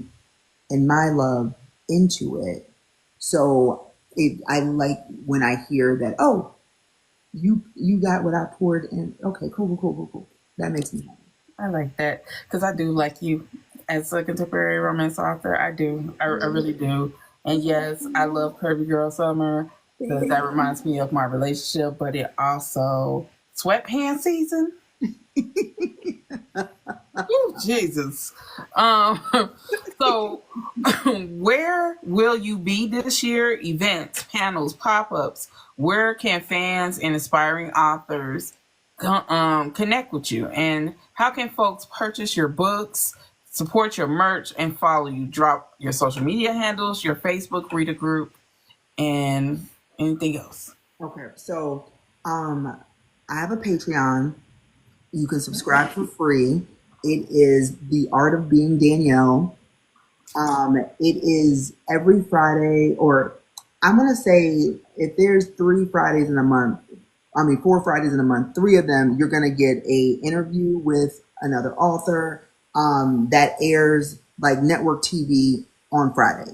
and my love into it. So I like when I hear that, oh, you got what I poured in. Okay, cool. That makes me happy. I like that because I do like you as a contemporary romance author. I do. I really do. And yes, I love Curvy Girl Summer because that reminds me of my relationship, but it also sweatpants season. Oh, Jesus. Um, so, where will you be this year? Events, panels, pop ups. Where can fans and aspiring authors connect with you? And how can folks purchase your books, support your merch, and follow you? Drop your social media handles, your Facebook reader group, and anything else. Okay, so um, I have a Patreon. You can subscribe for free. It is The Art of Being Danielle. It is every Friday, or I'm gonna say if there's 3 Fridays in a month, I mean 4 Fridays in a month, three of them you're gonna get a interview with another author that airs like network TV on Friday.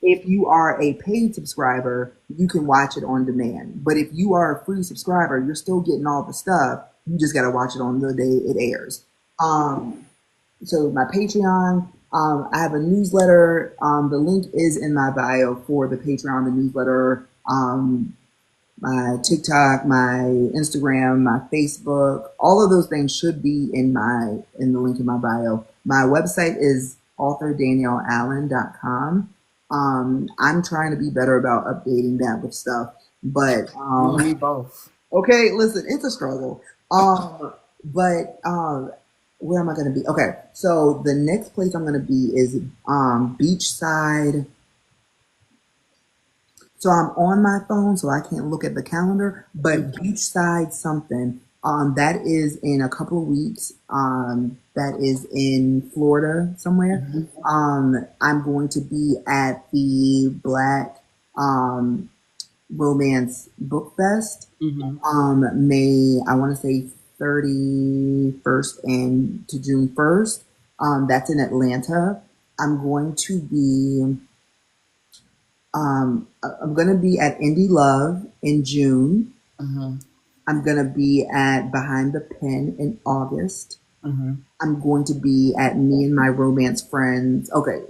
If you are a paid subscriber, you can watch it on demand. But if you are a free subscriber, you're still getting all the stuff. You just gotta watch it on the day it airs. Um, so my Patreon. I have a newsletter. The link is in my bio for the Patreon, the newsletter, my TikTok, my Instagram, my Facebook. All of those things should be in the link in my bio. My website is authordanielleallen.com. I'm trying to be better about updating that with stuff, but You and me both. okay, listen, it's a struggle. But where am I going to be? Okay, so the next place I'm going to be is beachside. So I'm on my phone, so I can't look at the calendar. But beachside something. That is in a couple of weeks. That is in Florida somewhere. I'm going to be at the Black um, Romance Book Fest. Mm-hmm. May I want to say 31st and to June 1st. That's in Atlanta. I'm going to be I'm going to be at Indie Love in June. Mm-hmm. I'm going to be at Behind the Pen in August. Mm-hmm. I'm going to be at Me and My Romance Friends. Okay,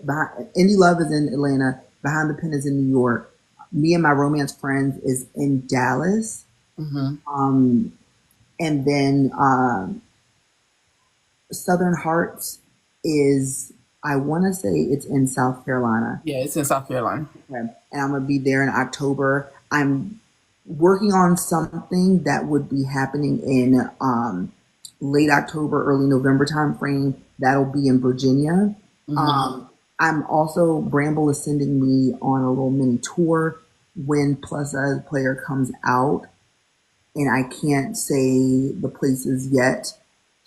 Indie Love is in Atlanta. Behind the Pen is in New York. Me and My Romance Friends is in Dallas. Mm-hmm. Um, and then Southern Hearts is, I want to say it's in South Carolina. Yeah, it's in South Carolina. Okay. And I'm going to be there in October. I'm working on something that would be happening in late October, early November time frame. That'll be in Virginia. Mm-hmm. I'm also, Bramble is sending me on a little mini tour when Plus Size Player comes out. And I can't say the places yet,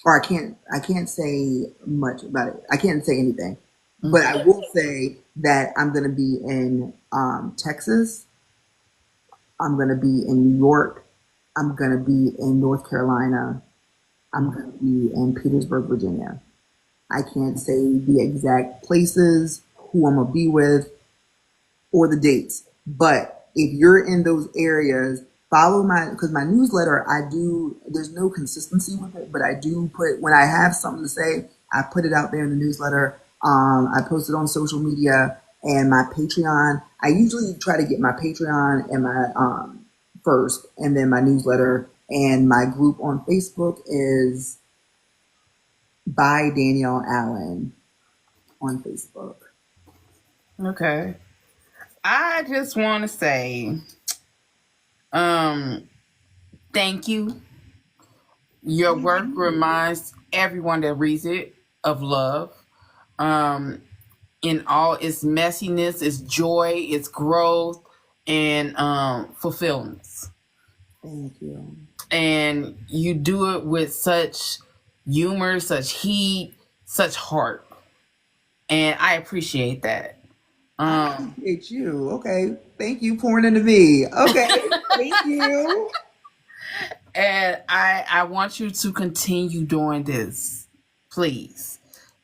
or I can't say much about it. I can't say anything, but I will say that I'm going to be in Texas. I'm going to be in New York. I'm going to be in North Carolina. I'm going to be in Petersburg, Virginia. I can't say the exact places, who I'm going to be with, or the dates. But if you're in those areas, follow because my newsletter, I do, there's no consistency with it, but I do put, when I have something to say, I put it out there in the newsletter. I post it on social media and my Patreon. I usually try to get my Patreon and my, first, and then my newsletter And my group on Facebook is by Danielle Allen on Facebook. Okay. I just want to say, um, thank you. Your Thank work you. reminds everyone that reads it of love. Um, in all its messiness, its joy, its growth, and fulfillment. Thank you. And you do it with such humor, such heat, such heart, and I appreciate that. I Um, appreciate you. Okay. Thank you pouring into me. Okay. Thank you. and I want you to continue doing this, please,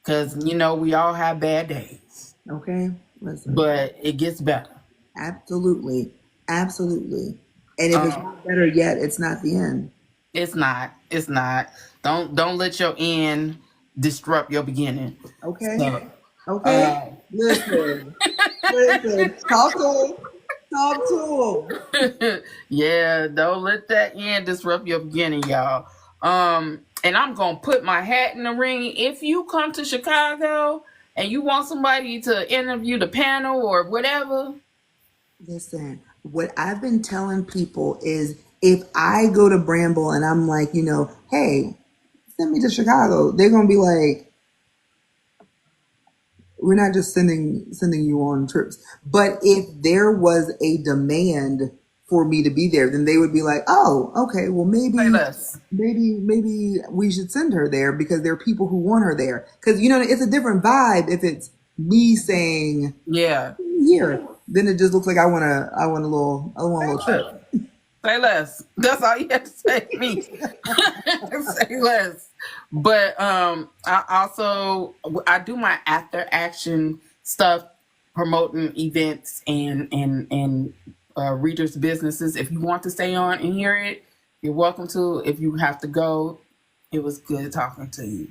because we all have bad days, Okay. Listen. but it gets better. Absolutely. Absolutely. And if it's Um, not better yet, it's not the end. it's not. It's not. Don't let your end disrupt your beginning. Okay. So, Okay. uh, Listen. Listen. Talk to him. Talk to yeah, don't let that end disrupt your beginning, y'all. And I'm gonna put my hat in the ring. If you come to Chicago and you want somebody to interview the panel or whatever, Listen, what I've been telling people is if I go to Bramble and I'm like, hey, send me to Chicago, they're gonna be like, we're not just sending you on trips. But if there was a demand for me to be there, then they would be like, oh, okay, well say maybe less. maybe we should send her there because there are people who want her there. Because it's a different vibe if it's me saying Yeah, here. Then it just looks like I want a say little less. trip. Say less. That's all you have to say to me. Say less. But I do my after action stuff, promoting events and readers' businesses. If you want to stay on and hear it, you're welcome to. If you have to go, it was good talking to you.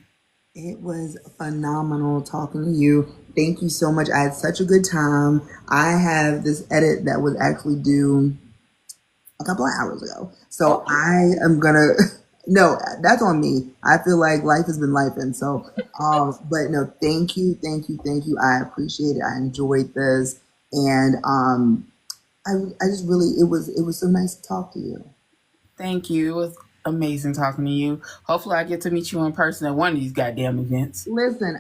It was phenomenal talking to you. Thank you so much. I had such a good time. I have this edit that was actually due a couple of hours ago. So Okay. I am gonna no, that's on me. I feel like life has been life and so but no, thank you. I appreciate it. I enjoyed this and I just really it was so nice to talk to you. Thank you. It was amazing talking to you. Hopefully, I get to meet you in person at one of these goddamn events. Listen,